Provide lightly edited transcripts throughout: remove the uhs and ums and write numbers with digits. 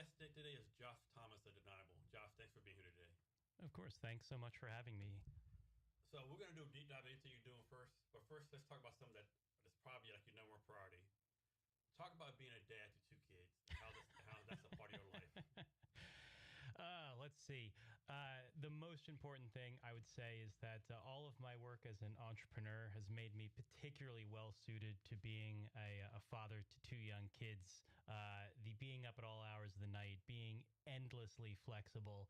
guest today is Josh Thomas of Deniable. Josh, thanks for being here today. Of course. Thanks so much for having me. So we're gonna do a deep dive into anything you're doing first, but first let's talk about something that's probably like your number one priority. Talk about being a dad to two kids and how that's a part of your life. Let's see. The most important thing I would say is that all of my work as an entrepreneur has made me particularly well suited to being a father to two young kids. The being up at all hours of the night, being endlessly flexible,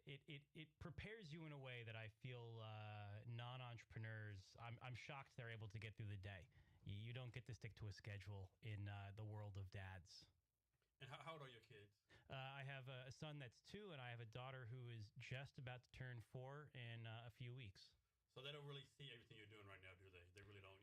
it prepares you in a way that I feel non-entrepreneurs. I'm shocked they're able to get through the day. You don't get to stick to a schedule in the world of dads. And how old are your kids? I have a son that's 2, and I have a daughter who is just about to turn 4 in a few weeks. So they don't really see everything you're doing right now, do they? They really don't.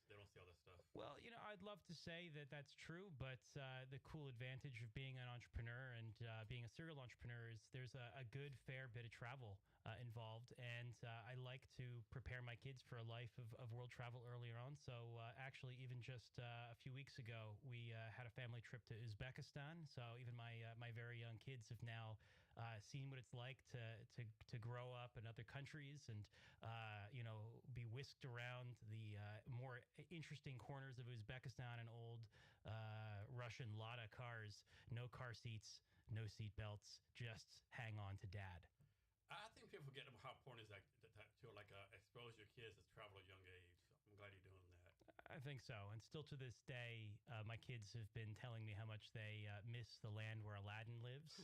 They don't see all that stuff. Well, I'd love to say that that's true, but the cool advantage of being an entrepreneur and being a serial entrepreneur is there's a good, fair bit of travel involved. And I like to prepare my kids for a life of world travel earlier on. So actually, even just a few weeks ago, we had a family trip to Uzbekistan. So even my very young kids have now seen what it's like to grow up in other countries and, be whisked around the more interesting corners of Uzbekistan and old Russian Lada cars, no car seats, no seat belts, just hang on to dad. I think people forget how important it is to expose your kids to travel at a young age. I'm glad you're doing that. I think so. And still to this day, my kids have been telling me how much they miss the land where Aladdin lives.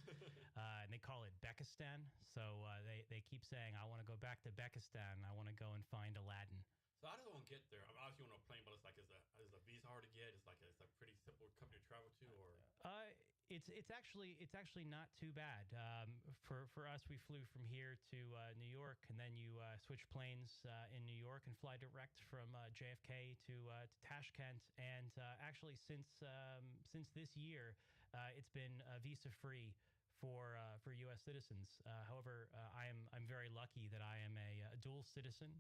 And they call it Bekistan. So they keep saying, I want to go back to Bekistan. I want to go and find Aladdin. So how does one get there? I mean, obviously on a plane, but it's like, is a visa hard to get? It's a pretty simple company to travel to, or? It's actually not too bad. For us, we flew from here to New York, and then you switch planes in New York and fly direct from JFK to Tashkent. And actually, since this year, it's been visa free for U.S. citizens. However, I'm very lucky that I am a dual citizen,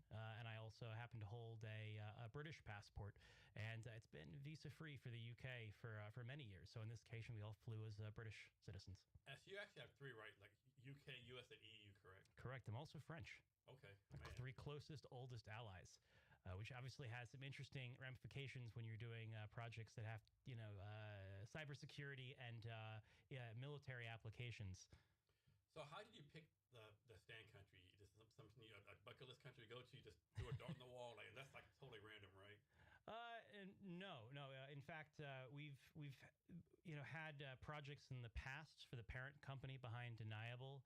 and I also happen to hold a British passport, and it's been visa free for the U.K. for many years. So in this occasion, we all flew as British citizens. So you actually have 3, right? Like UK, US, and EU, correct? Correct. I'm also French. Okay. Like 3 closest, oldest allies, which obviously has some interesting ramifications when you're doing projects that have, cybersecurity and military applications. So how did you pick the stand country? Just something a bucket list country to go to? You just threw a dart in the wall? Like that's like totally random, right? No. In fact, we've had projects in the past for the parent company behind Deniable,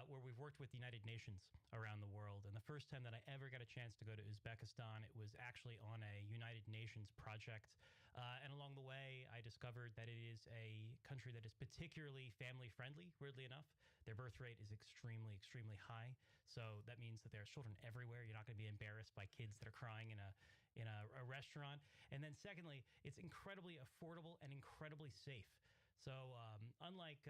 where we've worked with the United Nations around the world. And the first time that I ever got a chance to go to Uzbekistan, it was actually on a United Nations project. And along the way, I discovered that it is a country that is particularly family friendly. Weirdly enough, their birth rate is extremely high. So that means that there are children everywhere. You're not going to be embarrassed by kids that are crying in a restaurant. And then secondly, it's incredibly affordable and incredibly safe. So unlike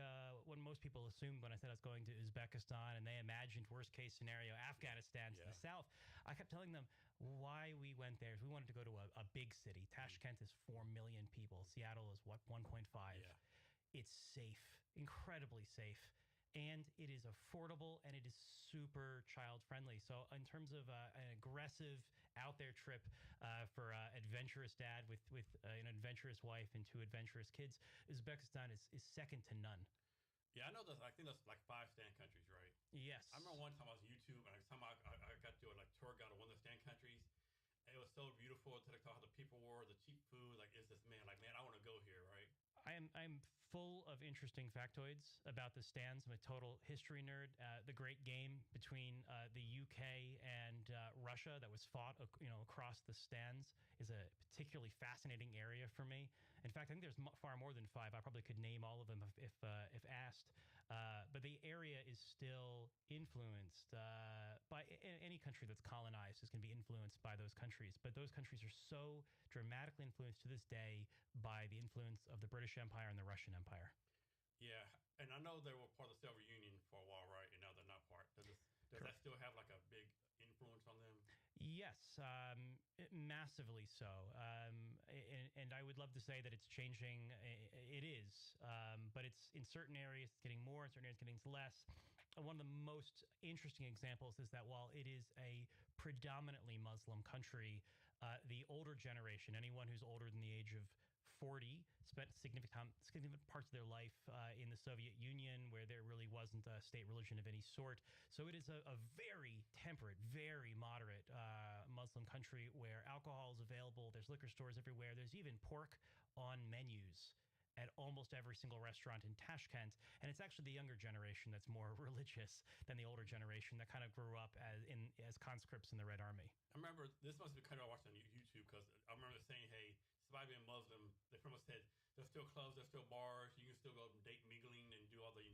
what most people assumed when I said I was going to Uzbekistan and they imagined worst case scenario Afghanistan to the south, I kept telling them why we went there. We wanted to go to a big city. Tashkent is 4 million people. Seattle is 1.5. Yeah. It's safe, incredibly safe. And it is affordable, and it is super child-friendly. So in terms of an aggressive out-there trip for adventurous dad with an adventurous wife and 2 adventurous kids, Uzbekistan is second to none. Yeah, I know. I think that's like 5 stand countries, right? Yes. I remember one time I was on YouTube, and I got to do a tour guide of one of the stand countries. And it was so beautiful to how the people were, the cheap food. Like, it's this man, I want to go here, right? I'm full of interesting factoids about the stands. I'm a total history nerd. The great game between the UK and Russia that was fought, across the stands is a particularly fascinating area for me. In fact, I think there's far more than 5. I probably could name all of them if asked. But the area is still influenced by any country that's colonized is going to be influenced by those countries. But those countries are so dramatically influenced to this day by the influence of the British Empire and the Russian Empire. Yeah, and I know they were part of the Soviet Union for a while, right? And now they're not part. Does that still have like a big influence on them? Yes, massively so. And I would love to say that it's changing. It is, but it's in certain areas it's getting more, in certain areas it's getting less. One of the most interesting examples is that while it is a predominantly Muslim country, the older generation, anyone who's older than the age of 40, spent significant parts of their life in the Soviet Union, where there really wasn't a state religion of any sort. So it is a very temperate, very moderate Muslim country where alcohol is available. There's liquor stores everywhere. There's even pork on menus at almost every single restaurant in Tashkent. And it's actually the younger generation that's more religious than the older generation that kind of grew up as conscripts in the Red Army. I remember this must be kind of watching on YouTube because I remember saying, "Hey, despite being Muslim, they pretty much said there's still clubs, there's still bars, you can still go date mingling and do all the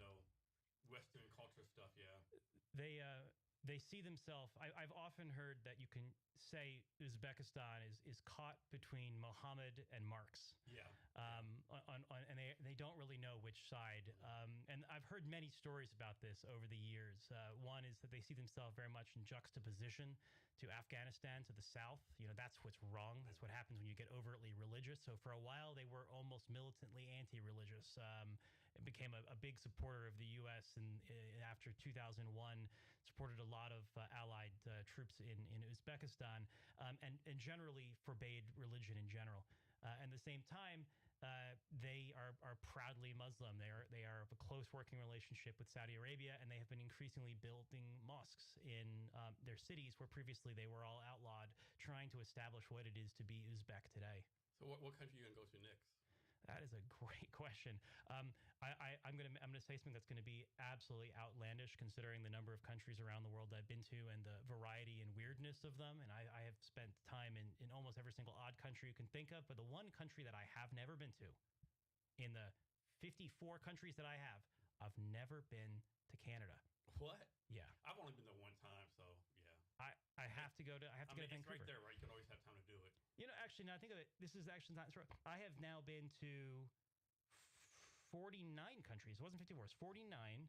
Western culture stuff." Yeah, they see themselves. I've often heard that you can say Uzbekistan is caught between Muhammad and Marx. Yeah. And they don't really know which side. And I've heard many stories about this over the years. One is that they see themselves very much in juxtaposition to Afghanistan to the south. That's what's wrong. That's what happens when you get overtly religious. So for a while, they were almost militantly anti-religious. It became a big supporter of the U.S. and after 2001, supported a lot of allied troops in Uzbekistan, and generally forbade religion in general. At the same time, they are proudly Muslim. They are of a close working relationship with Saudi Arabia, and they have been increasingly building mosques in their cities where previously they were all outlawed, trying to establish what it is to be Uzbek today. So what country are you going to go to next? That is a great question. I'm gonna say something that's going to be absolutely outlandish, considering the number of countries around the world I've been to and the variety and weirdness of them. And I have spent time in almost every single odd country you can think of. But the one country that I have never been to, in the 54 countries that I have, I've never been to Canada. What? Yeah, I've only been there one time, so yeah. I have to go to go to Vancouver. It's right there, right? You can always have time to do it. Actually, now I think of it. This is actually not. I have now been to 49 countries. It wasn't 54. It's 49,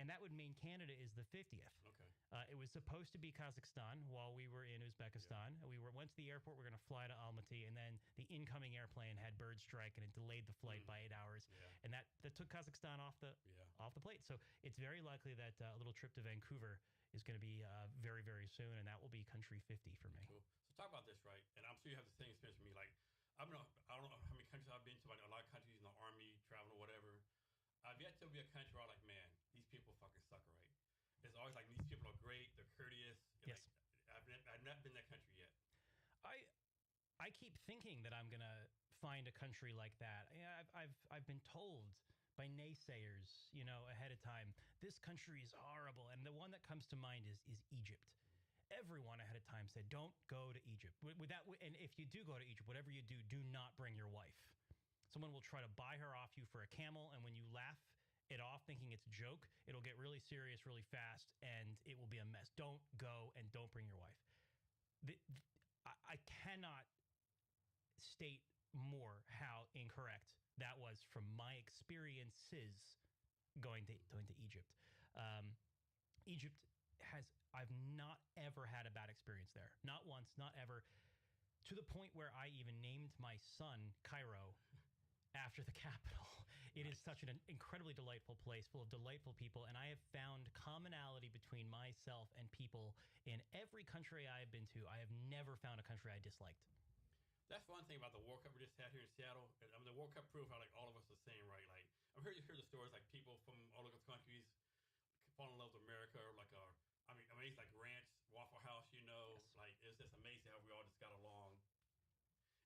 and that would mean Canada is the 50th. Okay. It was supposed to be Kazakhstan while we were in Uzbekistan. Yeah. We went to the airport. We're going to fly to Almaty, and then the incoming airplane had bird strike, and it delayed the flight by 8 hours. Yeah. And that took Kazakhstan off the plate. So it's very likely that a little trip to Vancouver is going to be very, very soon, and that will be country 50 for me. Cool. So talk about this, right? And I'm sure you have the same experience for me. Like, I don't know how many countries I've been to, but a lot of countries in the army, traveling or whatever. I've yet to be a country where I'm like, man, these people fucking suck, right? It's always like, these people are great, they're courteous. Yes. Like, I've not been that country yet. I keep thinking that I'm going to find a country like that. I've been told by naysayers, ahead of time, this country is horrible. And the one that comes to mind is Egypt. Everyone ahead of time said, don't go to Egypt. And if you do go to Egypt, whatever you do not bring your wife. Someone will try to buy her off you for a camel, and when you laugh it off thinking it's a joke, it'll get really serious really fast, and it will be a mess. Don't go, and don't bring your wife. I cannot state more how incorrect that was from my experiences going to Egypt. Egypt I've not ever had a bad experience there. Not once, not ever. To the point where I even named my son Cairo after the capital. It is such an incredibly delightful place full of delightful people, and I have found commonality between myself and people in every country I have been to. I have never found a country I disliked. That's one thing about the World Cup we just had here in Seattle. I mean, the World Cup proved how like all of us are the same, right? Like I'm heard you hear the stories like people from all over the countries fall in love with America, or like amazing like Ranch, Waffle House. Yes. Like it's just amazing how we all just got along.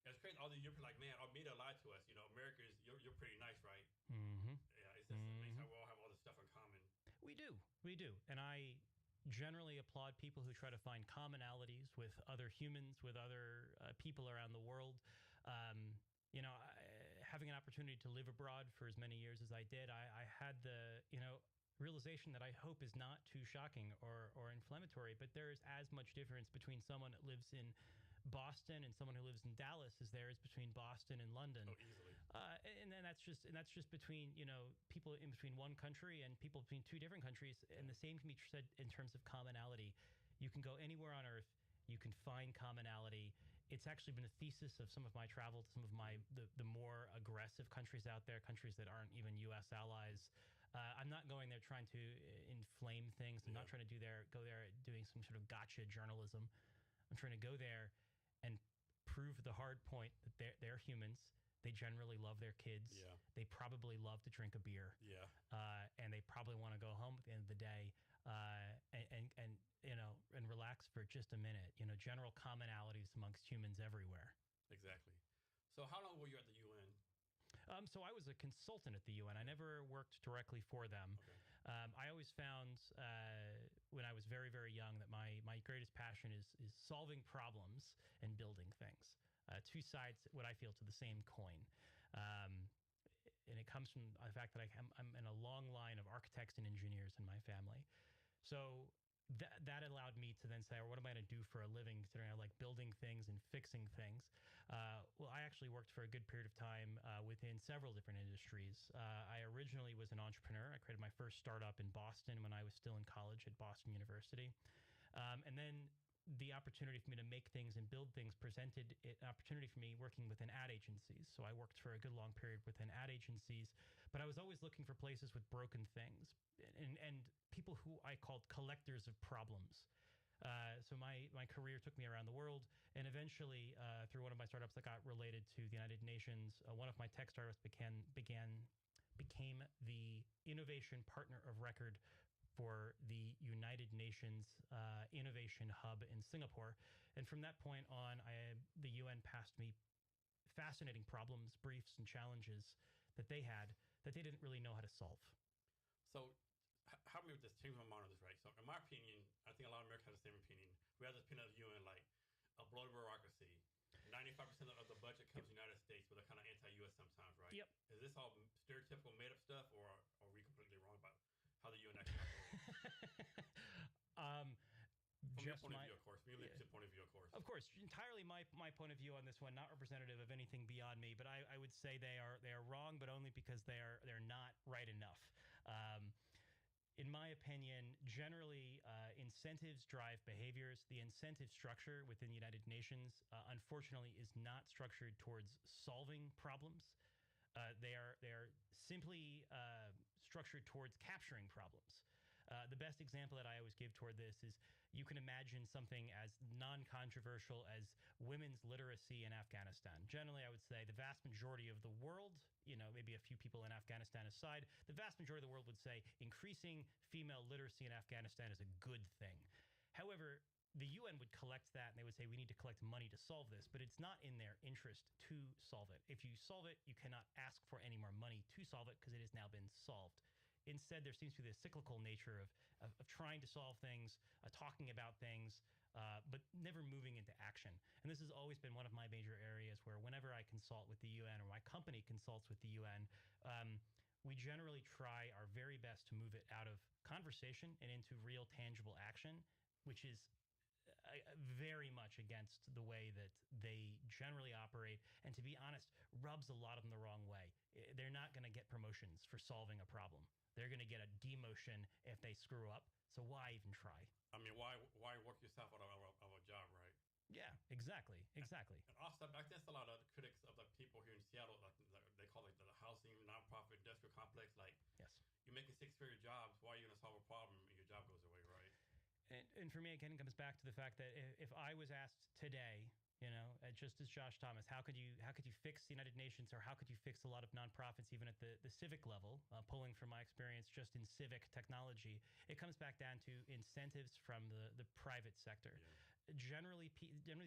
And it's crazy. All the Europeans like, man, our media lied to us. America is you're pretty nice, right? Mm-hmm. Yeah, it's just amazing how we all have all this stuff in common. We do, and I generally applaud people who try to find commonalities with other humans, with other people around the world. Having an opportunity to live abroad for as many years as I did, I had the realization that I hope is not too shocking or inflammatory, but there is as much difference between someone that lives in Boston and someone who lives in Dallas as there is between Boston and London. Oh, easily. And then that's just between people in between one country and people between two different countries. And the same can be said in terms of commonality. You can go anywhere on earth You can find commonality. It's actually been a thesis of some of my travel to some of the more aggressive countries out there, countries that aren't even U.S. allies. I'm not going there trying to inflame things. I'm not trying to go there doing some sort of gotcha journalism. I'm trying to go there and prove the hard point that they're humans. They generally love their kids. Yeah. They probably love to drink a beer. Yeah. And they probably want to go home at the end of the day and relax for just a minute. General commonalities amongst humans everywhere. Exactly. So how long were you at the UN? So I was a consultant at the UN. I never worked directly for them. Okay. I always found when I was very, very young that my greatest passion is solving problems and building things. Two sides, what I feel, to the same coin. And it comes from the fact that I'm in a long line of architects and engineers in my family. So that allowed me to then say, what am I going to do for a living, considering I like building things and fixing things? Well, I actually worked for a good period of time within several different industries. I originally was an entrepreneur. I created my first startup in Boston when I was still in college at Boston University. And then the opportunity for me to make things and build things presented an opportunity for me working within ad agencies. So I worked for a good long period within ad agencies, but I was always looking for places with broken things and people who I called collectors of problems. So my career took me around the world, and eventually through one of my startups that got related to the United Nations, one of my tech startups became the innovation partner of record for the United Nations Innovation Hub in Singapore. And from that point on, the UN passed me fascinating problems, briefs, and challenges that they had that they didn't really know how to solve. So help me with this, change my mind on this, right? So in my opinion, I think a lot of Americans have the same opinion. We have this opinion of the UN like a bloated bureaucracy. 95% of the budget comes from the United States, but they're kind of anti-U.S. sometimes, right? Yep. Is this all stereotypical made-up stuff, or are we completely wrong about how the UN actually operates? From your point of view, of course. From your leadership point of view, of course. Of course, entirely my point of view on this one, not representative of anything beyond me, but I would say they are wrong, but only because they're not right enough. In my opinion, generally, incentives drive behaviors. The incentive structure within the United Nations, unfortunately, is not structured towards solving problems. They are simply structured towards capturing problems. The best example that I always give toward this is you can imagine something as non-controversial as women's literacy in Afghanistan. Generally, I would say the vast majority of the world, maybe a few people in Afghanistan aside, the vast majority of the world would say increasing female literacy in Afghanistan is a good thing. However, the UN would collect that and they would say, we need to collect money to solve this, but it's not in their interest to solve it. If you solve it, you cannot ask for any more money to solve it because it has now been solved. Instead, there seems to be this cyclical nature of trying to solve things, talking about things, but never moving into action. And this has always been one of my major areas where whenever I consult with the UN or my company consults with the UN, we generally try our very best to move it out of conversation and into real tangible action, which is very much against the way that they generally operate, and to be honest, rubs a lot of them the wrong way. They're not going to get promotions for solving a problem. They're going to get a demotion if they screw up. So why even try? I mean, why work yourself out of a job, right? Yeah, exactly. And also, I guess a lot of the critics of the people here in Seattle, they call it the housing nonprofit industrial complex. Like, yes, you're making six-figure jobs. Why are you going to solve a problem and your job goes away, right? And for me, again, it comes back to the fact that if I was asked today, just as Josh Thomas, how could you fix the United Nations, or how could you fix a lot of nonprofits even at the civic level, pulling from my experience just in civic technology, it comes back down to incentives from the private sector. Yeah. Generally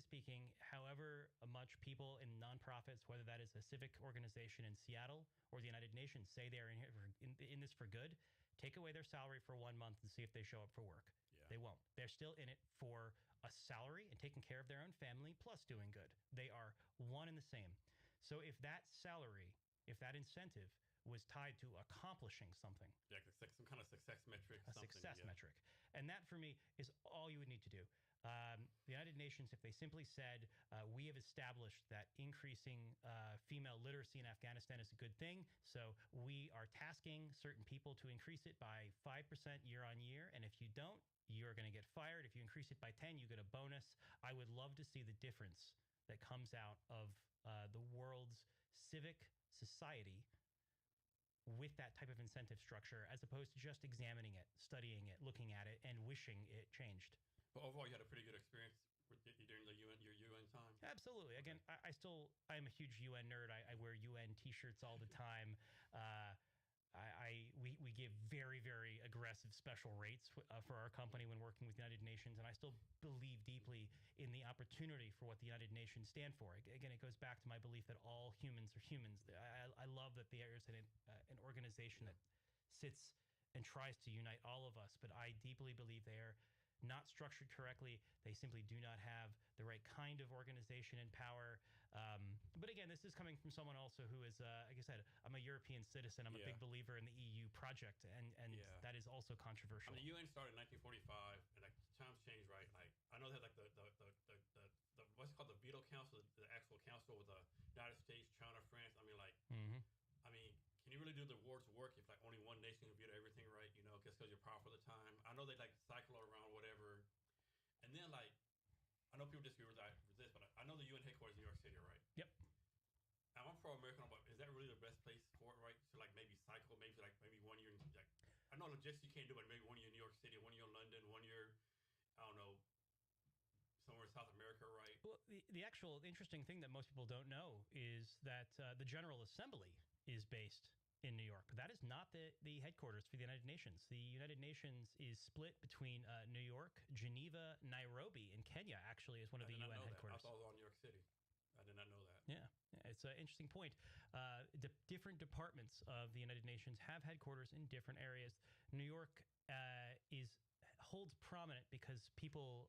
speaking, however much people in nonprofits, whether that is a civic organization in Seattle or the United Nations, say they're in this for good, take away their salary for 1 month and see if they show up for work. Yeah. They won't. They're still in it for a salary and taking care of their own family plus doing good. They are one and the same. So if that salary, if that incentive was tied to accomplishing something. Yeah, some kind of success metric. Success metric. And that for me is all you would need to do. The United Nations, if they simply said, we have established that increasing female literacy in Afghanistan is a good thing, so we are tasking certain people to increase it by 5% year on year, and if you don't, you're going to get fired. If you increase it by 10, you get a bonus. I would love to see the difference that comes out of the world's civic society with that type of incentive structure, as opposed to just examining it, studying it, looking at it, and wishing it changed. But overall, you had a pretty good experience during your UN time. Absolutely. Again, I'm a huge UN nerd. I wear UN T-shirts all the time. We give very, very aggressive special rates for our company when working with the United Nations, and I still believe deeply in the opportunity for what the United Nations stand for. Again, it goes back to my belief that all humans are humans. I love that there is an organization that sits and tries to unite all of us, but I deeply believe they are not structured correctly. They simply do not have the right kind of organization and power. But again, this is coming from someone also who is, like I said, I'm a European citizen. I'm a big believer in the EU project, and that is also controversial. I mean, the UN started in 1945, and like times change, right? Like I know they had like the what's called the veto council, the actual council with the United States, China, France. I mean, like, I mean, can you really do the world's work if like only one nation can veto everything, right? You know, just because you're powerful at the time. I know they like cycle around whatever, and then like I know people disagree with this, but I know the UN headquarters in New York City, right? Yep. I'm pro-American, but is that really the best place for it, right? To like maybe cycle, maybe 1 year, like I know logistics you can't do, but maybe 1 year in New York City, 1 year in London, 1 year, I don't know, somewhere in South America, right? Well, the actual interesting thing that most people don't know is that the General Assembly is based in New York. That is not the headquarters for the United Nations. The United Nations is split between New York, Geneva, Nairobi, and Kenya actually is one of the UN headquarters. I thought it was all New York City. I did not know that. Yeah, it's an interesting point. Different departments of the United Nations have headquarters in different areas. New York holds prominent because people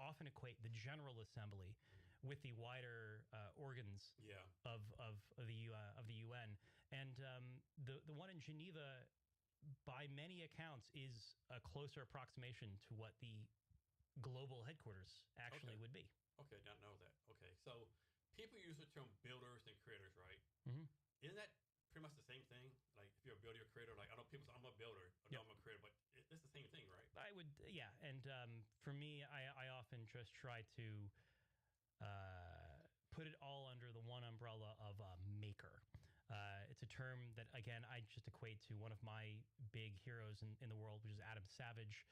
often equate the General Assembly with the wider organs of the UN, and the one in Geneva, by many accounts, is a closer approximation to what the global headquarters actually would be. Okay, did not know that. Okay, so people use the term builders and creators, right? Isn't that pretty much the same thing? Like if you're a builder or creator, like I know people say I'm a builder, but no, I'm a creator, but it's the same thing, right? I would, yeah. And for me, I often just try to put it all under the one umbrella of maker. It's a term that, again, I just equate to one of my big heroes in the world, which is Adam Savage.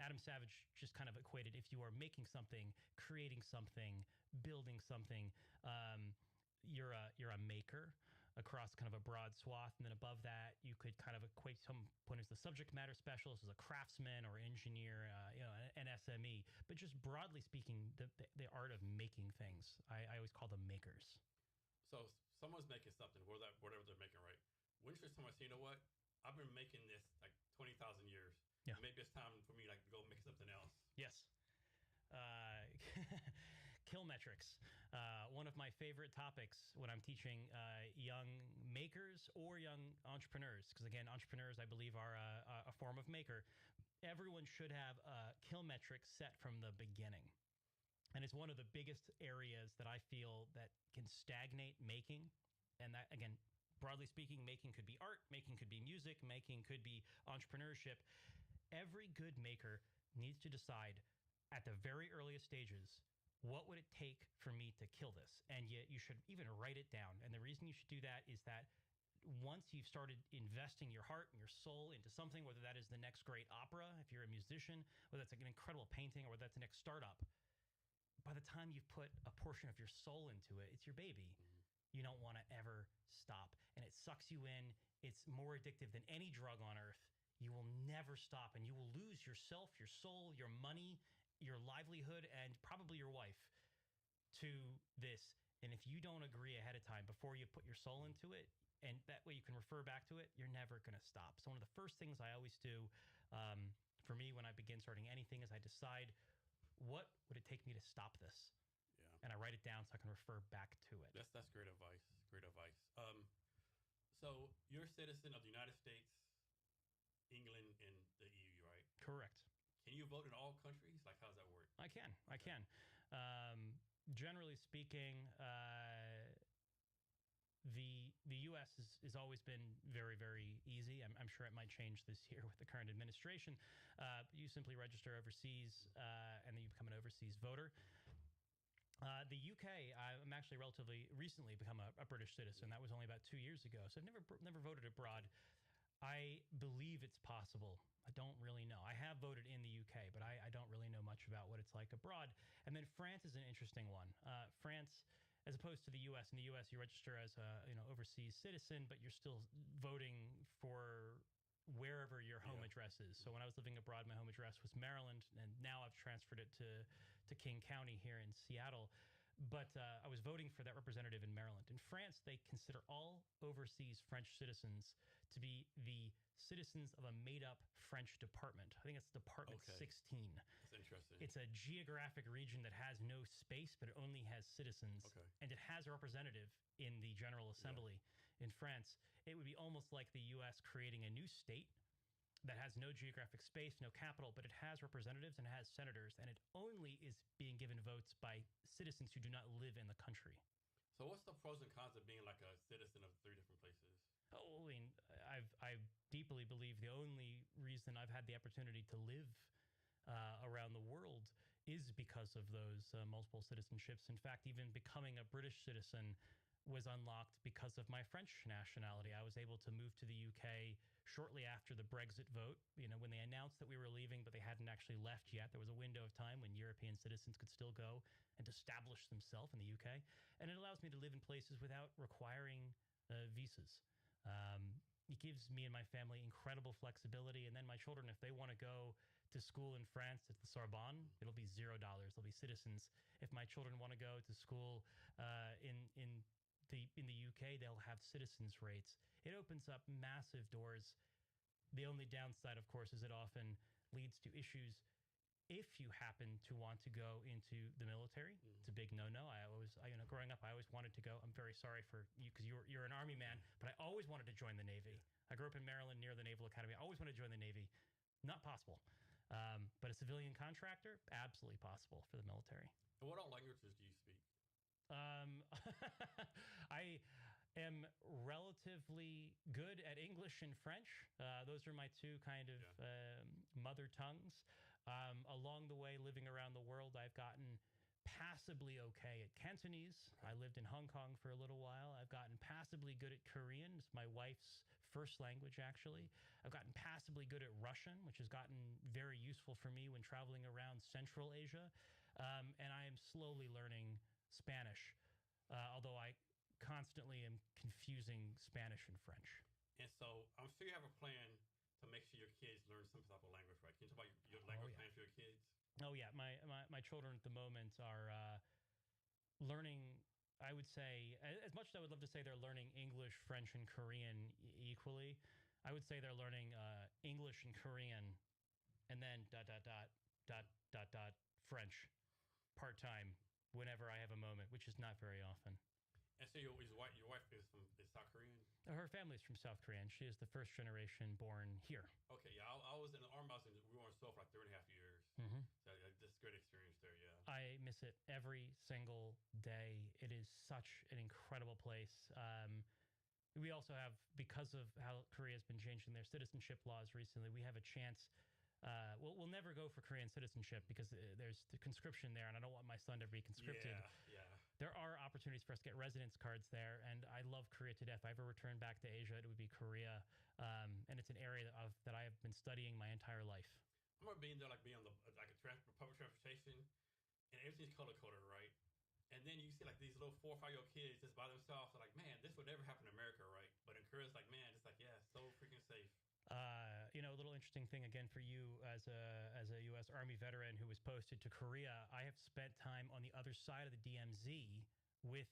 Adam Savage just kind of equated, if you are making something, creating something, building something, you're a maker across kind of a broad swath. And then above that, you could kind of equate someone as the subject matter specialist, as a craftsman or engineer, an SME. But just broadly speaking, the art of making things, I always call them makers. So someone's making something, whatever they're making, right? When should someone say, you know what? I've been making this like 20,000 years. Yeah. Maybe it's time for me to go make something else. Yes. Kill metrics. One of my favorite topics when I'm teaching young makers or young entrepreneurs, because again, entrepreneurs, I believe, are a form of maker. Everyone should have kill metrics set from the beginning. And it's one of the biggest areas that I feel that can stagnate making. And that, again, broadly speaking, making could be art, making could be music, making could be entrepreneurship. Every good maker needs to decide at the very earliest stages, what would it take for me to kill this? And yet you should even write it down. And the reason you should do that is that once you've started investing your heart and your soul into something, whether that is the next great opera, if you're a musician, whether that's like an incredible painting, or whether that's the next startup, by the time you've put a portion of your soul into it, it's your baby. You don't want to ever stop. And it sucks you in. It's more addictive than any drug on earth. You will never stop, and you will lose yourself, your soul, your money, your livelihood, and probably your wife to this. And if you don't agree ahead of time before you put your soul into it, and that way you can refer back to it, you're never going to stop. So one of the first things I always do for me when I begin starting anything is I decide, what would it take me to stop this? Yeah. And I write it down so I can refer back to it. That's great advice. Great advice. So you're a citizen of the United States, England, and the EU, right? Correct. Can you vote in all countries? Like, how does that work? I can. I Okay. can. Generally speaking, the U.S. has always been very, very easy. I'm sure it might change this year with the current administration. You simply register overseas, and then you become an overseas voter. The UK, I'm actually relatively recently become a British citizen. That was only about 2 years ago. So I've never voted abroad. I believe it's possible. I don't really know. I have voted in the UK, but I don't really know much about what it's like abroad. And then France is an interesting one. France, as opposed to the U.S. In the U.S., you register as a overseas citizen, but you're still voting for wherever your home Yeah. address is. So when I was living abroad, my home address was Maryland, and now I've transferred it to King County here in Seattle. But I was voting for that representative in Maryland. In France, they consider all overseas French citizens to be the citizens of a made-up French department. I think it's Department Okay. 16. That's interesting. It's a geographic region that has no space, but it only has citizens. Okay. And it has a representative in the General Assembly in France. It would be almost like the U.S. creating a new state that has no geographic space, no capital, but it has representatives and it has senators, and it only is being given votes by citizens who do not live in the country. So what's the pros and cons of being like a citizen of three different places? Oh, I mean, I deeply believe the only reason I've had the opportunity to live around the world is because of those multiple citizenships. In fact, even becoming a British citizen was unlocked because of my French nationality. I was able to move to the UK shortly after the Brexit vote, when they announced that we were leaving, but they hadn't actually left yet. There was a window of time when European citizens could still go and establish themselves in the UK. And it allows me to live in places without requiring visas. It gives me and my family incredible flexibility. And then my children, if they want to go to school in France at the Sorbonne, it'll be $0. They'll be citizens. If my children want to go to school in the UK, they'll have citizens rates. It opens up massive doors. The only downside, of course, is it often leads to issues if you happen to want to go into the military. It's a big no-no. Growing up, I always wanted to go. I'm very sorry for you because you're an Army man, but I always wanted to join the Navy. I grew up in Maryland near the Naval Academy. I always wanted to join the Navy. Not possible. But a civilian contractor, absolutely possible for the military. And what all languages do you speak? I am relatively good at English and French. Those are my two kind of mother tongues. Along the way, living around the world, I've gotten passably okay at Cantonese. I lived in Hong Kong for a little while. I've gotten passably good at Korean. It's my wife's first language, actually. I've gotten passably good at Russian, which has gotten very useful for me when traveling around Central Asia. And I am slowly learning Spanish, although I constantly am confusing Spanish and French. And so I'm sure you have a plan to make sure your kids learn some type of language, right? Can you talk about your language plan for your kids? Oh, yeah. My children at the moment are learning, I would say, as much as I would love to say they're learning English, French, and Korean equally, I would say they're learning English and Korean and then ... French part-time whenever I have a moment, which is not very often. And so your wife is South Korean? Her family's from South Korea, and she is the first generation born here. Okay, yeah. I was in the Army. We were on Seoul for like 3.5 years. Mm-hmm. So just great experience there, yeah. I miss it every single day. It is such an incredible place. We also have, because of how Korea has been changing their citizenship laws recently, we have a chance. We'll never go for Korean citizenship because there's the conscription there, and I don't want my son to be conscripted. Yeah. There are opportunities for us to get residence cards there, and I love Korea to death. If I ever return back to Asia, it would be Korea, and it's an area that I have been studying my entire life. I remember being there, like being on the public transportation, and everything's color coded, right? And then you see like these little 4 or 5 year old kids just by themselves. They're like, man, this would never happen in America, right? But in Korea, it's like, man, it's like, yeah, so freaking safe. A little interesting thing again for you as a U.S. Army veteran who was posted to Korea. I have spent time on the other side of the DMZ with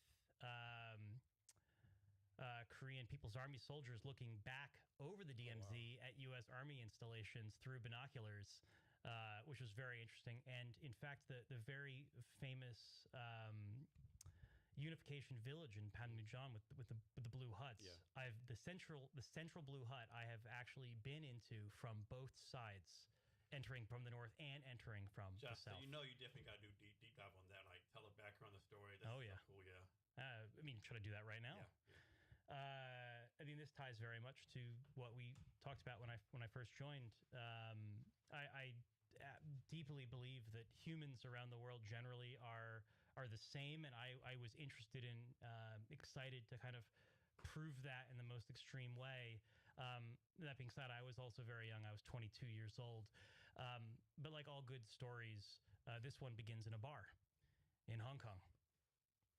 Korean People's Army soldiers looking back over the DMZ at U.S. Army installations through binoculars, which was very interesting. And in fact, the very famous Unification Village in Panmunjom with the blue huts. Yeah. The central blue hut I have actually been into from both sides, entering from the north and entering from the Just so south. you know, you definitely got to do deep dive on that. Like tell the background of the story. That's Oh, so yeah. cool. Yeah. I mean, should I do that right now? Yeah. I mean, this ties very much to what we talked about when I first joined. I deeply believe that humans around the world generally are the same, and I was interested in, excited to kind of prove that in the most extreme way. That being said, I was also very young. I was 22 years old. But like all good stories, this one begins in a bar in Hong Kong,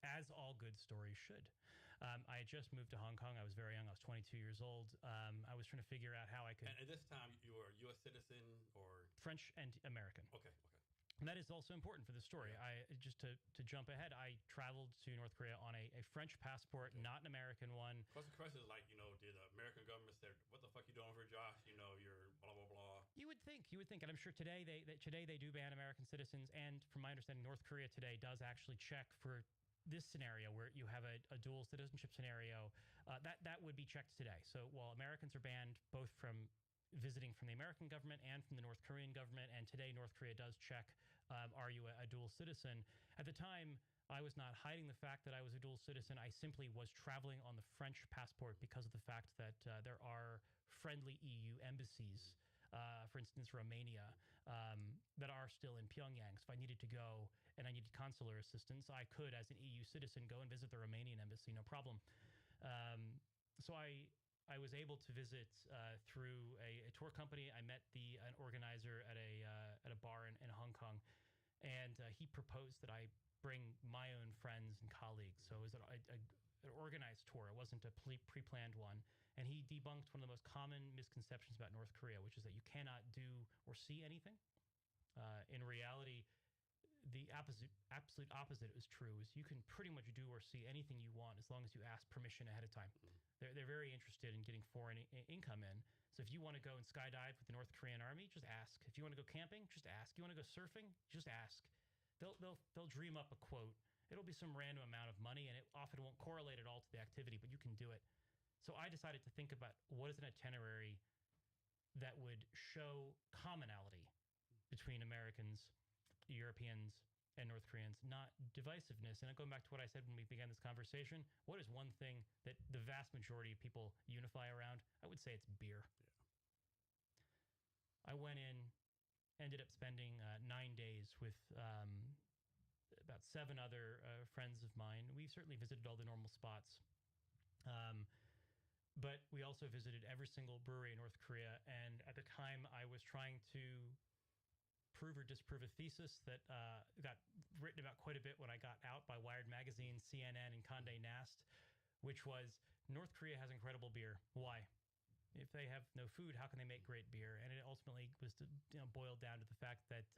as all good stories should. I had just moved to Hong Kong. I was very young. I was 22 years old. I was trying to figure out how I could. And at this time, you were a U.S. citizen or French and American. Okay. And that is also important for the story. Yeah. Just to jump ahead, I traveled to North Korea on a French passport, not an American one. Because the question is like, did the American government say, "What the fuck you doing over here, Josh? You're blah blah blah." You would think, and I'm sure today they do ban American citizens. And from my understanding, North Korea today does actually check for this scenario where you have a dual citizenship scenario. That would be checked today. So while Americans are banned both from visiting from the American government and from the North Korean government, and today North Korea does check, are you a dual citizen? At the time, I was not hiding the fact that I was a dual citizen. I simply was traveling on the French passport because of the fact that there are friendly EU embassies, for instance, Romania, that are still in Pyongyang. So if I needed to go and I needed consular assistance, I could, as an EU citizen, go and visit the Romanian embassy, no problem. So I was able to visit through a tour company. I met an organizer at a bar in Hong Kong, and he proposed that I bring my own friends and colleagues. So it was an organized tour. It wasn't a pre-planned one. And he debunked one of the most common misconceptions about North Korea, which is that you cannot do or see anything. In reality, the absolute opposite is true. Is you can pretty much do or see anything you want as long as you ask permission ahead of time. They're very interested in getting foreign income in. So if you want to go and skydive with the North Korean army, just ask. If you want to go camping, just ask. You want to go surfing, just ask. They'll dream up a quote. It'll be some random amount of money, and it often won't correlate at all to the activity, but you can do it. So I decided to think about what is an itinerary that would show commonality between Americans, Europeans, and North Koreans, not divisiveness. And going back to what I said when we began this conversation, what is one thing that the vast majority of people unify around? I would say it's beer. Yeah. I went in, ended up spending 9 days with about 7 other friends of mine. We certainly visited all the normal spots. But we also visited every single brewery in North Korea. And at the time, I was trying to prove or disprove a thesis that got written about quite a bit when I got out by Wired Magazine, CNN, and Condé Nast, which was North Korea has incredible beer. Why? If they have no food, how can they make great beer? And it ultimately was boiled down to the fact that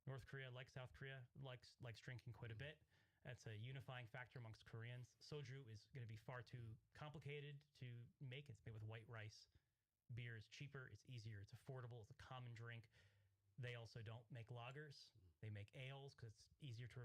North Korea, like South Korea, likes drinking quite a bit. That's a unifying factor amongst Koreans. Soju is going to be far too complicated to make. It's made with white rice. Beer is cheaper. It's easier. It's affordable. It's a common drink. They also don't make lagers. They make ales because it's easier to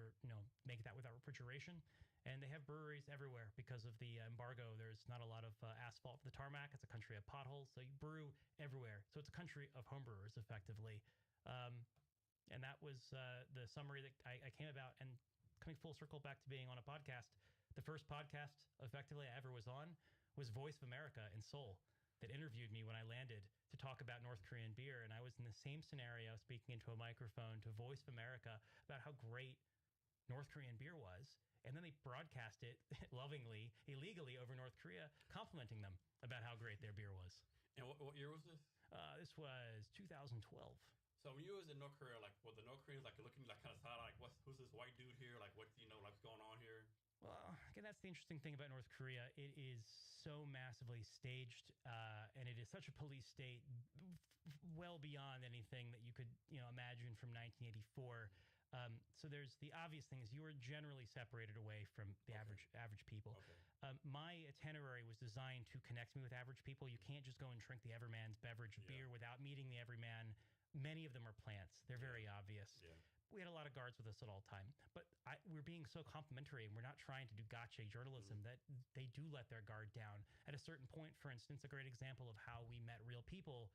make that without refrigeration. And they have breweries everywhere because of the embargo. There's not a lot of asphalt for the tarmac. It's a country of potholes. So you brew everywhere. So it's a country of homebrewers, effectively. And that was the summary that I came about. And coming full circle back to being on a podcast, the first podcast effectively I ever was on was Voice of America in Seoul that interviewed me when I landed to talk about North Korean beer. And I was in the same scenario speaking into a microphone to Voice of America about how great North Korean beer was. And then they broadcast it lovingly, illegally over North Korea, complimenting them about how great their beer was. And what year was this? This was 2012. So when you was in North Korea, like, were the North Koreans like looking like kind of side, like, who's this white dude here? Like, what's what's going on here? Well, again, that's the interesting thing about North Korea. It is so massively staged, and it is such a police state, well beyond anything that you could imagine from 1984. So there's the obvious thing is you are generally separated away from the average people. Okay. My itinerary was designed to connect me with average people. You can't just go and drink the everyman's beverage of beer without meeting the everyman. Many of them are plants. They're very obvious. Yeah. We had a lot of guards with us at all time, but we're being so complimentary and we're not trying to do gotcha journalism that they do let their guard down. At a certain point, for instance, a great example of how we met real people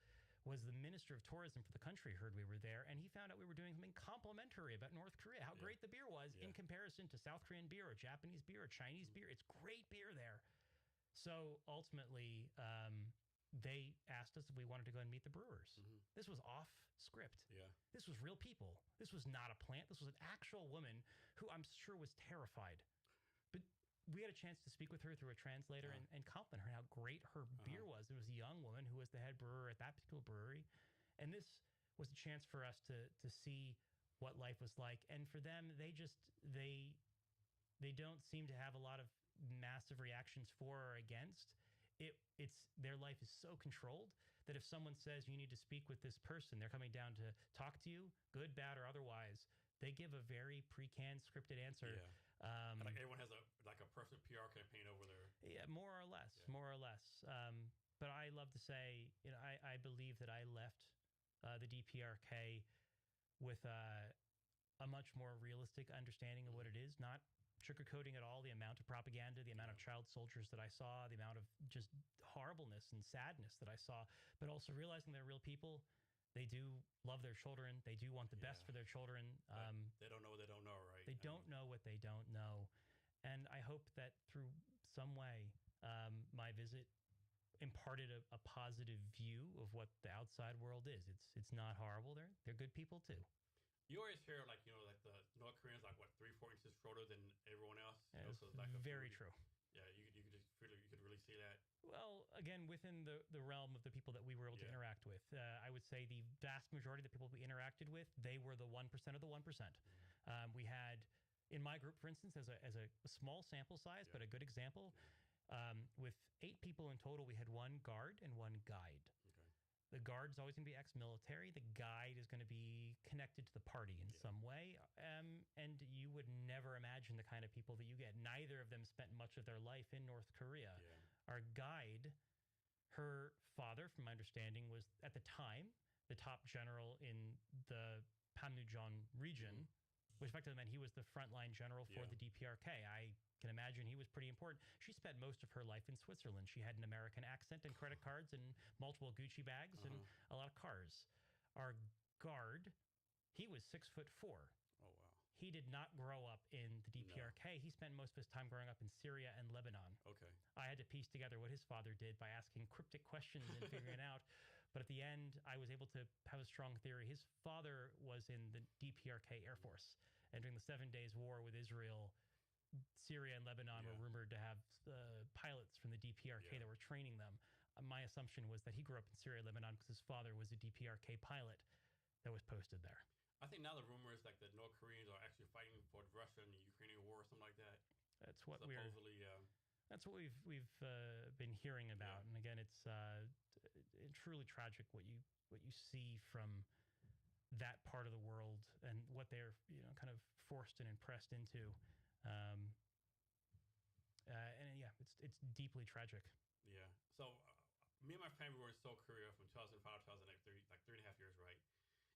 was the minister of tourism for the country heard we were there, and he found out we were doing something complimentary about North Korea, how great the beer was in comparison to South Korean beer or Japanese beer or Chinese beer. It's great beer there. So ultimately, they asked us if we wanted to go and meet the brewers. This was off script. This was real people. This was not a plant. This was an actual woman who I'm sure was terrified. But we had a chance to speak with her through a translator and compliment her how great her beer was. It was a young woman who was the head brewer at that particular brewery. And this was a chance for us to see what life was like. And for them, they don't seem to have a lot of massive reactions for or against. It's their life is so controlled that if someone says you need to speak with this person, they're coming down to talk to you, good, bad, or otherwise, they give a very pre-canned, scripted answer. Like everyone has a personal PR campaign over there. Yeah, more or less. But I love to say, I believe that I left the DPRK with a much more realistic understanding of what it is, not sugarcoating at all the amount of propaganda, the amount of child soldiers that I saw, the amount of just horribleness and sadness that I saw, but also realizing they're real people. They do love their children. They do want the best for their children. They don't know what they don't know, right? They don't know what they don't know. And I hope that through some way, my visit imparted a positive view of what the outside world is. It's not horrible. They're good people too. You always hear like the North Koreans 3-4 inches shorter than everyone else. Yeah, so it's like very true. Yeah, you could just feel you could really see that. Well, again, within the realm of the people that we were able to interact with, I would say the vast majority of the people we interacted with, they were the 1% of the 1%. We had, in my group, for instance, as a small sample size, but a good example, with 8 people in total, we had 1 guard and 1 guide. The guard's always going to be ex-military. The guide is going to be connected to the party in some way. And you would never imagine the kind of people that you get. Neither of them spent much of their life in North Korea. Our guide, her father, from my understanding, was at the time the top general in the Panmunjom region, which effectively meant he was the frontline general for the DPRK. I can imagine he was pretty important. She spent most of her life in Switzerland. She had an American accent and credit cards and multiple Gucci bags and a lot of cars. Our guard, he was 6'4". Oh, wow. He did not grow up in the DPRK. He spent most of his time growing up in Syria and Lebanon. Okay. I had to piece together what his father did by asking cryptic questions and figuring it out. But at the end, I was able to have a strong theory. His father was in the DPRK Air Force. And during the 7 Days War with Israel, Syria and Lebanon were rumored to have pilots from the DPRK that were training them. My assumption was that he grew up in Syria and Lebanon because his father was a DPRK pilot that was posted there. I think now the rumor is like the North Koreans are actually fighting for the Russian and Ukrainian war or something like that. That's what supposedly. That's what we've been hearing about. And again, it's truly tragic what you see from that part of the world and what they're kind of forced and impressed into. And it's deeply tragic. Yeah. So me and my family were in Seoul, Korea from 2005 to 2008, like 3.5 years, right?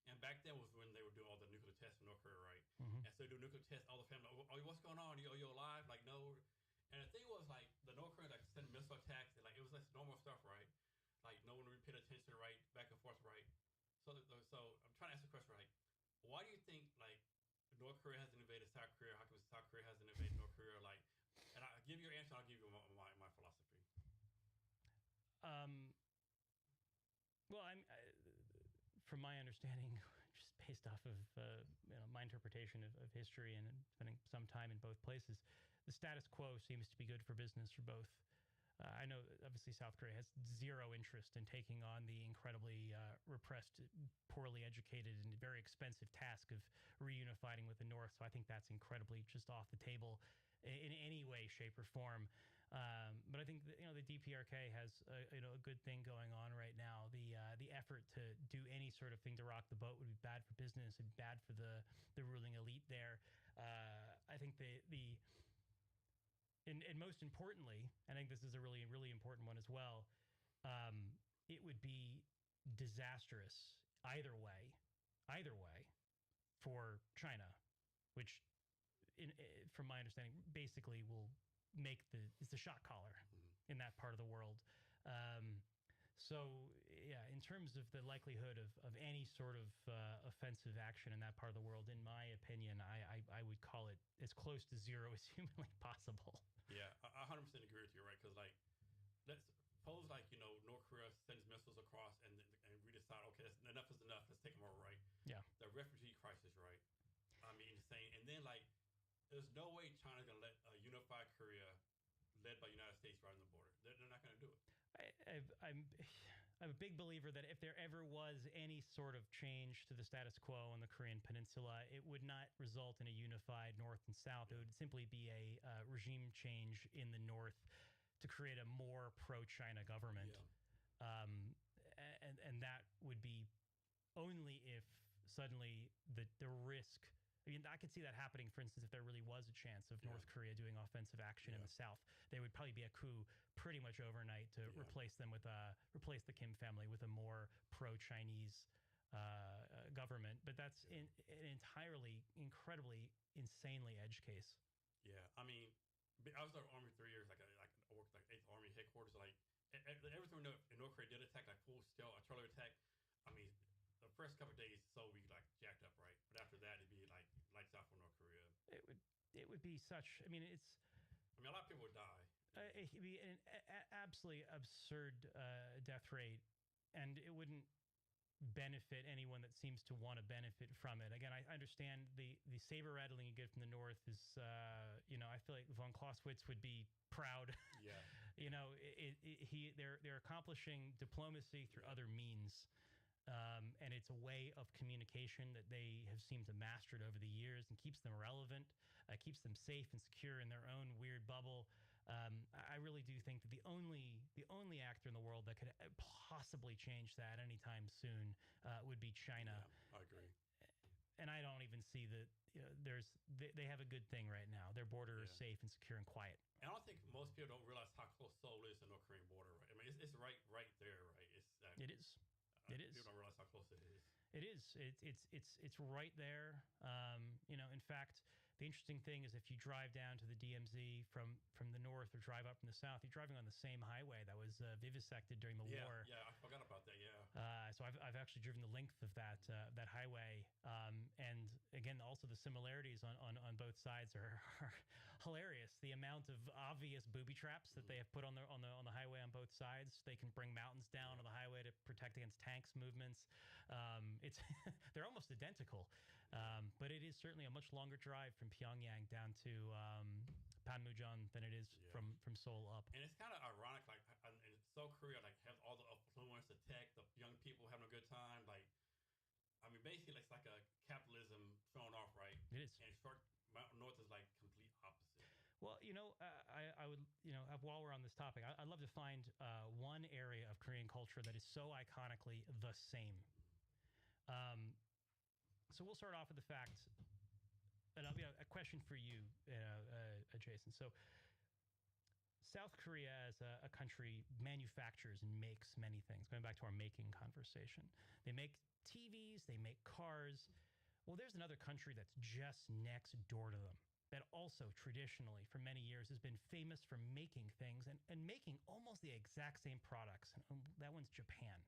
And back then was when they were doing all the nuclear tests in North Korea, right? And so they do nuclear tests, all the family, oh, what's going on? Are you alive? Like, no. And the thing was, like, the North Koreans, like, sending missile attacks, and, like, it was, like, normal stuff, right? Like, no one really paid attention, right? Back and forth, right? So I'm trying to ask the question, right? Why do you think, like, North Korea hasn't invaded South Korea? How come South Korea hasn't invaded North Korea? Like, and I'll give you your answer, I'll give you my philosophy. Well, from my understanding, just based off of my interpretation of history and spending some time in both places, the status quo seems to be good for business for both. I know, obviously, South Korea has zero interest in taking on the incredibly repressed, poorly educated, and very expensive task of reunifying with the North. So I think that's incredibly just off the table in any way, shape, or form. But I think the DPRK has a good thing going on right now. The effort to do any sort of thing to rock the boat would be bad for business and bad for the ruling elite there. I think and most importantly, I think this is a really, really important one as well, it would be disastrous either way for China, which, from my understanding, basically will make it's the shot caller in that part of the world. So yeah, in terms of the likelihood of any sort of offensive action in that part of the world, in my opinion, I would call it as close to zero as humanly possible. Yeah, I 100% agree with you, right? Because like, let's suppose like North Korea sends missiles across, and we decide, okay, enough is enough. Let's take them over, right? Yeah. The refugee crisis, right? I mean, insane. And then like, there's no way China's gonna let a unified Korea, led by the United States, right on the border. They're not gonna do it. I'm a big believer that if there ever was any sort of change to the status quo on the Korean Peninsula, it would not result in a unified North and South. It would simply be a regime change in the North to create a more pro-China government. Yeah. And that would be only if suddenly the risk. I mean, I could see that happening, for instance, if there really was a chance of North Korea doing offensive action in the South. There would probably be a coup pretty much overnight to replace them with replace the Kim family with a more pro-Chinese government. But that's an entirely, incredibly, insanely edge case. Yeah, I mean, I was in the Army 3 years. I worked like 8th Army headquarters. Like everything in North Korea did attack, like full scale artillery attack. I mean, the first couple of days, so we like jacked up, right? But after that, it'd be like lights out for North Korea. It would be such. I mean, it's. I mean, a lot of people would die. It'd be an absolutely absurd death rate, and it wouldn't benefit anyone that seems to want to benefit from it. Again, I understand the saber rattling you get from the North is, I feel like von Clausewitz would be proud. Yeah. They're accomplishing diplomacy through other means. And it's a way of communication that they have seemed to master it over the years and keeps them relevant, keeps them safe and secure in their own weird bubble. I really do think that the only actor in the world that could possibly change that anytime soon would be China. Yeah, I agree. And I don't even see that they have a good thing right now. Their border is safe and secure and quiet. And I don't think most people don't realize how close Seoul is to the North Korean border, right? I mean, it's right there, right? It is. It is. People don't realize how close it is. It is. It's right there. In fact, the interesting thing is if you drive down to the DMZ from the north or drive up from the south, you're driving on the same highway that was vivisected during the war. Yeah, I forgot about that. Yeah. So I've actually driven the length of that highway, and again, also the similarities on both sides are hilarious. The amount of obvious booby traps that they have put on the highway on both sides. They can bring mountains down on the highway to protect against tanks movements. It's they're almost identical, but it is certainly a much longer drive from Pyongyang down to Panmunjom than it is from Seoul up. And it's kind of ironic, like in South Korea, like has all the affluence, the tech, the young people having a good time. Like, I mean, basically, it's like a capitalism thrown off, right? It is. And North is like complete opposite. Well, I would, while we're on this topic, I'd love to find one area of Korean culture that is so iconically the same. So we'll start off with the fact, and I'll be a question for you, Jason. So South Korea as a country manufactures and makes many things. Going back to our making conversation, they make TVs, they make cars. Well, there's another country that's just next door to them that also traditionally for many years has been famous for making things and making almost the exact same products. And that one's Japan.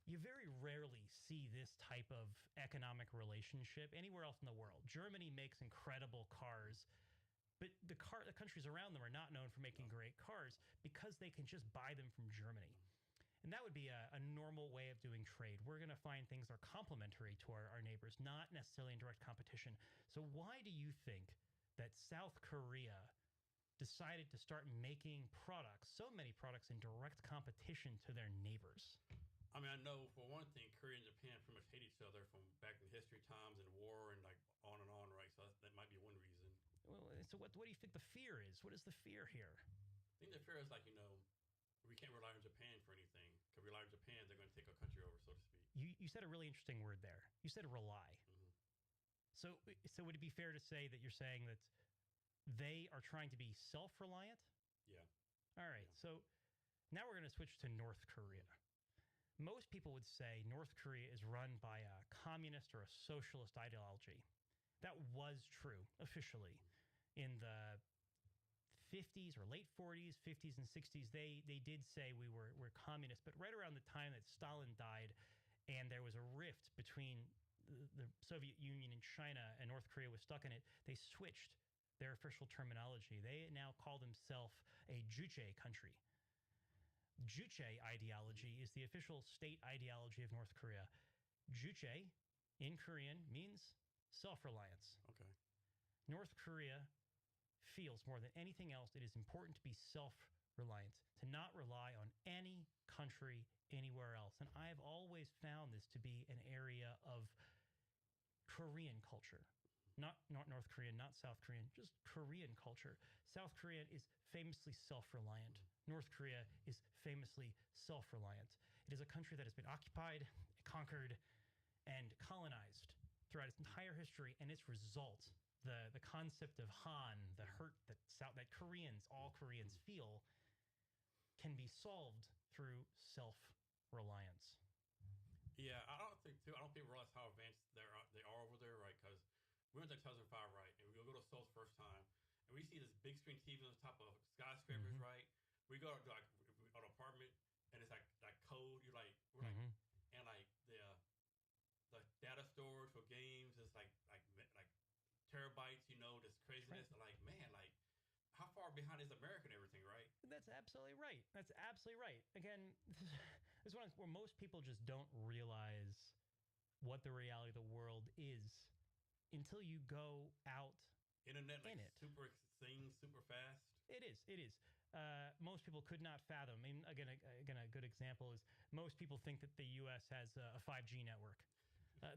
You very rarely see this type of economic relationship anywhere else in the world. Germany makes incredible cars, but the countries around them are not known for making great cars because they can just buy them from Germany. And that would be a normal way of doing trade. We're going to find things that are complementary to our neighbors, not necessarily in direct competition. So why do you think that South Korea decided to start making products, so many products, in direct competition to their neighbors? I mean, I know for one thing, Korea and Japan pretty much hate each other from back in history times and war and like on, right? So that might be one reason. Well, so what do you think the fear is? What is the fear here? I think the fear is like, we can't rely on Japan for anything. Because we rely on Japan, they're going to take our country over, so to speak. You said a really interesting word there. You said rely. Mm-hmm. So would it be fair to say that you're saying that they are trying to be self-reliant? Yeah. All right. Yeah. So now we're going to switch to North Korea. Most people would say North Korea is run by a communist or a socialist ideology. That was true officially in the 50s or late 40s, 50s and 60s, they did say we're communist. But right around the time that Stalin died, and there was a rift between the Soviet Union and China, and North Korea was stuck in it, they switched their official terminology. They now call themselves a Juche country. Juche ideology is the official state ideology of North Korea. Juche in Korean means self-reliance. Okay. North Korea feels more than anything else it is important to be self-reliant, to not rely on any country anywhere else. And I have always found this to be an area of Korean culture. Not North Korean, not South Korean, just Korean culture. South Korea is famously self-reliant. North Korea is famously self-reliant. It is a country that has been occupied, conquered, and colonized throughout its entire history, and its result, the concept of Han, the hurt that Koreans, all Koreans feel, can be solved through self-reliance. Yeah, I don't think people realize how advanced they are over there, right? Because we went to 2005, right, and we go to Seoul the first time, and we see this big screen TV on the top of skyscrapers, right? We go to like an apartment, and it's like code. We're like, and like the data storage for games is like terabytes, this craziness. Right. Like, man, like how far behind is America and everything, right? That's absolutely right. That's absolutely right. Again, this is one where most people just don't realize what the reality of the world is until you go out Internet, like in it. super fast. It is. It is. Most people could not fathom. I mean, again, a good example is most people think that the U.S. has a 5G network.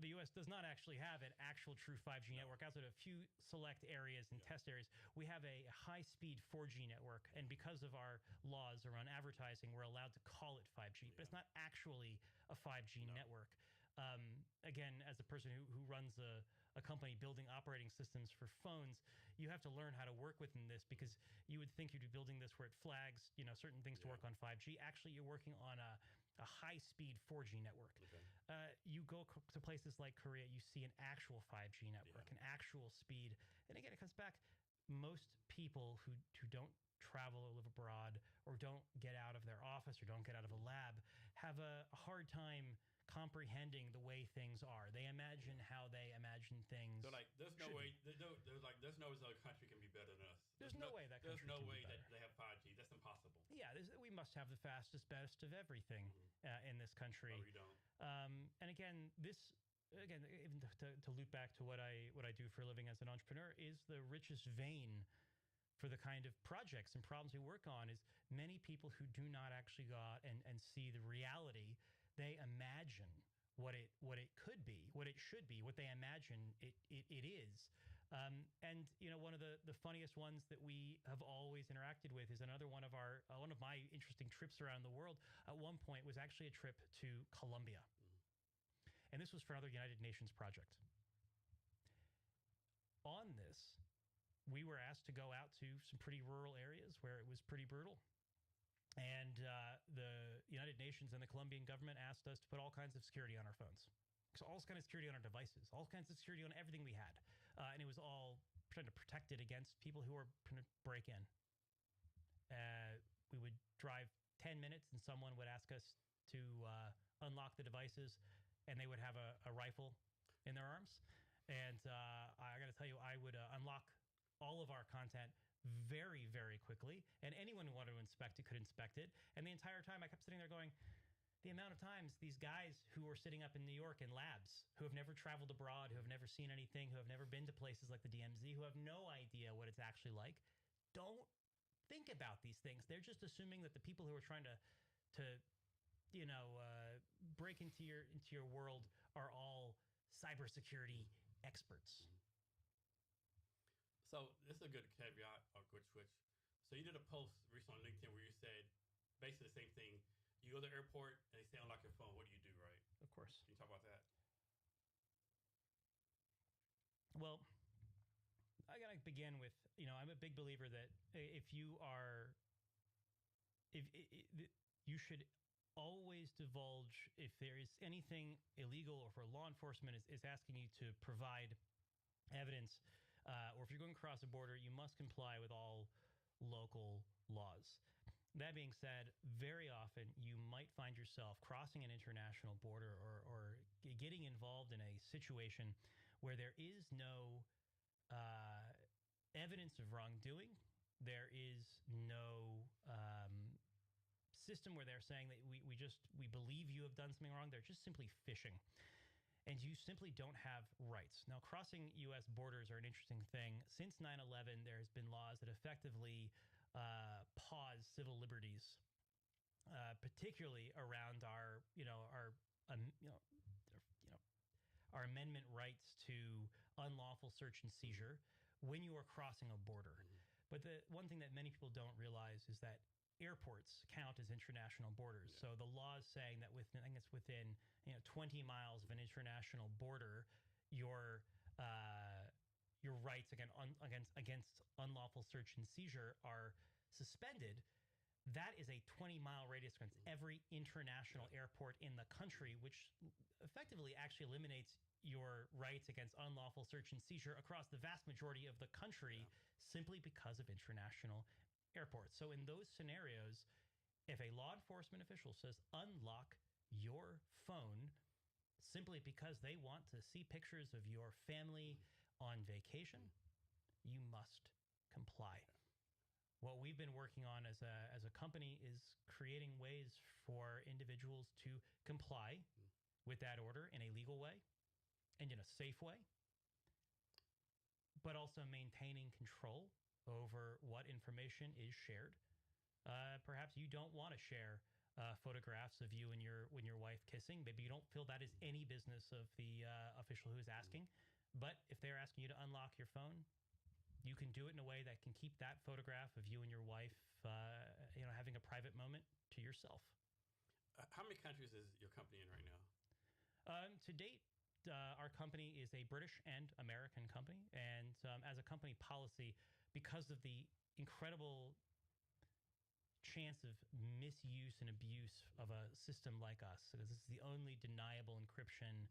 The U.S. does not actually have an actual true 5G network. Outside of a few select areas and test areas, we have a high-speed 4G network. And because of our laws around advertising, we're allowed to call it 5G. But it's not actually a 5G network. Again, as a person who runs a company building operating systems for phones, you have to learn how to work within this, because you would think you'd be building this where it flags, certain things to work on 5G. Actually, you're working on a high-speed 4G network. Okay. You go to places like Korea, you see an actual 5G network, an actual speed. And again, it comes back. Most people who don't travel or live abroad or don't get out of their office or don't get out of a lab have a hard time comprehending the way things are. They imagine how they imagine things. They're like, there's no way. There's no way other country can be better than us. There's no way that country There's no can way be that better. they have 5G. That's impossible. Yeah, we must have the fastest, best of everything in this country. No, we don't. And again, even to loop back to what I do for a living as an entrepreneur, is the richest vein for the kind of projects and problems we work on. Is many people who do not actually go out and see the reality. They imagine what it could be, what it should be, what they imagine it is. And one of the funniest ones that we have always interacted with is another one of my interesting trips around the world. At one point was actually a trip to Colombia, and this was for another United Nations project. On this, we were asked to go out to some pretty rural areas where it was pretty brutal. And the United Nations and the Colombian government asked us to put all kinds of security on our phones. So all kinds of security on our devices, all kinds of security on everything we had. And it was all trying to protect it against people who were trying to break in. We would drive 10 minutes and someone would ask us to unlock the devices, and they would have a rifle in their arms. And I got to tell you, I would unlock all of our content very, very quickly, and anyone who wanted to inspect it could inspect it. And the entire time I kept sitting there going, the amount of times these guys who were sitting up in New York in labs, who have never traveled abroad, who have never seen anything, who have never been to places like the DMZ, who have no idea what it's actually like, don't think about these things. They're just assuming that the people who are trying to break into your world are all cybersecurity experts. So this is a good caveat or good switch. So you did a post recently on LinkedIn where you said basically the same thing. You go to the airport and they say unlock your phone. What do you do, right? Of course. Can you talk about that? Well, I gotta begin with, I'm a big believer that you should always divulge if there is anything illegal, or if law enforcement is asking you to provide evidence. Or if you're going across the border, you must comply with all local laws. That being said, very often you might find yourself crossing an international border or getting involved in a situation where there is no evidence of wrongdoing. There is no system where they're saying that we believe you have done something wrong. They're just simply fishing. And you simply don't have rights. Now, crossing U.S. borders are an interesting thing. Since 9/11, there has been laws that effectively pause civil liberties, particularly around um, you know, our amendment rights to unlawful search and seizure when you are crossing a border. Mm-hmm. But the one thing that many people don't realize is that airports count as international borders. Yeah. So the law is saying that I think it's within 20 miles of an international border, your rights against unlawful search and seizure are suspended. That is a 20-mile radius against every international airport in the country, which effectively actually eliminates your rights against unlawful search and seizure across the vast majority of the country simply because of international airports. So in those scenarios, if a law enforcement official says unlock your phone simply because they want to see pictures of your family on vacation, you must comply. What we've been working on as a company is creating ways for individuals to comply with that order in a legal way and in a safe way, but also maintaining control over what information is shared. Perhaps you don't want to share photographs of you and your wife kissing. Maybe you don't feel that is any business of the official who is asking. But if they're asking you to unlock your phone, you can do it in a way that can keep that photograph of you and your wife, having a private moment to yourself. How many countries is your company in right now? To date, our company is a British and American company. And as a company policy, because of the incredible chance of misuse and abuse of a system like us, because this is the only deniable encryption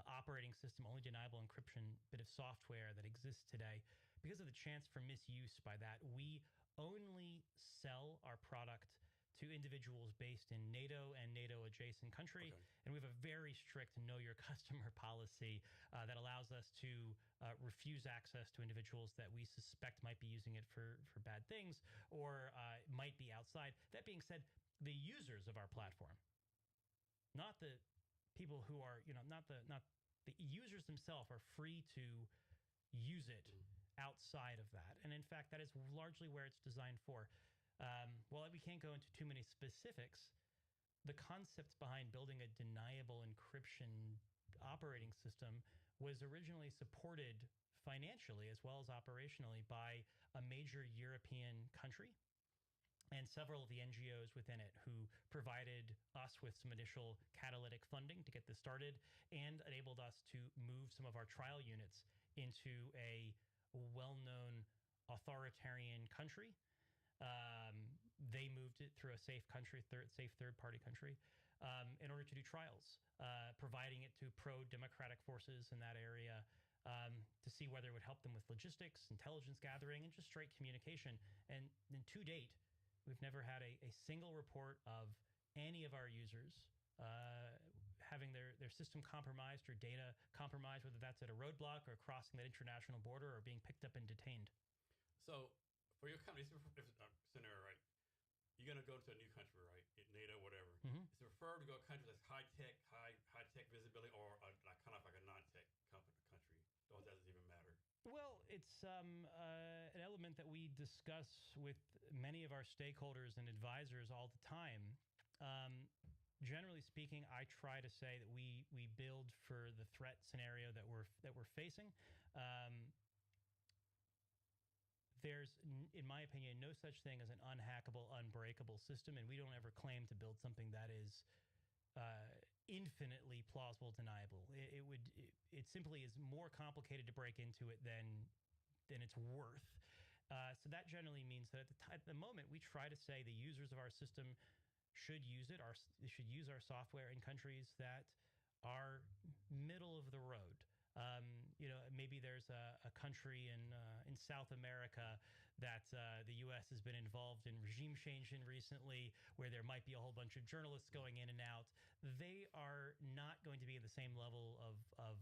operating system, only deniable encryption bit of software that exists today, because of the chance for misuse by that, we only sell our product to individuals based in NATO and NATO adjacent country. Okay. And we have a very strict know your customer policy that allows us to refuse access to individuals that we suspect might be using it for bad things or might be outside. That being said, the users of our platform, not the people who are, not the users themselves are free to use it outside of that. And in fact, that is largely where it's designed for. While we can't go into too many specifics, the concept behind building a deniable encryption operating system was originally supported financially as well as operationally by a major European country and several of the NGOs within it who provided us with some initial catalytic funding to get this started and enabled us to move some of our trial units into a well-known authoritarian country. They moved it through a safe third-party country in order to do trials, providing it to pro-democratic forces in that area to see whether it would help them with logistics, intelligence gathering, and just straight communication. And to date, we've never had a single report of any of our users having their system compromised or data compromised, whether that's at a roadblock or crossing that international border or being picked up and detained. So for your company, scenario, right? You're going to go to a new country, right? NATO, whatever. Mm-hmm. Is it preferred to go to a country that's high tech visibility, or kind of like a non-tech country? Or does it even matter? Well, it's an element that we discuss with many of our stakeholders and advisors all the time. Generally speaking, I try to say that we build for the threat scenario that we're facing. There's, in my opinion, no such thing as an unhackable, unbreakable system, and we don't ever claim to build something that is infinitely plausible, deniable. It simply is more complicated to break into it than it's worth. So that generally means that at the moment, we try to say the users of our system should use it. Should use our software in countries that are middle of the road. Maybe there's a country in South America that the U.S. has been involved in regime change in recently, where there might be a whole bunch of journalists going in and out. They are not going to be at the same level of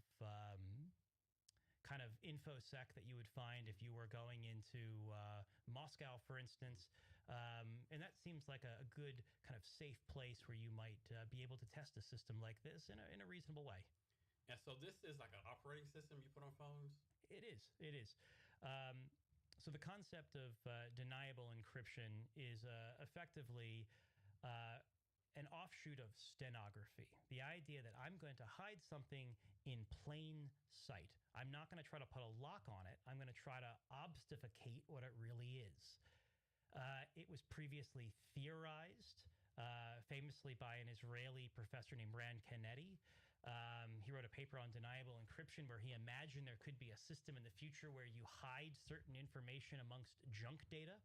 kind of infosec that you would find if you were going into Moscow, for instance. And that seems like a good kind of safe place where you might be able to test a system like this in a reasonable way. Yeah, so this is like an operating system you put on phones? It is. It is. So the concept of deniable encryption is effectively an offshoot of stenography. The idea that I'm going to hide something in plain sight. I'm not going to try to put a lock on it. I'm going to try to obfuscate what it really is. It was previously theorized, famously by an Israeli professor named Ran Kennedy. He wrote a paper on deniable encryption where he imagined there could be a system in the future where you hide certain information amongst junk data.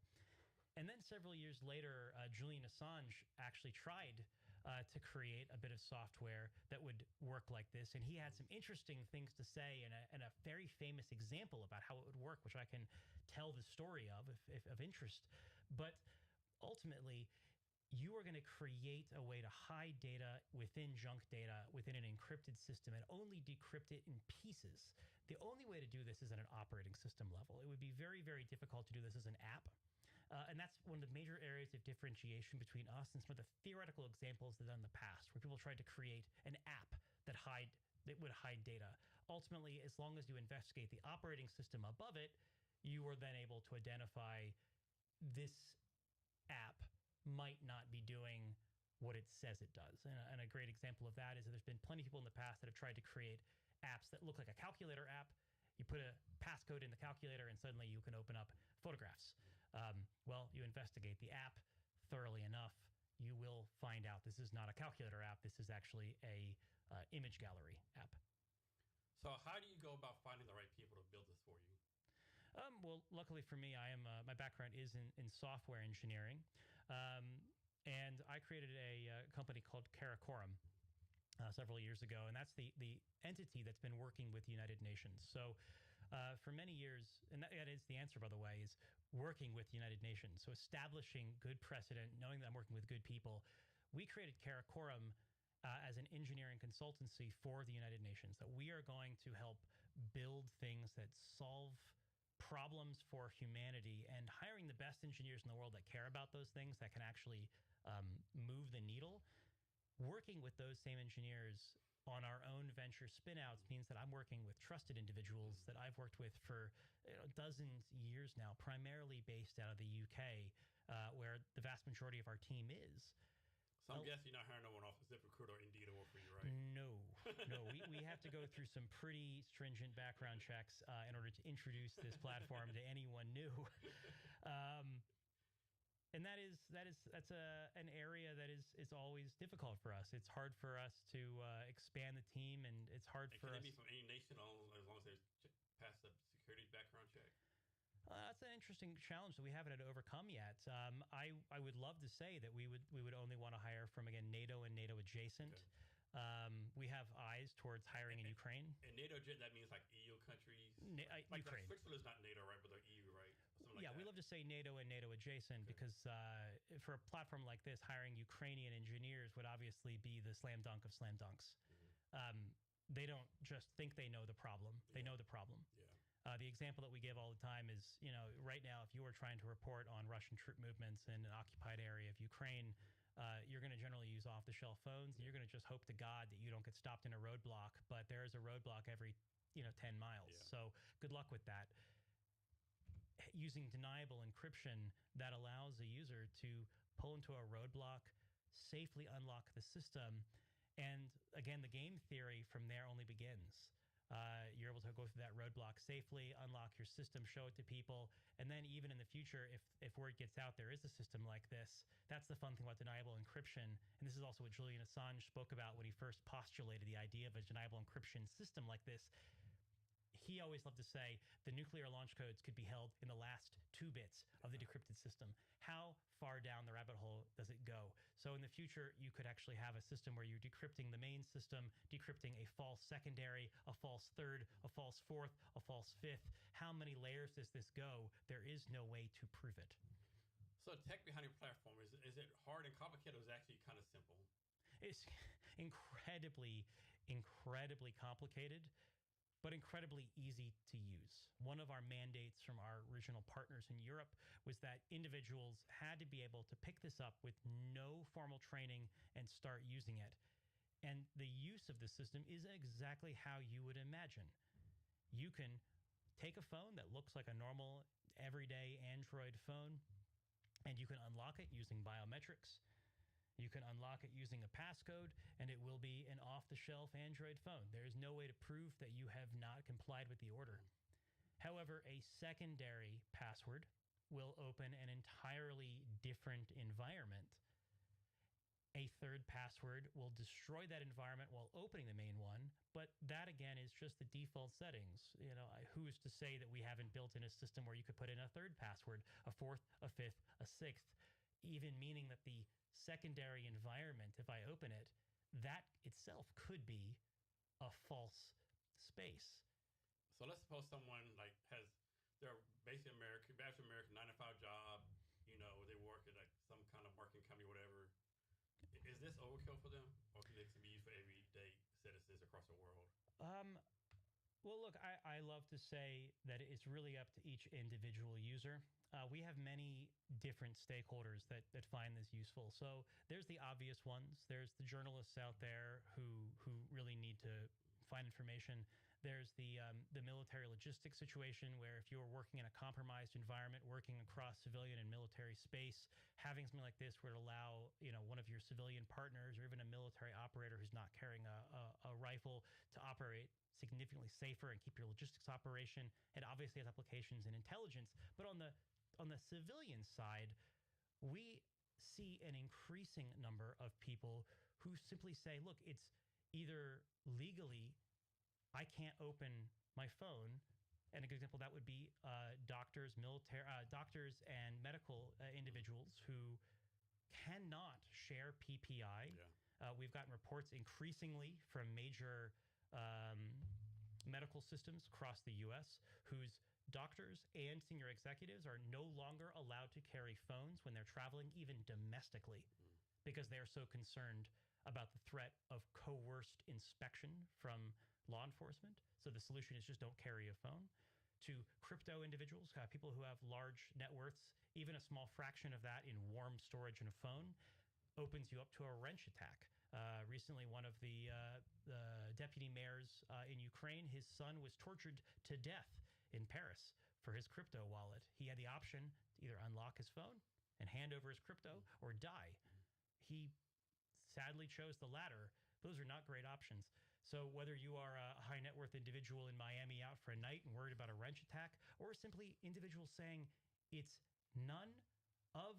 And then several years later, Julian Assange actually tried to create a bit of software that would work like this. And he had some interesting things to say and a very famous example about how it would work, which I can tell the story of if of interest. But ultimately, you are going to create a way to hide data within junk data within an encrypted system and only decrypt it in pieces. The only way to do this is at an operating system level. It would be very, very difficult to do this as an app. And that's one of the major areas of differentiation between us and some of the theoretical examples that done in the past, where people tried to create an app that would hide data. Ultimately, as long as you investigate the operating system above it, you are then able to identify this app might not be doing what it says it does. And a great example of that is that there's been plenty of people in the past that have tried to create apps that look like a calculator app. You put a passcode in the calculator and suddenly you can open up photographs. Well, you investigate the app thoroughly enough, you will find out this is not a calculator app. This is actually a image gallery app. So how do you go about finding the right people to build this for you? Well, luckily for me, my background is in software engineering. And I created a company called Karakoram several years ago. And that's the entity that's been working with the United Nations. So for many years, and that is the answer, by the way, is working with the United Nations. So establishing good precedent, knowing that I'm working with good people. We created Karakoram as an engineering consultancy for the United Nations, that we are going to help build things that solve problems for humanity, and hiring the best engineers in the world that care about those things, that can actually move the needle. Working with those same engineers on our own venture spinouts means that I'm working with trusted individuals that I've worked with for dozens of years now, primarily based out of the UK, where the vast majority of our team is. So I'm guessing you're not hiring no one off of ZipRecruiter or Indeed to work for you, right? No. We have to go through some pretty stringent background checks in order to introduce this platform to anyone new. And that's an area that is always difficult for us. It's hard for us to expand the team, and it's hard for us. Can it be from any nation as long as they pass the security background check? That's an interesting challenge that we haven't had to overcome yet. I would love to say that we would only want to hire from, again, NATO and NATO adjacent. Okay. We have eyes towards hiring in Ukraine. And NATO, that means like EU countries? Ukraine. Switzerland's not NATO, right? But they're EU, right? We love to say NATO and NATO adjacent, okay, because for a platform like this, hiring Ukrainian engineers would obviously be the slam dunk of slam dunks. Mm-hmm. They don't just think they know the problem. They know the problem. Yeah. The example that we give all the time is, right now, if you were trying to report on Russian troop movements in an occupied area of Ukraine, you're going to generally use off-the-shelf phones, and you're going to just hope to God that you don't get stopped in a roadblock. But there is a roadblock every 10 miles. Yeah. So good luck with that. Using deniable encryption, that allows a user to pull into a roadblock, safely unlock the system, and again, the game theory from there only begins. You're able to go through that roadblock safely, unlock your system, show it to people, and then even in the future, if word gets out there is a system like this, that's the fun thing about deniable encryption. And this is also what Julian Assange spoke about when he first postulated the idea of a deniable encryption system like this. he always loved to say the nuclear launch codes could be held in the last 2 bits of the decrypted system. How far down the rabbit hole does it go? So in the future, you could actually have a system where you're decrypting the main system, decrypting a false secondary, a false third, a false fourth, a false fifth. How many layers does this go? There is no way to prove it. So the tech behind your platform, is it hard and complicated, or is it actually kind of simple? It's incredibly complicated, but incredibly easy to use. One of our mandates from our original partners in Europe was that individuals had to be able to pick this up with no formal training and start using it. And the use of the system is exactly how you would imagine. You can take a phone that looks like a normal, everyday Android phone, and you can unlock it using biometrics. You can unlock it using a passcode, and it will be an off-the-shelf Android phone. There is no way to prove that you have not complied with the order. However, a secondary password will open an entirely different environment. A third password will destroy that environment while opening the main one, but that again is just the default settings. Who's to say that we haven't built in a system where you could put in a third password, a fourth, a fifth, a sixth, even meaning that the secondary environment, if I open it, that itself could be a false space. So let's suppose someone they're basically average American 9 to 5 job, they work at like some kind of marketing company or whatever. Is this overkill for them, or can it be used for everyday citizens across the world? Well, look, I love to say that it's really up to each individual user. We have many different stakeholders that find this useful. So there's the obvious ones. There's the journalists out there who really need to find information. There's the military logistics situation where if you're working in a compromised environment, working across civilian and military space, having something like this would allow one of your civilian partners or even a military operator who's not carrying a rifle to operate significantly safer and keep your logistics operation. It obviously has applications in intelligence, but on the civilian side, we see an increasing number of people who simply say, look, it's either legally I can't open my phone. And a good example that would be doctors and medical individuals who cannot share PPI. Yeah. We've gotten reports increasingly from major medical systems across the U.S. whose doctors and senior executives are no longer allowed to carry phones when they're traveling, even domestically, because they are so concerned about the threat of coerced inspection from law enforcement. So the solution is just don't carry a phone. To crypto individuals, people who have large net worths, even a small fraction of that in warm storage in a phone opens you up to a wrench attack. Recently, one of the deputy mayors in Ukraine, his son was tortured to death in Paris for his crypto wallet. He had the option to either unlock his phone and hand over his crypto or die. He sadly chose the latter. Those are not great options. So whether you are a high net worth individual in Miami out for a night and worried about a wrench attack, or simply individuals saying it's none of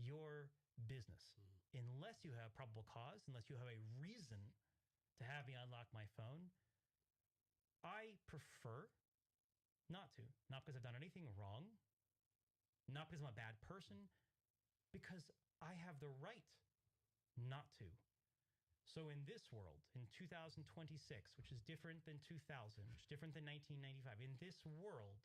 your business, unless you have probable cause, unless you have a reason to have me unlock my phone, I prefer not to. Not because I've done anything wrong, not because I'm a bad person, because I have the right not to. So in this world, in 2026, which is different than 2000, which is different than 1995, in this world,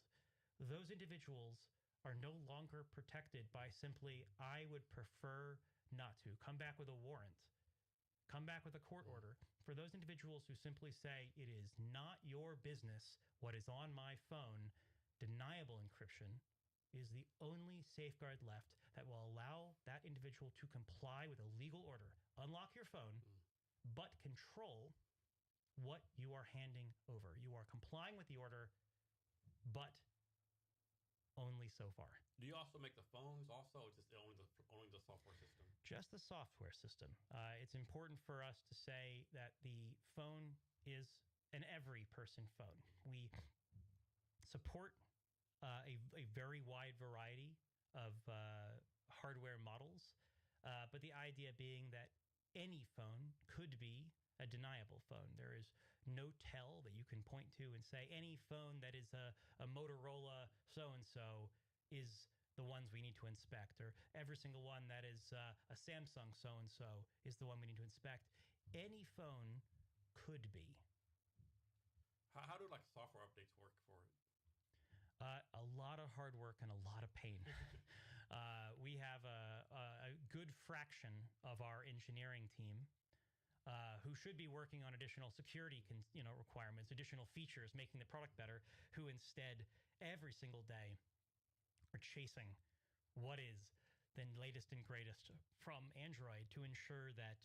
those individuals are no longer protected by simply, I would prefer not to. Come back with a warrant. Come back with a court order. For those individuals who simply say, it is not your business what is on my phone, deniable encryption is the only safeguard left that will allow that individual to comply with a legal order. Unlock your phone, but control what you are handing over. You are complying with the order, but only so far. Do you also make the phones also, or just only the software system? Just the software system. It's important for us to say that the phone is an every person phone. We support a very wide variety of hardware models, but the idea being that any phone could be a deniable phone. There is no tell that you can point to and say any phone that is a Motorola so-and-so is the ones we need to inspect, or every single one that is a Samsung so-and-so is the one we need to inspect. Any phone could be. How do like software updates work for it? A lot of hard work and a lot of pain. We have a good fraction of our engineering team who should be working on additional security requirements, additional features, making the product better, who instead every single day are chasing what is the latest and greatest from Android to ensure that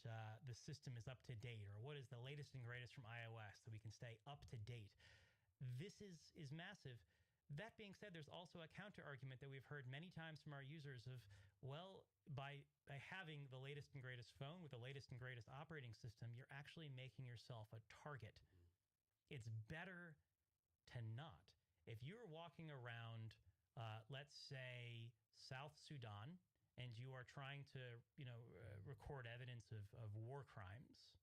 the system is up to date, or what is the latest and greatest from iOS so we can stay up to date. This is massive. That being said, there's also a counter argument that we've heard many times from our users of, well, by having the latest and greatest phone with the latest and greatest operating system, you're actually making yourself a target. It's better to not. If you're walking around, let's say, South Sudan, and you are trying to, record evidence of war crimes,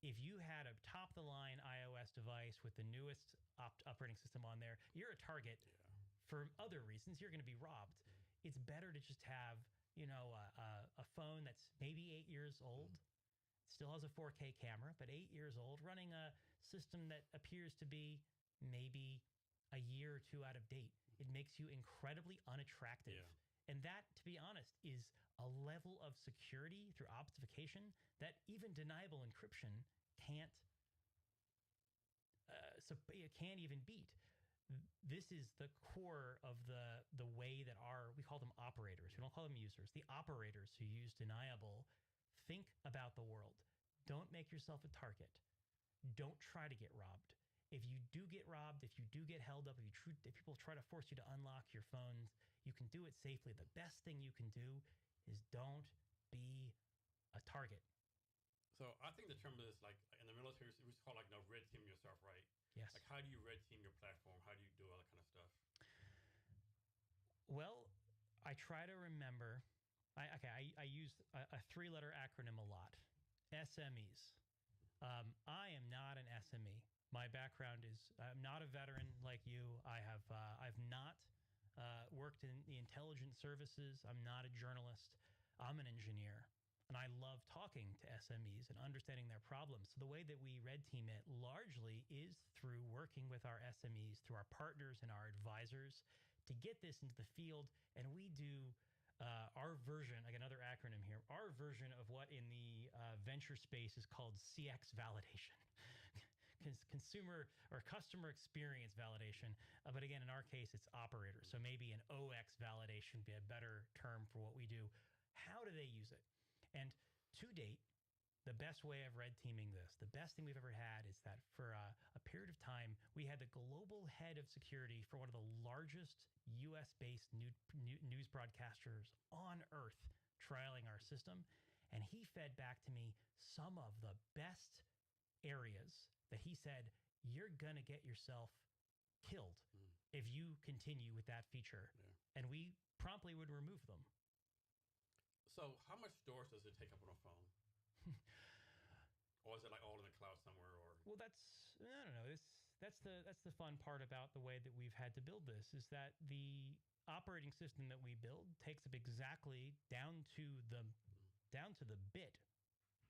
if you had a top-of-the-line iOS device with the newest operating system on there, you're a target for other reasons. You're going to be robbed. It's better to just have, a phone that's maybe 8 years old, still has a 4K camera, but 8 years old, running a system that appears to be maybe a year or two out of date. It makes you incredibly unattractive. And that, to be honest, is a level of security through obfuscation that even deniable encryption can't even beat. This is the core of the way that we call them operators. We don't call them users. The operators who use deniable think about the world. Don't make yourself a target. Don't try to get robbed. If you do get robbed, if you do get held up, if people try to force you to unlock your phones, you can do it safely. The best thing you can do is don't be a target. So I think the term is like in the military, it's called like red team yourself, right? Yes. Like how do you red team your platform? How do you do all that kind of stuff? Well, I try to remember. I use a three-letter acronym a lot. SMEs. I am not an SME. My background is I'm not a veteran like you. I've not worked in the intelligence services. I'm not a journalist. I'm an engineer. And I love talking to SMEs and understanding their problems. So the way that we red team it largely is through working with our SMEs, through our partners and our advisors to get this into the field. And we do our version, like another acronym here, our version of what in the venture space is called CX validation. Consumer or customer experience validation. But again, in our case, it's operators. So maybe an OX validation would be a better term for what we do. How do they use it? And to date, the best way of red teaming this, the best thing we've ever had is that for a period of time, we had the global head of security for one of the largest US-based news broadcasters on earth trialing our system. And he fed back to me some of the best areas that he said, you're going to get yourself killed if you continue with that feature. And we promptly would remove them. So how much storage does it take up on a phone? Or is it like all in the cloud somewhere? Or well, I don't know. That's the fun part about the way that we've had to build this is that the operating system that we build takes up exactly down to the bit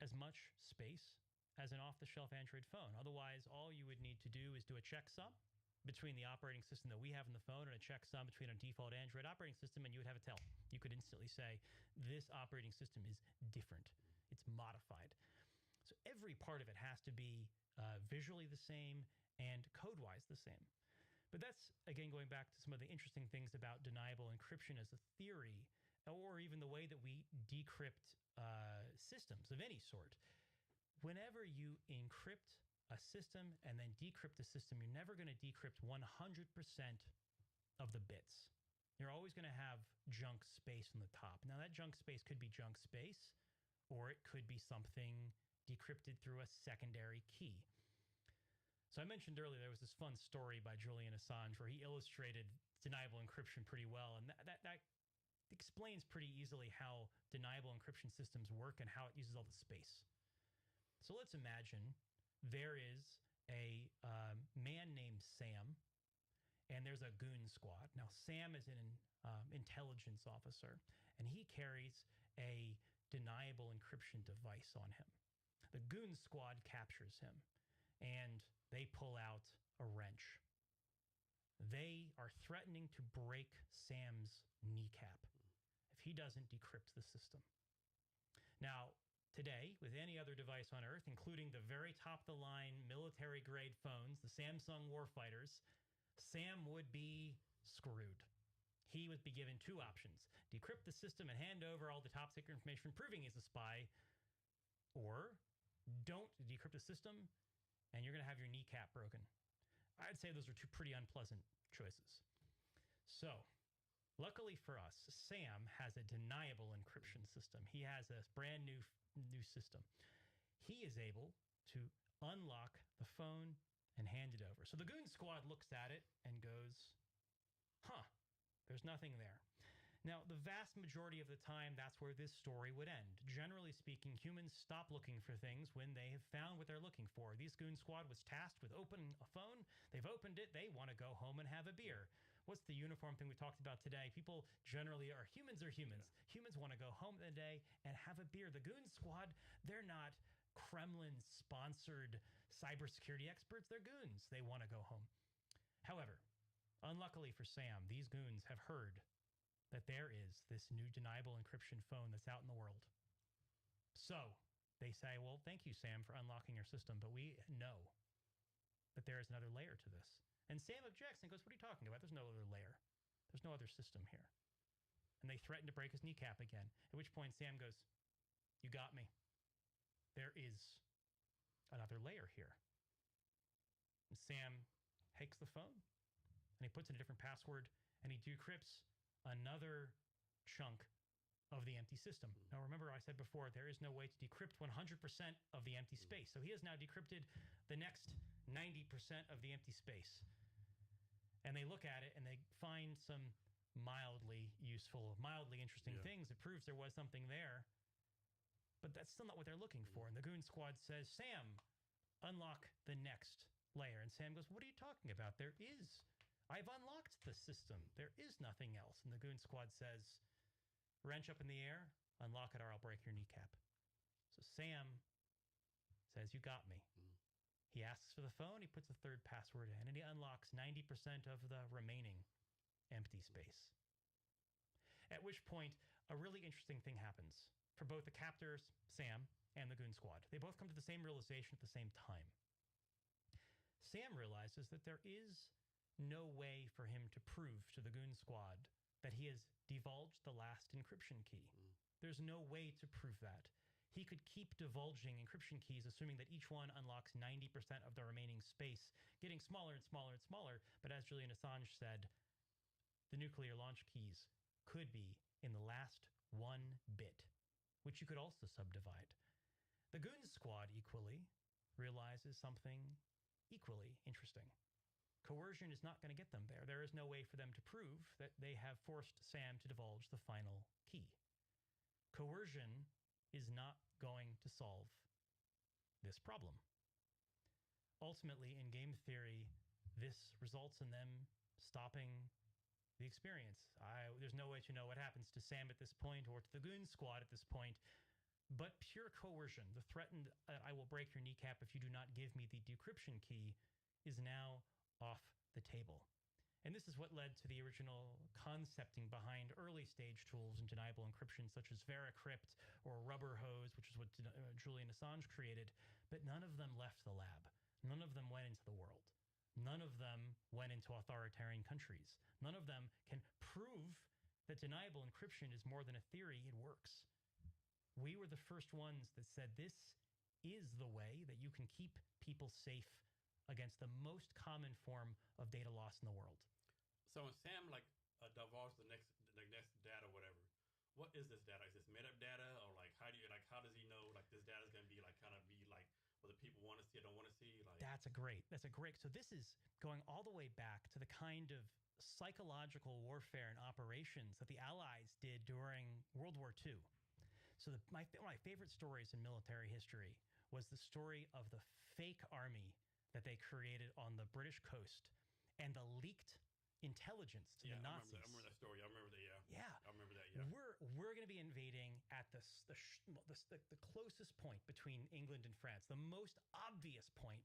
as much space as an off-the-shelf Android phone. Otherwise, all you would need to do is do a checksum between the operating system that we have in the phone and a checksum between a default Android operating system, and you would have a tell. You could instantly say, this operating system is different. It's modified. So every part of it has to be visually the same and code-wise the same. But that's, again, going back to some of the interesting things about deniable encryption as a theory, or even the way that we decrypt systems of any sort. Whenever you encrypt a system and then decrypt the system, you're never going to decrypt 100% of the bits. You're always going to have junk space in the top. Now, that junk space could be junk space, or it could be something decrypted through a secondary key. So I mentioned earlier there was this fun story by Julian Assange where he illustrated deniable encryption pretty well, and that explains pretty easily how deniable encryption systems work and how it uses all the space. So let's imagine there is a man named Sam, and there's a goon squad. Now, Sam is an intelligence officer, and he carries a deniable encryption device on him. The goon squad captures him, and they pull out a wrench. They are threatening to break Sam's kneecap if he doesn't decrypt the system. Now, today, with any other device on Earth, including the very top-of-the-line military-grade phones, the Samsung Warfighters, Sam would be screwed. He would be given two options: decrypt the system and hand over all the top-secret information proving he's a spy, or don't decrypt the system and you're going to have your kneecap broken. I'd say those are two pretty unpleasant choices. So, luckily for us, Sam has a deniable encryption system. He has a brand new system. He is able to unlock the phone and hand it over. So the goon squad looks at it and goes, huh, there's nothing there. Now, the vast majority of the time, that's where this story would end. Generally speaking, humans stop looking for things when they have found what they're looking for. This goon squad was tasked with opening a phone. They've opened it. They want to go home and have a beer. What's the uniform thing we talked about today? People generally are humans. Yeah. Humans want to go home in the day and have a beer. The goon squad, they're not Kremlin-sponsored cybersecurity experts. They're goons. They want to go home. However, unluckily for Sam, these goons have heard that there is this new deniable encryption phone that's out in the world. So they say, well, thank you, Sam, for unlocking your system, but we know that there is another layer to this. And Sam objects and goes, what are you talking about? There's no other layer. There's no other system here. And they threaten to break his kneecap again, at which point Sam goes, you got me. There is another layer here. And Sam takes the phone and he puts in a different password and he decrypts another chunk of the empty system. Now, remember I said before, there is no way to decrypt 100% of the empty space. So he has now decrypted the next 90% of the empty space. And they look at it and they find some mildly useful, mildly interesting things. It proves there was something there. But that's still not what they're looking for. And the goon squad says, Sam, unlock the next layer. And Sam goes, what are you talking about? I've unlocked the system. There is nothing else. And the goon squad says, wrench up in the air, unlock it or I'll break your kneecap. So Sam says, you got me. He asks for the phone, he puts a third password in, and he unlocks 90% of the remaining empty space. At which point, a really interesting thing happens for both the captors, Sam, and the goon squad. They both come to the same realization at the same time. Sam realizes that there is no way for him to prove to the goon squad that he has divulged the last encryption key. There's no way to prove that. He could keep divulging encryption keys, assuming that each one unlocks 90% of the remaining space, getting smaller and smaller and smaller. But as Julian Assange said, the nuclear launch keys could be in the last 1 bit, which you could also subdivide. The goon squad equally realizes something equally interesting. Coercion is not going to get them there. There is no way for them to prove that they have forced Sam to divulge the final key. Coercion is not going to solve this problem. Ultimately, in game theory, this results in them stopping the experience. There's no way to know what happens to Sam at this point or to the goon squad at this point, but pure coercion, the threatened, I will break your kneecap if you do not give me the decryption key, is now off the table. And this is what led to the original concepting behind early stage tools in deniable encryption, such as Veracrypt or Rubber Hose, which is what Julian Assange created. But none of them left the lab. None of them went into the world. None of them went into authoritarian countries. None of them can prove that deniable encryption is more than a theory. It works. We were the first ones that said this is the way that you can keep people safe against the most common form of data loss in the world. So when Sam divulges the next data, whatever, what is this data? Is this made up data, or how does he know this data is going to be whether people want to see it or don't want to see? That's a great. So this is going all the way back to the kind of psychological warfare and operations that the Allies did during World War II. So one of my favorite stories in military history was the story of the fake army that they created on the British coast and the leaked intelligence to the Nazis. I remember that story. I remember that. Yeah. I remember that. Yeah. We're going to be invading at the closest point between England and France, the most obvious point.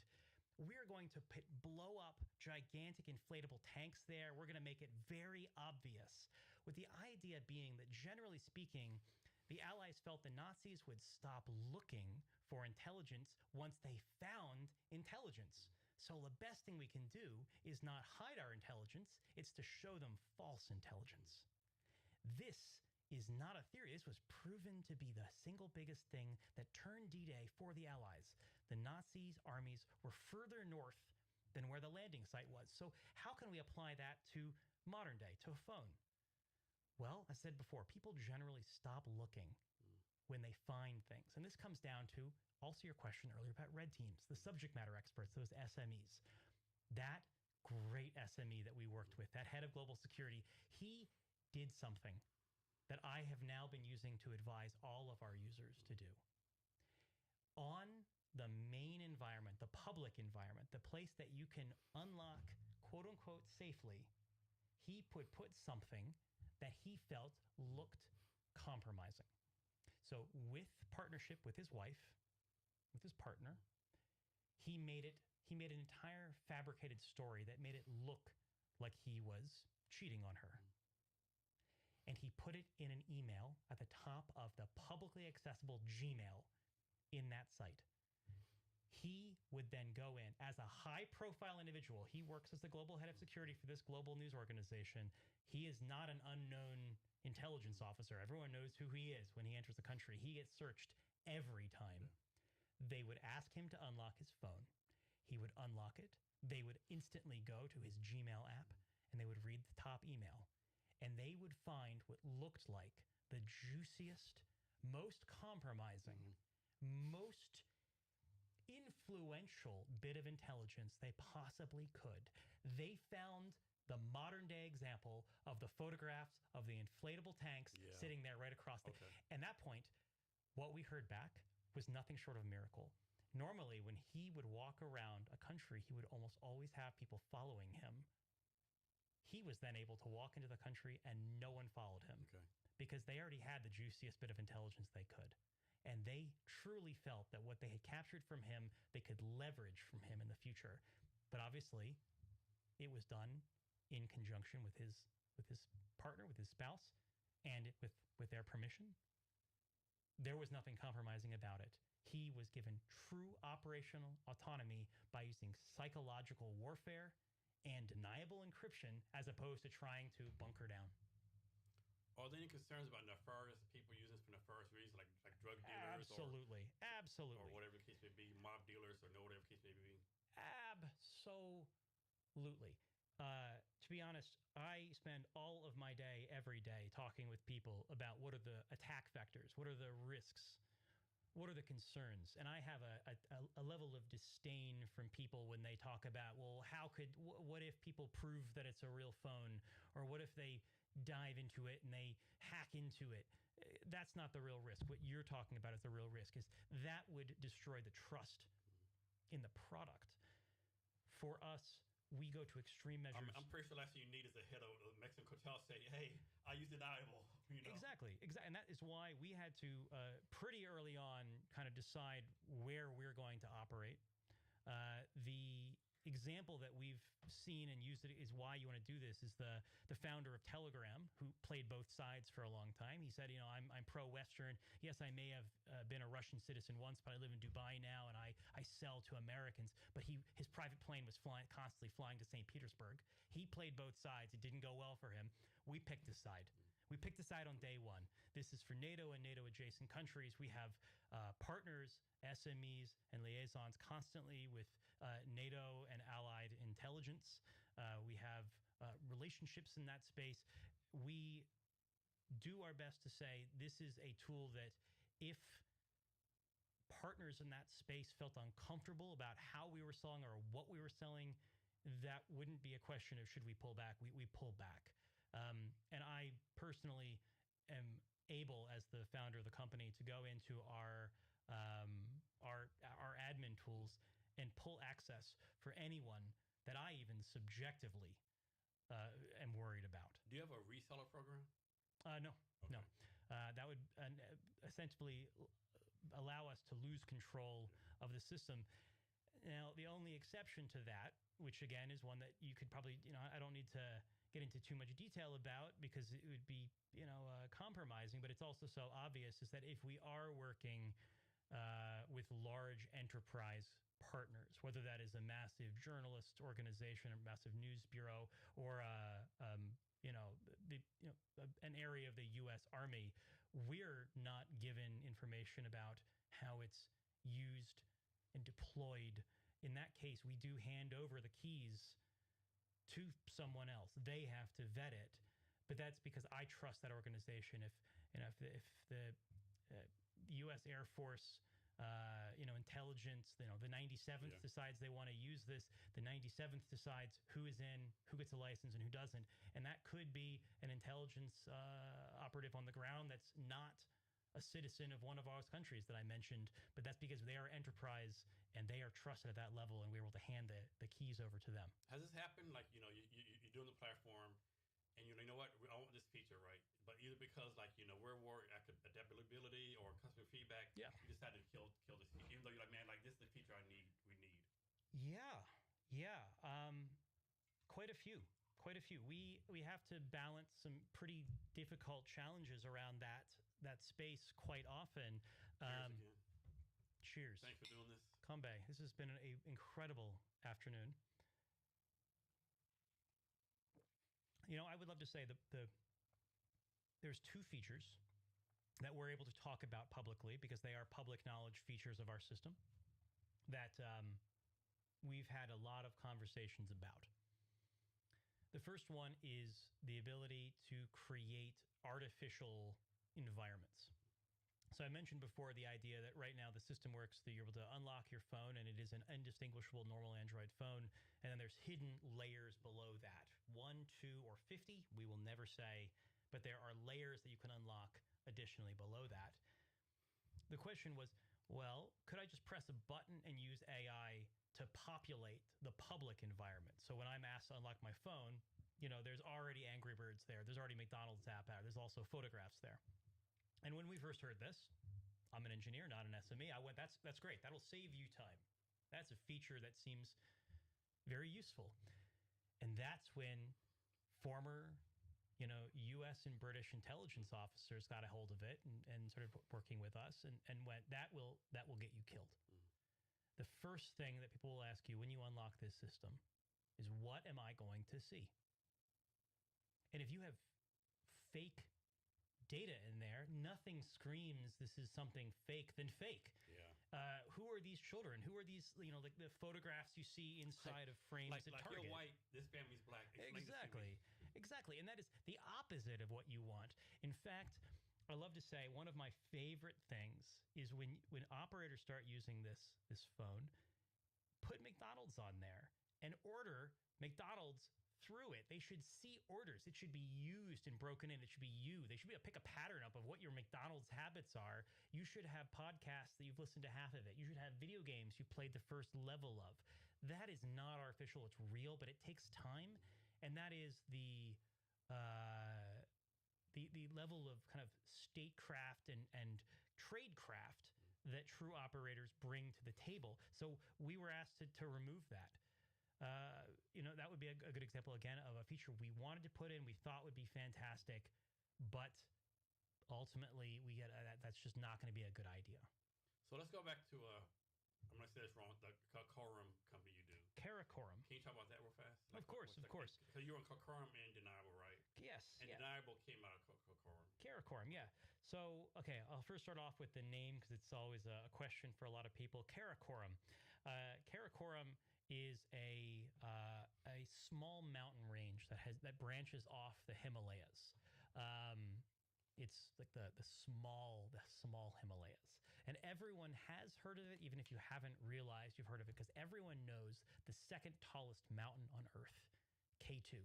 We're going to blow up gigantic inflatable tanks there. We're going to make it very obvious, with the idea being that, generally speaking, the Allies felt the Nazis would stop looking for intelligence once they found intelligence. So the best thing we can do is not hide our intelligence, it's to show them false intelligence. This is not a theory. This was proven to be the single biggest thing that turned D-Day for the Allies. The Nazis' armies were further north than where the landing site was. So how can we apply that to modern day, to a phone? Well, I said before, people generally stop looking when they find things. And this comes down to also your question earlier about red teams, the subject matter experts, those SMEs. That great SME that we worked with, that head of global security, he did something that I have now been using to advise all of our users to do. On the main environment, the public environment, the place that you can unlock, quote unquote, safely, he would put something that he felt looked compromising. So with partnership with his wife, with his partner, he made an entire fabricated story that made it look like he was cheating on her. And he put it in an email at the top of the publicly accessible Gmail in that site. He would then go in as a high-profile individual. He works as the global head of security for this global news organization. He is not an unknown intelligence officer. Everyone knows who he is when he enters the country. He gets searched every time. They would ask him to unlock his phone. He would unlock it. They would instantly go to his Gmail app, and they would read the top email. And they would find what looked like the juiciest, most compromising, most influential bit of intelligence they possibly could. They found the modern day example of the photographs of the inflatable tanks sitting there right across the... Okay. And that point, what we heard back was nothing short of a miracle. Normally, when he would walk around a country, he would almost always have people following him. He was then able to walk into the country and no one followed him because they already had the juiciest bit of intelligence they could. And they truly felt that what they had captured from him, they could leverage from him in the future. But obviously, it was done in conjunction with his partner, with his spouse, and with their permission. There was nothing compromising about it. He was given true operational autonomy by using psychological warfare and deniable encryption as opposed to trying to bunker down. Are there any concerns about nefarious people using this for nefarious reasons, like drug dealers? Absolutely. Or whatever the case may be, mob dealers or whatever the case may be? Absolutely. To be honest, I spend all of my day, every day, talking with people about what are the attack vectors, what are the risks, what are the concerns. And I have a level of disdain from people when they talk about, well, what if people prove that it's a real phone? Or what if they dive into it and they hack into it? That's not the real risk. What you're talking about is the real risk, is that would destroy the trust in the product. For us, we go to extreme measures. I'm pretty sure the last thing you need is the head of the Mexican cartel say, hey, I use Deniable. You know? Exactly. And that is why we had to pretty early on kind of decide where we're going to operate. The example that we've seen and used it is why you want to do this is the founder of Telegram, who played both sides for a long time. He said, I'm pro-Western. Yes, I may have been a Russian citizen once, but I live in Dubai now and I sell to Americans. But his private plane was constantly flying to St. Petersburg. He played both sides. It didn't go well for him. We picked a side. We picked a side on day one. This is for NATO and NATO adjacent countries. We have partners, SMEs, and liaisons constantly with NATO and allied intelligence. We have relationships in that space. We do our best to say this is a tool that if partners in that space felt uncomfortable about how we were selling or what we were selling, that wouldn't be a question of should we pull back. We pull back. And I personally am able, as the founder of the company, to go into our our admin tools and pull access for anyone that I even subjectively am worried about. Do you have a reseller program? No, Okay. no. That would essentially allow us to lose control of the system. Now, the only exception to that, which again is one that you could probably, I don't need to get into too much detail about because it would be, compromising, but it's also so obvious, is that if we are working with large enterprise partners, whether that is a massive journalist organization, a massive news bureau, or an area of the U.S. Army, we're not given information about how it's used and deployed. In that case, we do hand over the keys to someone else. They have to vet it, but that's because I trust that organization. If the U.S. Air Force, intelligence, the 97th decides they want to use this, the 97th decides who is in, who gets a license, and who doesn't. And that could be an intelligence operative on the ground that's not a citizen of one of our countries that I mentioned, but that's because they are enterprise and they are trusted at that level, and we're able to hand the keys over to them. Has this happened? Like, you're doing the platform, and you know what? I want this feature, right? But either because, we're worried adaptability or customer feedback, you decided to kill this feature, even though you're like, man, like, this is the feature we need. Yeah. Quite a few. We have to balance some pretty difficult challenges around that space quite often. Cheers. Thanks for doing this. Kambe, this has been an incredible afternoon. I would love to say there's two features that we're able to talk about publicly because they are public knowledge features of our system that we've had a lot of conversations about. The first one is the ability to create artificial environments. So I mentioned before the idea that right now the system works that you're able to unlock your phone and it is an indistinguishable normal Android phone. And then there's hidden layers below that. 1, 2, or 50, we will never say, but there are layers that you can unlock additionally below that. The question was, well, could I just press a button and use AI to populate the public environment? So when I'm asked to unlock my phone, there's already Angry Birds there. There's already McDonald's app out. There's also photographs there. And when we first heard this, I'm an engineer, not an SME. I went, that's great. That'll save you time. That's a feature that seems very useful. And that's when former, U.S. and British intelligence officers got a hold of it and started working with us and went, that will get you killed. The first thing that people will ask you when you unlock this system is, what am I going to see? And if you have fake data in there, nothing screams this is something fake than fake. Who are these children? Who are these, like the photographs you see inside of frames at Target? You're white, this family's black. Exactly. And that is the opposite of what you want. In fact, I love to say one of my favorite things is when operators start using this phone, put McDonald's on there and order McDonald's through it. They should see orders. It should be used and broken in. It should be you. They should be able to pick a pattern up of what your McDonald's habits are. You should have podcasts that you've listened to half of it. You should have video games you played the first level of. That is not artificial. It's real, but it takes time. And that is the level of kind of statecraft and tradecraft that true operators bring to the table. So we were asked to remove that. That would be a good example, again, of a feature we wanted to put in, we thought would be fantastic, but ultimately that's just not going to be a good idea. So let's go back to, I'm going to say this wrong, the Karakoram company you do. Karakoram. Can you talk about that real fast? Of course. Because you're on Karakoram and Deniable, right? Yes. And Deniable came out of Karakoram. Karakoram, yeah. So, okay, I'll first start off with the name because it's always a question for a lot of people. Karakoram. Karakoram is a small mountain range that branches off the Himalayas. It's like the small Himalayas, and everyone has heard of it, even if you haven't realized you've heard of it, because everyone knows the second tallest mountain on Earth, K2.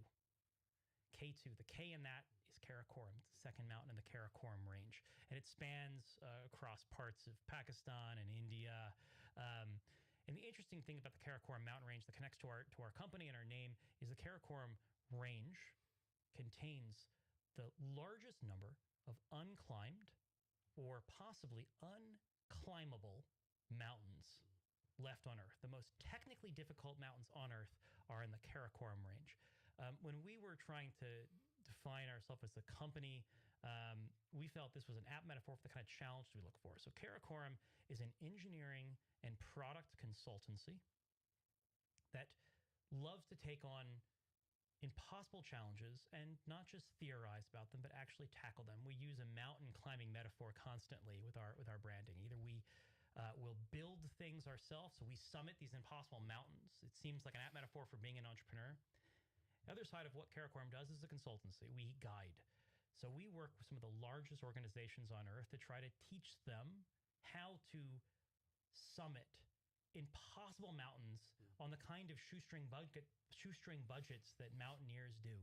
K2. The K in that is Karakoram. It's the second mountain in the Karakoram range. And it spans across parts of Pakistan and India. And the interesting thing about the Karakoram mountain range that connects to our company and our name is the Karakoram range contains the largest number of unclimbed or possibly unclimbable mountains left on Earth. The most technically difficult mountains on Earth are in the Karakoram range. When we were trying to define ourselves as a company, we felt this was an apt metaphor for the kind of challenge we look for. So Karakoram is an engineering and product consultancy that loves to take on impossible challenges and not just theorize about them, but actually tackle them. We use a mountain climbing metaphor constantly with our branding. Either we will build things ourselves, so we summit these impossible mountains. It seems like an apt metaphor for being an entrepreneur. The other side of what Karakoram does is a consultancy. We guide. So we work with some of the largest organizations on Earth to try to teach them how to summit impossible mountains on the kind of shoestring budgets that mountaineers do,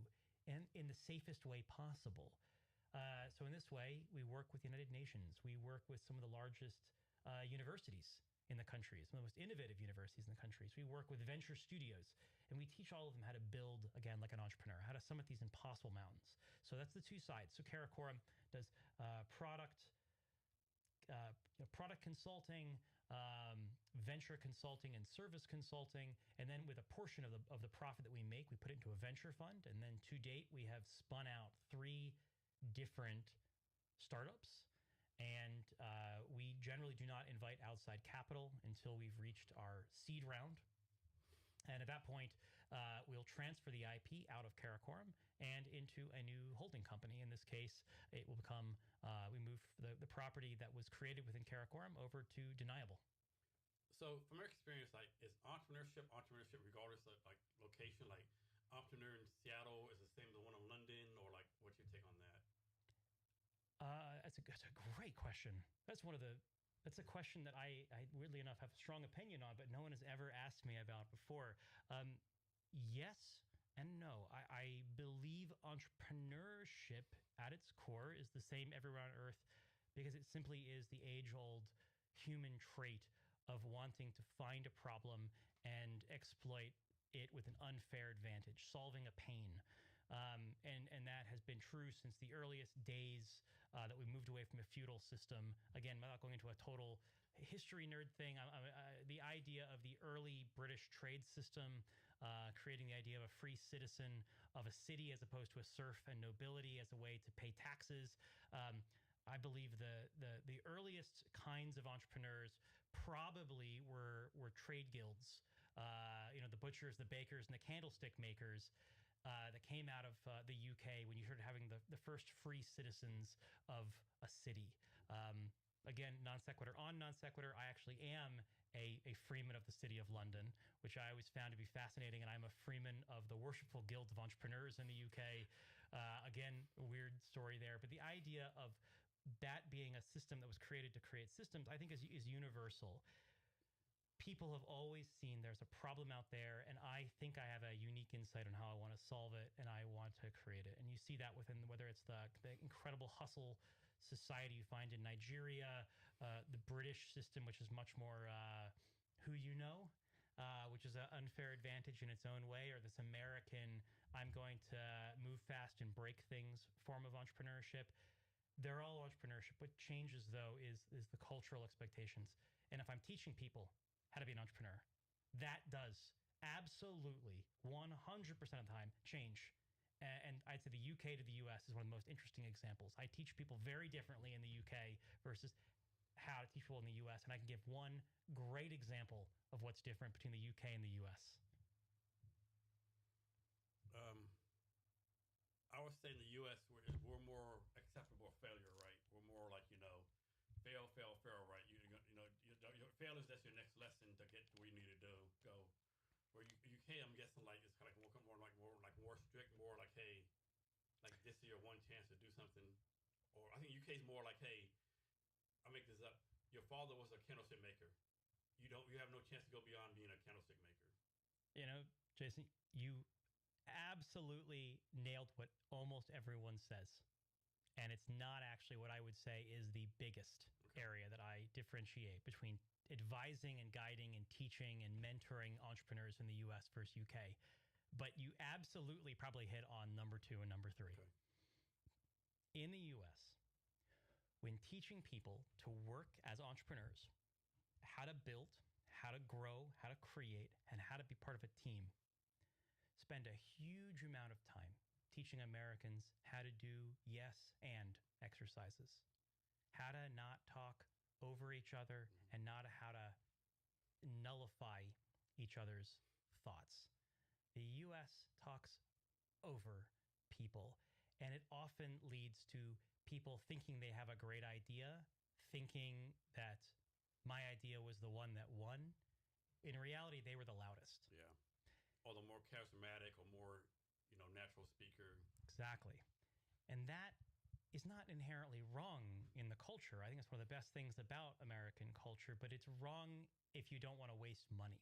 and in the safest way possible. So in this way, we work with the United Nations. We work with some of the largest universities in the country, some of the most innovative universities in the countries. We work with venture studios, and we teach all of them how to build, again, like an entrepreneur, how to summit these impossible mountains. So that's the two sides. So Karakoram does product consulting, venture consulting, and service consulting. And then with a portion of the profit that we make, we put it into a venture fund. And then to date, we have spun out 3 different startups. And we generally do not invite outside capital until we've reached our seed round. And at that point, we'll transfer the IP out of Karakoram and into a new holding company. In this case, it will become, we move the property that was created within Karakoram over to Deniable. So from your experience, like, is entrepreneurship regardless of like location? Like, entrepreneur in Seattle is the same as the one in London, or like, what's your take on that? That's a great question. That's a question that I weirdly enough have a strong opinion on, but no one has ever asked me about before. Yes and no. I believe entrepreneurship at its core is the same everywhere on Earth because it simply is the age-old human trait of wanting to find a problem and exploit it with an unfair advantage, solving a pain. And that has been true since the earliest days that we moved away from a feudal system. Again, without going into a total history nerd thing, the idea of the early British trade system, creating the idea of a free citizen of a city as opposed to a serf and nobility as a way to pay taxes. I believe the earliest kinds of entrepreneurs probably were trade guilds. The butchers, the bakers, and the candlestick makers that came out of the UK when you started having the first free citizens of a city. Again, non sequitur on non sequitur, I actually am a freeman of the city of London, which I always found to be fascinating, and I'm a freeman of the Worshipful Guild of Entrepreneurs in the UK. Again, a weird story there, but the idea of that being a system that was created to create systems, I think is universal. People have always seen there's a problem out there, and I think I have a unique insight on how I want to solve it, and I want to create it. And you see that within whether it's the incredible hustle society you find in Nigeria, the British system, which is much more who you know, which is an unfair advantage in its own way, or this American, I'm going to move fast and break things form of entrepreneurship. They're all entrepreneurship. What changes, though, is the cultural expectations. And if I'm teaching people how to be an entrepreneur, that does absolutely 100% of the time change. And I'd say the UK to the US is one of the most interesting examples. I teach people very differently in the UK versus how to teach people in the US. And I can give one great example of what's different between the UK and the US. I would say in the US, we're more acceptable failure, right? We're more like, fail, right? Your failure is that's your next lesson to get to where you need to go. Where UK, I'm guessing like it's kind of more strict, more like, hey, like this is your one chance to do something. Or I think UK is more like, hey, I'll make this up. Your father was a candlestick maker. You have no chance to go beyond being a candlestick maker. Jason, you absolutely nailed what almost everyone says. And it's not actually what I would say is the biggest area that I differentiate between advising and guiding and teaching and mentoring entrepreneurs in the US versus UK. But you absolutely probably hit on number 2 and number 3. In the US, when teaching people to work as entrepreneurs, how to build, how to grow, how to create, and how to be part of a team, spend a huge amount of time teaching Americans how to do yes and exercises, how to not talk over each other, and not how to nullify each other's thoughts. The US talks over people, and it often leads to people thinking they have a great idea, thinking that my idea was the one that won. In reality, they were the loudest. Yeah. Or the more charismatic or more, natural speaker. Exactly. And that is not inherently wrong in the culture. I think it's one of the best things about American culture, but it's wrong if you don't want to waste money.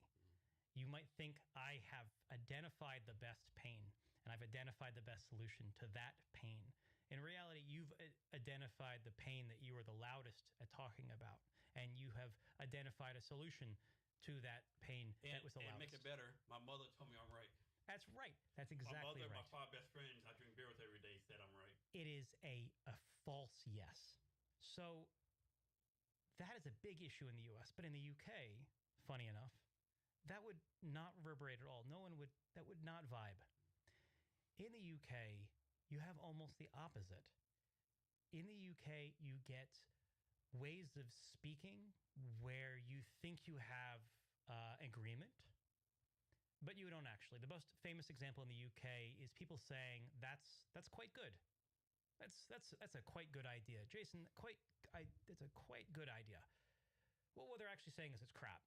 You might think, I have identified the best pain, and I've identified the best solution to that pain. In reality, you've identified the pain that you are the loudest at talking about, and you have identified a solution to that pain that was the loudest. And make it better, my mother told me I'm right. That's right. That's exactly right. My mother, my 5 best friends I drink beer with every day, said I'm right. It is a false yes. So that is a big issue in the US. But in the UK, funny enough, that would not reverberate at all. That would not vibe. In the UK, you have almost the opposite. In the UK, you get ways of speaking where you think you have agreement, but you don't actually. The most famous example in the UK is people saying that's quite good. That's a quite good idea, Jason. It's a quite good idea. Well, what they're actually saying is it's crap.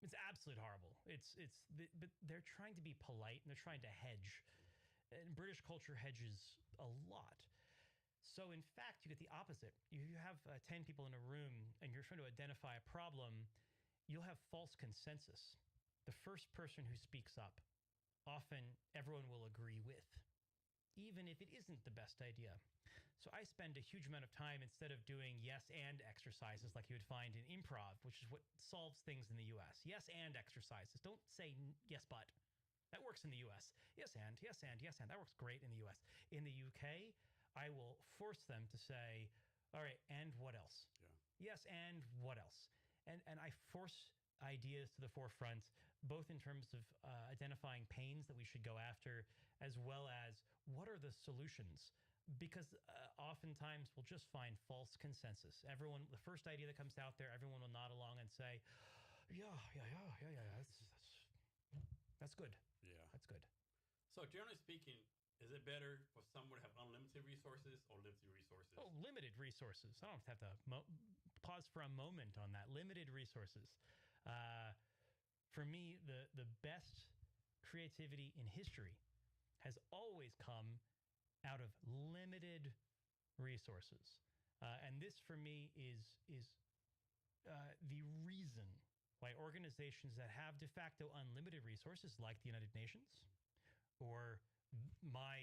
Yeah. It's absolutely horrible. But they're trying to be polite and they're trying to hedge. And British culture hedges a lot. So in fact, you get the opposite. You have 10 people in a room and you're trying to identify a problem, you'll have false consensus. The first person who speaks up, often everyone will agree with, even if it isn't the best idea. So I spend a huge amount of time, instead of doing yes and exercises like you would find in improv, which is what solves things in the US. Yes and exercises. Don't say yes but. That works in the US. Yes and, yes and, yes and. That works great in the US. In the UK, I will force them to say, all right, and what else? Yeah. Yes, and what else? And I force ideas to the forefront, both in terms of identifying pains that we should go after, as well as what are the solutions? Because oftentimes we'll just find false consensus. The first idea that comes out there, everyone will nod along and say, yeah, that's good. Yeah. That's good. So generally speaking, is it better for someone to have unlimited resources or limited resources? Oh, limited resources. I don't have to pause for a moment on that. Limited resources. For me, the best creativity in history has always come out of limited resources. And this, for me, is the reason why organizations that have de facto unlimited resources, like the United Nations, or my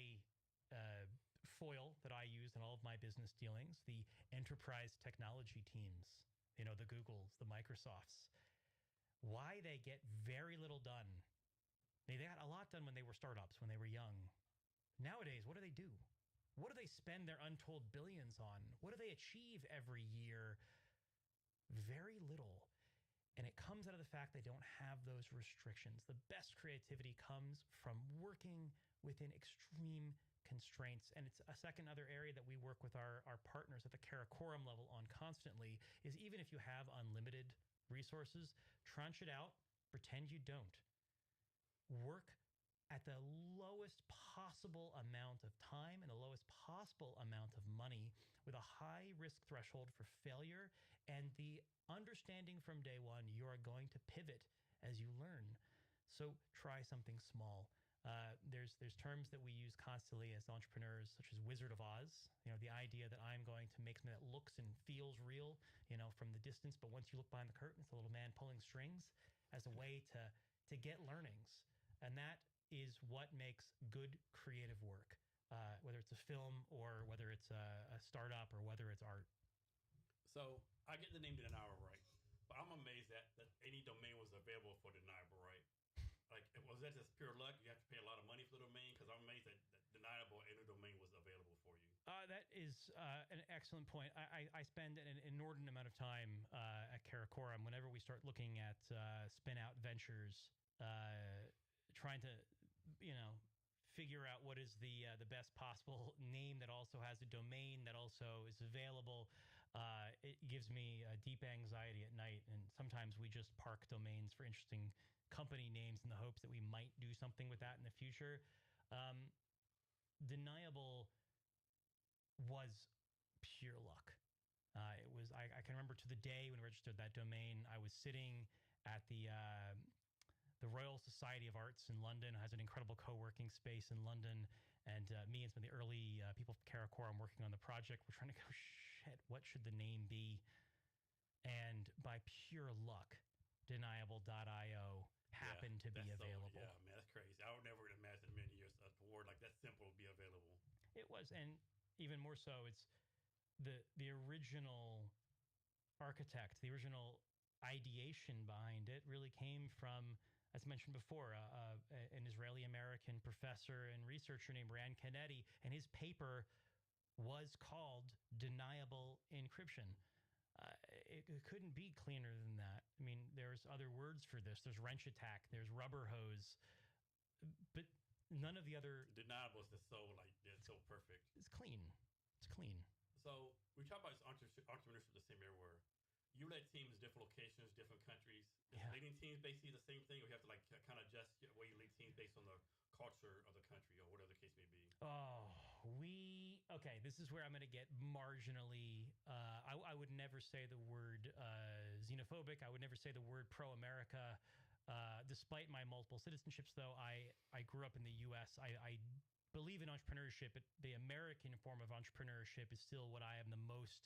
foil that I use in all of my business dealings, the enterprise technology teams, the Googles, the Microsofts, why they get very little done. They got a lot done when they were startups, when they were young. Nowadays, what do they do? What do they spend their untold billions on? What do they achieve every year? Very little. And it comes out of the fact they don't have those restrictions. The best creativity comes from working within extreme constraints. And it's a second other area that we work with our partners at the Karakoram level on constantly, is even if you have unlimited resources, tranche it out, pretend you don't. Work at the lowest possible amount of time and the lowest possible amount of money, with a high risk threshold for failure and the understanding from day one you are going to pivot as you learn. So try something small. There's terms that we use constantly as entrepreneurs, such as Wizard of Oz. The idea that I'm going to make something that looks and feels real, from the distance, but once you look behind the curtain, it's a little man pulling strings, as a way to get learnings. And that is what makes good creative work, whether it's a film or whether it's a startup or whether it's art. So I get the name Deniable right, but I'm amazed that any domain was available for Deniable right. Like, was that just pure luck? You have to pay a lot of money for the domain because I'm amazed that Deniable any domain was available for you. That is an excellent point. I spend an inordinate amount of time at Karakoram whenever we start looking at spin out ventures, trying to, figure out what is the best possible name that also has a domain that also is available. It gives me deep anxiety at night, and sometimes we just park domains for interesting company names in the hopes that we might do something with that in the future. Deniable was pure luck. It was. I can remember to the day when we registered that domain. I was sitting at the Royal Society of Arts in London. It has an incredible co-working space in London, and me and some of the early people from Karakoram working on the project. We're trying to go, shit, what should the name be? And by pure luck, Deniable.io happened to be available. Yeah, man, that's crazy. I would never imagine in a million years a word like that simple would be available. It was, and even more so, it's the original architect, the original ideation behind it really came from, as mentioned before, an Israeli-American professor and researcher named Ran Kennedy, and his paper was called Deniable Encryption. It couldn't be cleaner than that. I mean, there's other words for this. There's wrench attack. There's rubber hose. But none of the other... Deniable is just so, it's so perfect. It's clean. It's clean. So we talk about entrepreneurship the same everywhere. You led teams in different locations, different countries. Is leading teams basically the same thing, or you have to kind of adjust the way you lead teams based on the culture of the country or whatever the case may be? Okay, this is where I'm going to get marginally, I would never say the word xenophobic. I would never say the word pro-America. Despite my multiple citizenships, though, I grew up in the U.S. I believe in entrepreneurship, but the American form of entrepreneurship is still what I am the most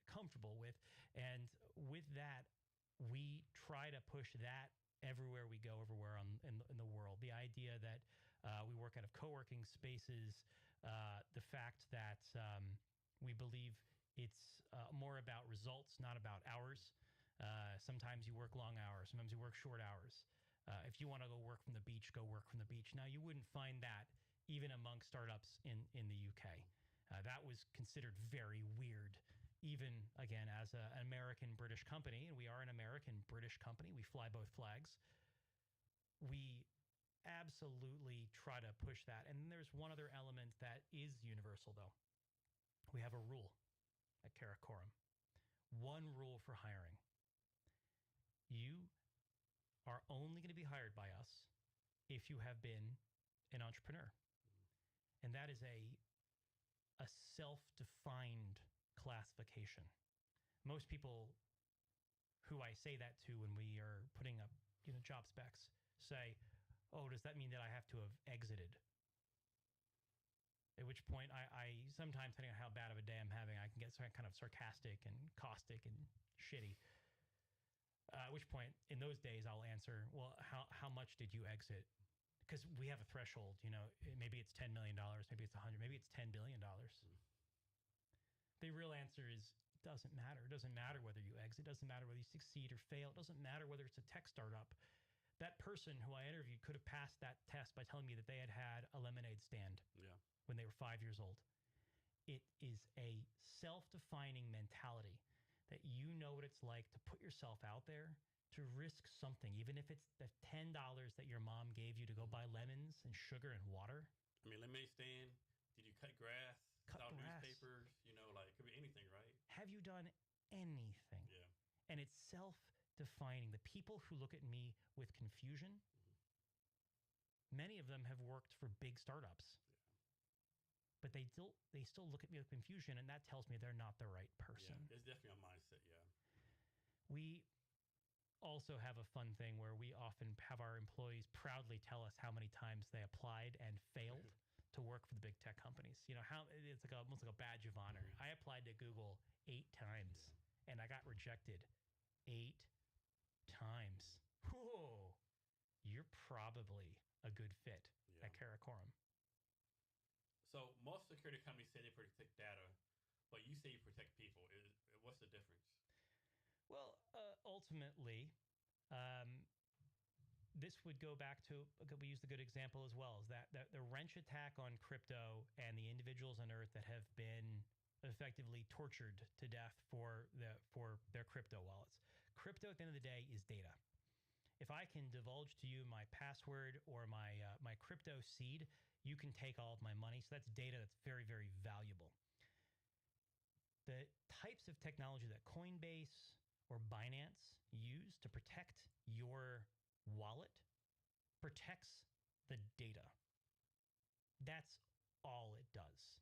comfortable with. And with that, we try to push that everywhere we go, everywhere in the world. The idea that we work out of co-working spaces, the fact that we believe it's more about results, not about hours. Sometimes you work long hours. Sometimes you work short hours. If you want to go work from the beach, go work from the beach. Now, you wouldn't find that even among startups in the UK. That was considered very weird, even, again, as an American-British company, and we are an American-British company. We fly both flags. We absolutely try to push that. And then there's one other element that is universal, though. We have a rule at Karakoram. One rule for hiring. You are only going to be hired by us if you have been an entrepreneur. And that is a self-defined classification. Most people who I say that to when we are putting up, job specs say, "Oh, does that mean that I have to have exited?" At which point I sometimes, depending on how bad of a day I'm having, I can get kind of sarcastic and caustic and shitty. At which point, in those days, I'll answer, "Well, how much did you exit?" Because we have a threshold, maybe it's $10 million, maybe it's 100, maybe it's $10 billion. The real answer is, it doesn't matter. It doesn't matter whether you exit. It doesn't matter whether you succeed or fail. It doesn't matter whether it's a tech startup. That person who I interviewed could have passed that test by telling me that they had had a lemonade stand when they were 5 years old. It is a self-defining mentality that you know what it's like to put yourself out there, to risk something, even if it's the $10 that your mom gave you to go buy lemons and sugar and water. I mean, lemonade stand. Did you cut grass? Cut sell grass. Newspapers? It could be anything, right? Have you done anything? Yeah. And it's self-defining. The people who look at me with confusion, many of them have worked for big startups. Yeah. But they still look at me with confusion, and that tells me they're not the right person. Yeah, it's definitely a mindset, yeah. We also have a fun thing where we often have our employees proudly tell us how many times they applied and failed to work for the big tech companies. It's almost like a badge of honor. I applied to Google 8 times, and I got rejected 8 times. Whoa, you're probably probably a good fit Yeah. at Karakoram. So most security companies say they protect data, but you say you protect people. What's the difference? Well, ultimately, um, this would go back to, we used a good example as well, is that the wrench attack on crypto and the individuals on Earth that have been effectively tortured to death for their crypto wallets. Crypto at the end of the day is data. If I can divulge to you my password or my crypto seed, you can take all of my money. So that's data that's very, very valuable. The types of technology that Coinbase or Binance use to protect your wallet protects the data. That's all it does.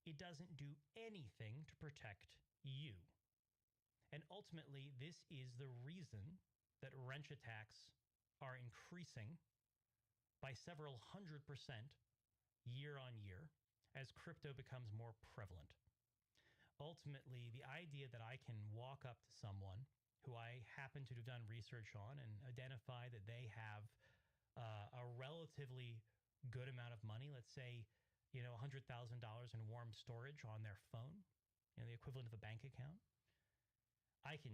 It doesn't do anything to protect you. And ultimately, this is the reason that wrench attacks are increasing by several 100% year on year as crypto becomes more prevalent. Ultimately, the idea that I can walk up to someone who I happen to have done research on and identify that they have a relatively good amount of money, let's say, $100,000 in warm storage on their phone, the equivalent of a bank account. I can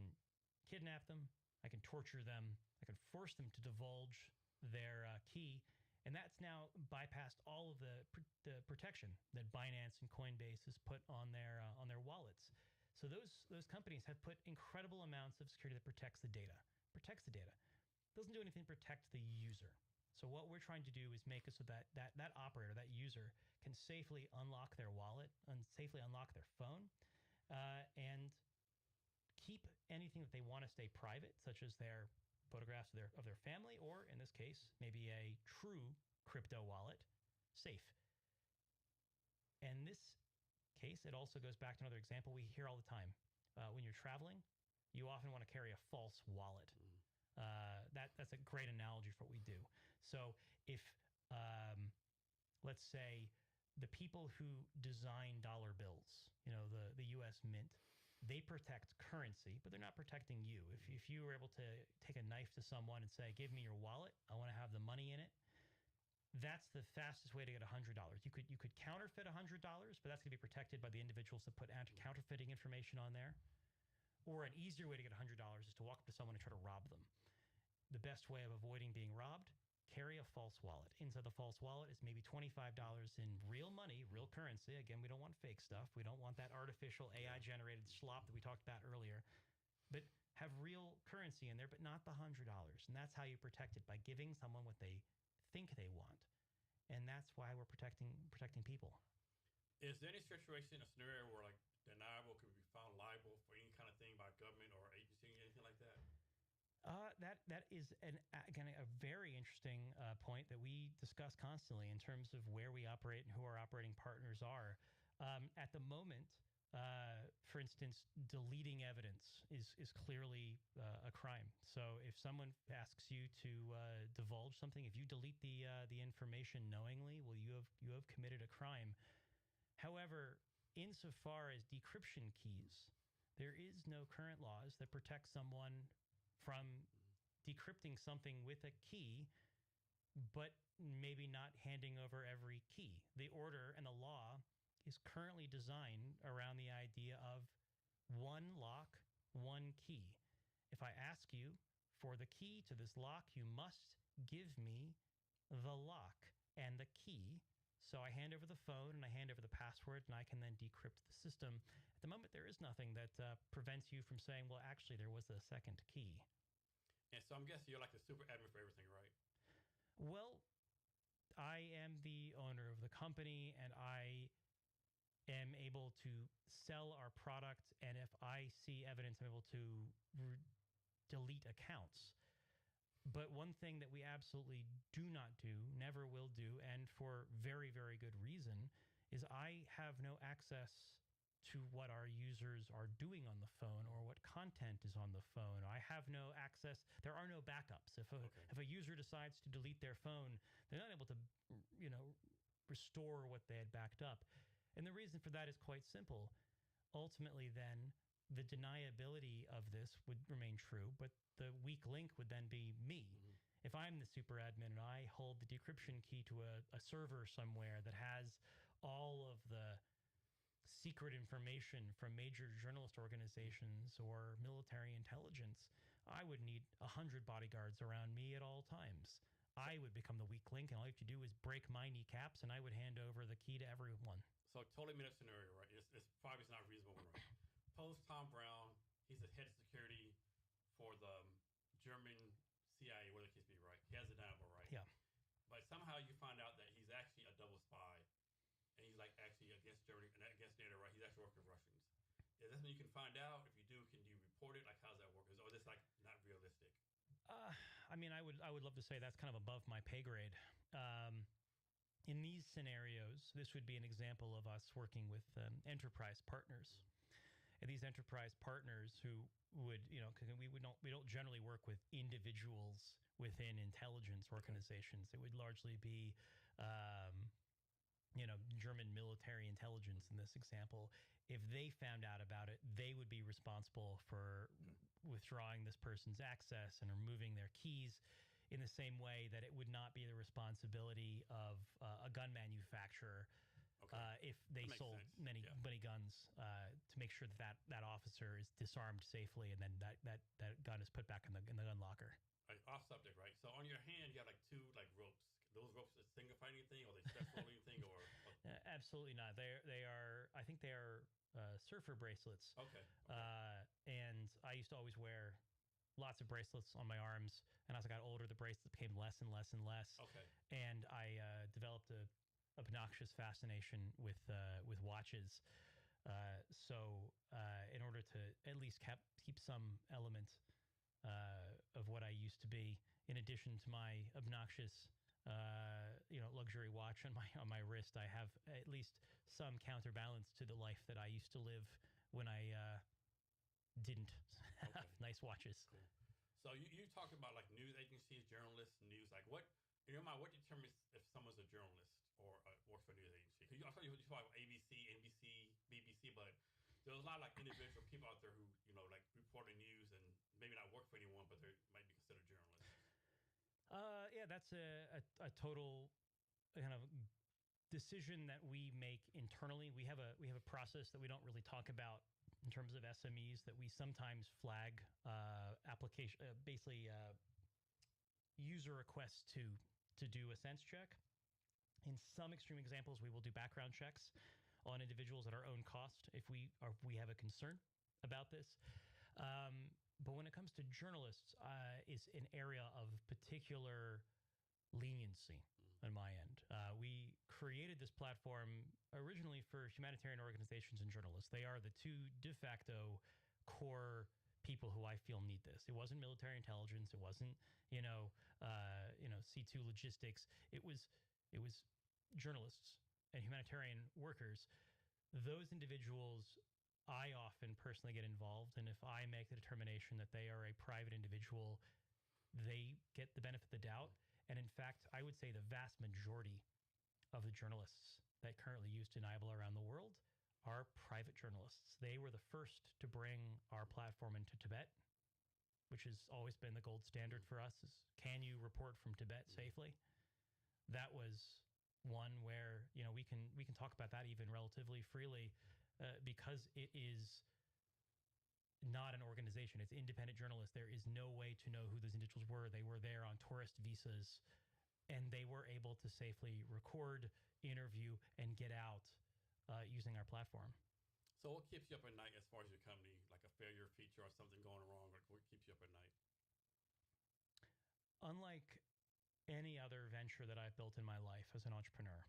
kidnap them, I can torture them, I can force them to divulge their key, and that's now bypassed all of the protection that Binance and Coinbase has put on their wallets. So those companies have put incredible amounts of security that protects the data. Protects the data. Doesn't do anything to protect the user. So what we're trying to do is make it so that operator, that user, can safely unlock their wallet and safely unlock their phone, and keep anything that they want to stay private, such as their photographs of their family, or in this case, maybe a true crypto wallet, safe. And this case, it also goes back to another example we hear all the time. When you're traveling, you often want to carry a false wallet. That's a great analogy for what we do. So if, let's say, the people who design dollar bills, the U.S. Mint, they protect currency, but they're not protecting you. If you were able to take a knife to someone and say, give me your wallet, I want to have the money in it, that's the fastest way to get $100. You could counterfeit $100, but that's going to be protected by the individuals that put anti-counterfeiting information on there. Or an easier way to get $100 is to walk up to someone and try to rob them. The best way of avoiding being robbed, carry a false wallet. Inside the false wallet is maybe $25 in real money, real currency. Again, we don't want fake stuff. We don't want that artificial AI-generated slop that we talked about earlier. But have real currency in there, but not the $100. And that's how you protect it, by giving someone what they think they want. And that's why we're protecting people. Is there any situation, a scenario where like Deniable could be found liable for any kind of thing by government or agency, anything like that? That is again a very interesting point that we discuss constantly in terms of where we operate and who our operating partners are. At the moment, for instance, deleting evidence is clearly a crime. So if someone asks you to divulge something, if you delete the information knowingly, well, you have committed a crime. However, insofar as decryption keys, there is no current laws that protect someone from decrypting something with a key, but maybe not handing over every key. The order and the law is currently designed around the idea of one lock, one key. If I ask you for the key to this lock, you must give me the lock and the key. So I hand over the phone and I hand over the password, and I can then decrypt the system. At the moment, there is nothing that prevents you from saying, well, actually, there was a second key. And so I'm guessing you're like the super admin for everything, right? Well, I am the owner of the company, and I am able to sell our product. And if I see evidence, I'm able to delete accounts. But one thing that we absolutely do not do, never will do, and for very, very good reason, is I have no access to what our users are doing on the phone or what content is on the phone. I have no access. There are no backups. If a user decides to delete their phone, they're not able to, restore what they had backed up. And the reason for that is quite simple. Ultimately, then, the deniability of this would remain true, but the weak link would then be me. If I'm the super admin and I hold the decryption key to a server somewhere that has all of the secret information from major journalist organizations or military intelligence, I would need 100 bodyguards around me at all times. I would become the weak link, and all you have to do is break my kneecaps, and I would hand over the key to everyone. So totally made up scenario, right? It's probably not reasonable, right? Post Tom Brown, he's the head of security for the German CIA, whatever the case be, right? He has a Deniable, right? Yeah. But somehow you find out that he's actually a double spy, and he's like actually against Germany and against NATO, right? He's actually working with Russians. Is that something you can find out? If you do, can you report it? Like, how's that work? Or is this like not realistic? I mean, I would love to say that's kind of above my pay grade. In these scenarios, this would be an example of us working with enterprise partners. And these enterprise partners who would, because we don't generally work with individuals within intelligence organizations. It would largely be, German military intelligence in this example. If they found out about it, they would be responsible for withdrawing this person's access and removing their keys, in the same way that it would not be the responsibility of a gun manufacturer if they sold many guns to make sure that officer is disarmed safely and then that gun is put back in the gun locker. Right, off subject, right? So on your hand, you have like two like ropes. Those ropes are single fighting thing, or they stress rolling thing, or absolutely not. They are. I think they are surfer bracelets. Okay. And I used to always wear lots of bracelets on my arms, and as I got older, the bracelets became less and less and less. Okay. And I developed a obnoxious fascination with watches. In order to at least keep some element of what I used to be, in addition to my obnoxious luxury watch on my wrist, I have at least some counterbalance to the life that I used to live when I didn't have nice watches. Cool. So you talk about like news agencies, journalists, news. Like what in your mind, what determines if someone's a journalist or works for a news agency? Because I thought you talk about ABC, NBC, BBC, but there's a lot of like individual people out there who like reporting news and maybe not work for anyone, but they might be considered journalists. Yeah, that's a total kind of decision that we make internally. We have a process that we don't really talk about in terms of SMEs that we sometimes flag application, user requests to do a sense check. In some extreme examples, we will do background checks on individuals at our own cost if we have a concern about this. But when it comes to journalists, is an area of particular leniency on my end. We created this platform originally for humanitarian organizations and journalists. They are the two de facto core people who I feel need this. It wasn't military intelligence. It wasn't C2 logistics. It was journalists and humanitarian workers. Those individuals, I often personally get involved, and if I make the determination that they are a private individual, they get the benefit of the doubt. And in fact, I would say the vast majority of the journalists that currently use Deniable around the world are private journalists. They were the first to bring our platform into Tibet, which has always been the gold standard for us, is can you report from Tibet safely? That was one where we can talk about that even relatively freely. Because it is not an organization. It's independent journalists. There is no way to know who those individuals were. They were there on tourist visas, and they were able to safely record, interview, and get out using our platform. So what keeps you up at night as far as your company, like a failure feature or something going wrong? Like what keeps you up at night? Unlike any other venture that I've built in my life as an entrepreneur,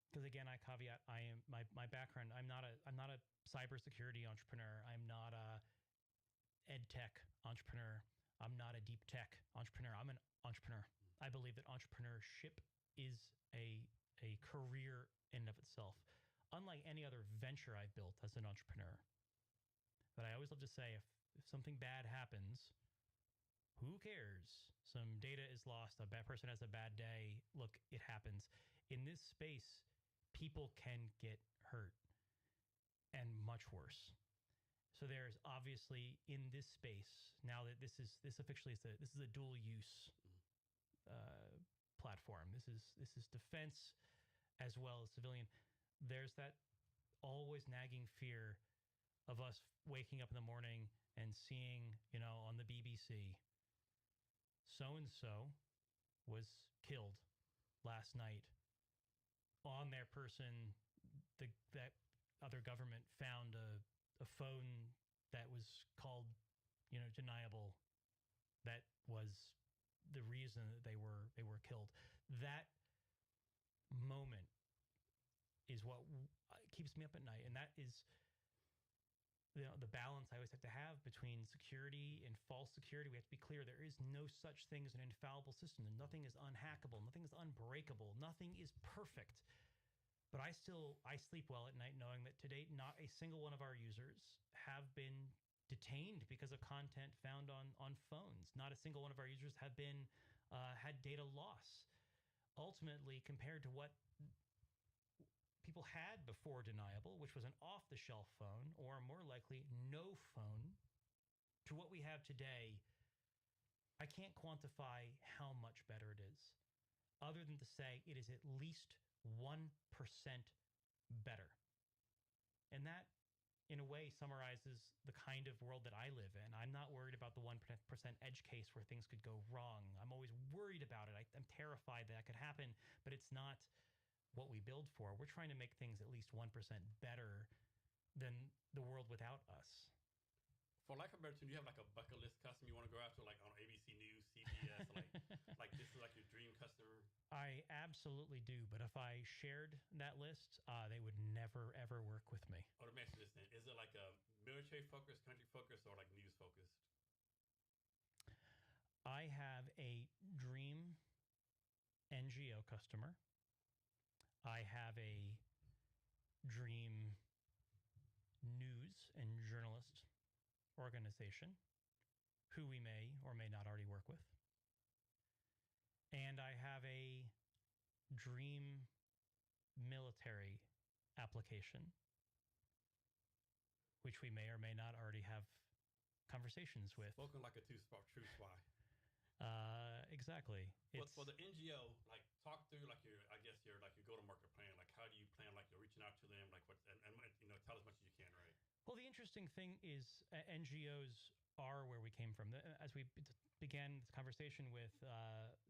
because again, I caveat, I am my background. I'm not a cybersecurity entrepreneur. I'm not a ed tech entrepreneur. I'm not a deep tech entrepreneur. I'm an entrepreneur. I believe that entrepreneurship is a career in and of itself. Unlike any other venture I've built as an entrepreneur. But I always love to say, if something bad happens, who cares? Some data is lost. A bad person has a bad day. Look, it happens. In this space, people can get hurt, and much worse. So there's obviously in this space, now that this officially is this is a dual use uniform. This is defense as well as civilian. There's that always nagging fear of us waking up in the morning and seeing, on the BBC, so and so was killed last night. On their person, that other government found a phone that was called, Deniable. That was the reason that they were killed. That moment is what keeps me up at night, and that is the balance I always have to have between security and false security. We have to be clear: there is no such thing as an infallible system. Nothing is unhackable. Nothing is unbreakable. Nothing is perfect. But I sleep well at night knowing that to date, not a single one of our users have been detained because of content found on phones. Not a single one of our users have been had data loss. Ultimately, compared to what people had before Deniable, which was an off-the-shelf phone, or more likely, no phone, to what we have today, I can't quantify how much better it is, other than to say it is at least 1% better. And that, in a way, summarizes the kind of world that I live in. I'm not worried about the 1% edge case where things could go wrong. I'm always worried about it. I'm terrified that could happen, but it's not what we build for. We're trying to make things at least 1% better than the world without us. For lack of a better term, you have like a bucket list customer you want to go after, like on ABC News, CBS, like this is like your dream customer? I absolutely do, but if I shared that list, they would never, ever work with me. Let me ask you this then. Is it like a military focused, country focused, or like news focused? I have a dream NGO customer. I have a dream news and journalist organization who we may or may not already work with. And I have a dream military application, which we may or may not already have conversations with. Spoken like a true spy. Exactly. But for the NGO, like talk through like your go-to-market plan. Like how do you plan like you're reaching out to them? Like what and tell as much as you can, right? Well, the interesting thing is NGOs are where we came from. As we began this conversation with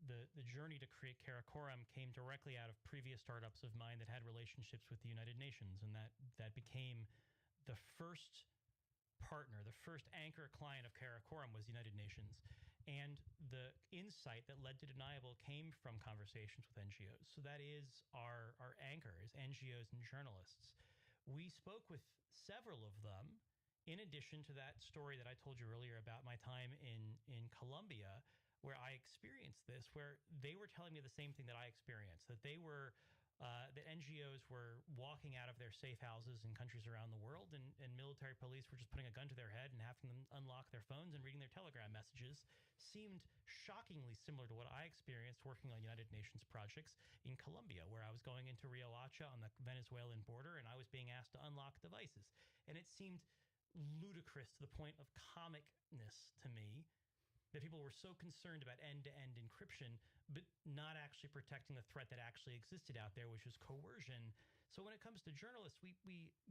the journey to create Karakoram came directly out of previous startups of mine that had relationships with the United Nations, and that became the first partner, the first anchor client of Karakoram was the United Nations. And the insight that led to Deniable came from conversations with NGOs. So that is our anchor, is NGOs and journalists. We spoke with several of them, in addition to that story that I told you earlier about my time in Colombia, where I experienced this, where they were telling me the same thing that I experienced, that that NGOs were walking out of their safe houses in countries around the world, and military police were just putting a gun to their head and having them unlock their phones and reading their telegram messages. Seemed shockingly similar to what I experienced working on United Nations projects in Colombia, where I was going into Riohacha on the Venezuelan border and I was being asked to unlock devices. And it seemed ludicrous to the point of comicness to me that people were so concerned about end-to-end encryption, but not actually protecting the threat that actually existed out there, which was coercion. So when it comes to journalists, we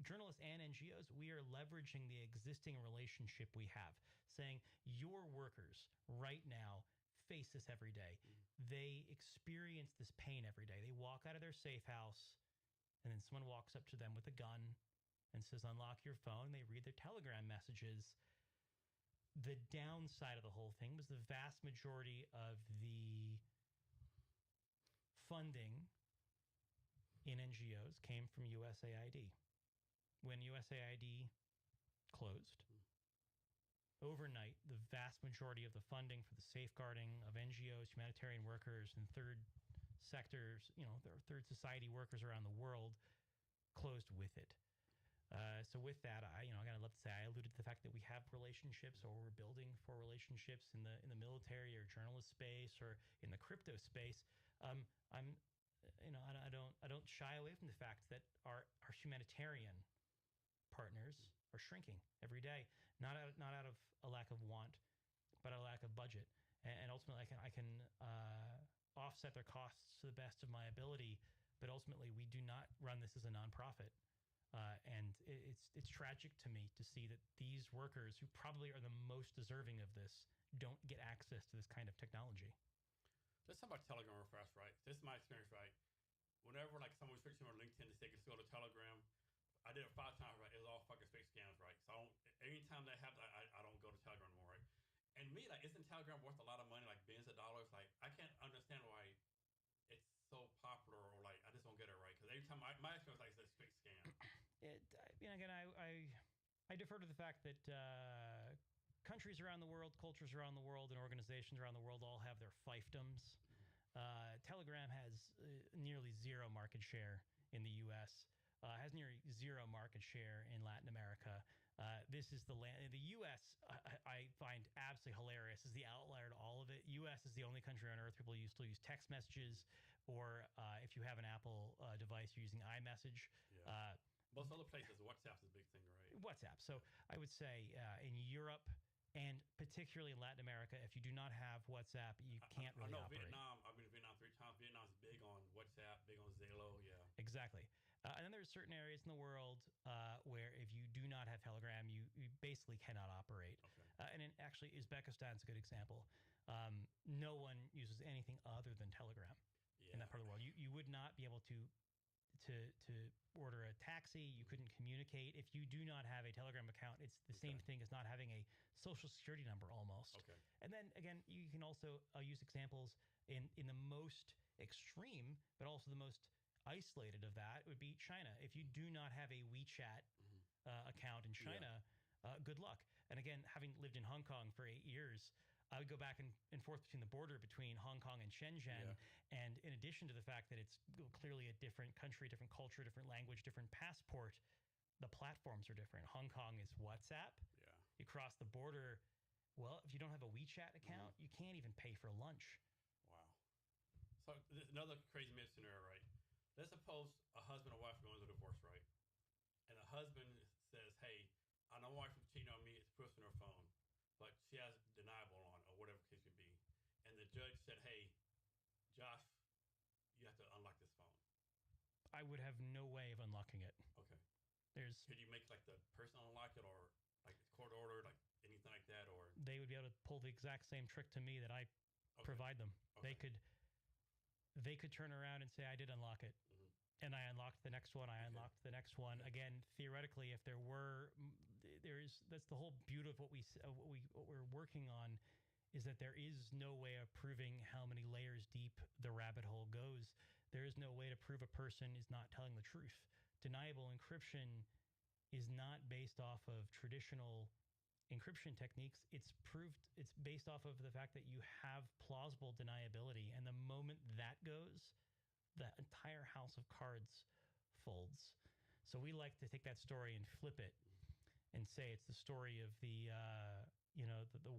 journalists and NGOs, we are leveraging the existing relationship we have, saying your workers right now face this every day. They experience this pain every day. They walk out of their safe house, and then someone walks up to them with a gun and says, unlock your phone. They read their telegram messages. The downside of the whole thing was the vast majority of the funding in NGOs came from USAID. When USAID closed, overnight, the vast majority of the funding for the safeguarding of NGOs, humanitarian workers, and third sectors, third society workers around the world closed with it. So with that, I gotta love to say, I alluded to the fact that we have relationships, or we're building for relationships in the military or journalist space or in the crypto space. I don't shy away from the fact that our humanitarian partners are shrinking every day, not out of a lack of want, but a lack of budget. And ultimately, I can offset their costs to the best of my ability. But ultimately, we do not run this as a nonprofit. And it's tragic to me to see that these workers, who probably are the most deserving of this, don't get access to this kind of technology. Let's talk about Telegram real fast, right? This is my experience, right? Whenever like someone switches on LinkedIn to say let's go to Telegram, I did it 5 times, right? It was all fucking fake scams, right? So anytime that happens, I don't go to Telegram anymore, right? And me, like, isn't Telegram worth a lot of money, like billions of dollars? Like, I can't understand why it's so popular, or like I just don't get it right. Because every time my experience, like, it's a fake scam. Again, I defer to the fact that countries around the world, cultures around the world, and organizations around the world all have their fiefdoms. Telegram has nearly zero market share in the U.S., has nearly zero market share in Latin America. This is the U.S. I find absolutely hilarious. Is the outlier to all of it. U.S. is the only country on earth people still use text messages, or if you have an Apple device, you're using iMessage. Yeah. Most other places, WhatsApp's a big thing, right? WhatsApp. So I would say in Europe, and particularly in Latin America, if you do not have WhatsApp, you can't really operate. Vietnam. I've been to Vietnam 3 times. Vietnam's big on WhatsApp, big on Zalo. Yeah. Exactly. And then there's certain areas in the world where if you do not have Telegram, you basically cannot operate. Okay. And actually, Uzbekistan's a good example. No one uses anything other than Telegram in that part of the world. You would not be able to order a taxi. You couldn't communicate. If you do not have a Telegram account, it's the same thing as not having a social security number almost. Okay. And then again, you can also use examples in the most extreme, but also the most isolated of that would be China. If you do not have a WeChat account in China, good luck. And again, having lived in Hong Kong for 8 years, I would go back and forth between the border between Hong Kong and Shenzhen. Yeah. And in addition to the fact that it's clearly a different country, different culture, different language, different passport, the platforms are different. Hong Kong is WhatsApp. Yeah. You cross the border. Well, if you don't have a WeChat account, you can't even pay for lunch. Wow. So another crazy myth scenario, right? Let's suppose a husband and wife are going through a divorce, right? And the husband says, hey, I know my wife is cheating on me. It's proof in her phone. But she has Deniable on, or whatever the case may be. And the judge said, hey, Josh, you have to unlock this phone. I would have no way of unlocking it. Okay. Could you make like the person unlock it, or like court order, like anything like that, or they would be able to pull the exact same trick to me that I provide them. Okay. They could turn around and say, I did unlock it. And I unlocked the next one. I unlocked the next one. Again, theoretically, if there were, that's the whole beauty of what we're working on, is that there is no way of proving how many layers deep the rabbit hole goes. There is no way to prove a person is not telling the truth. Deniable encryption is not based off of traditional encryption techniques. It's based off of the fact that you have plausible deniability, and the moment that goes, the entire house of cards folds. So we like to take that story and flip it and say it's the story of the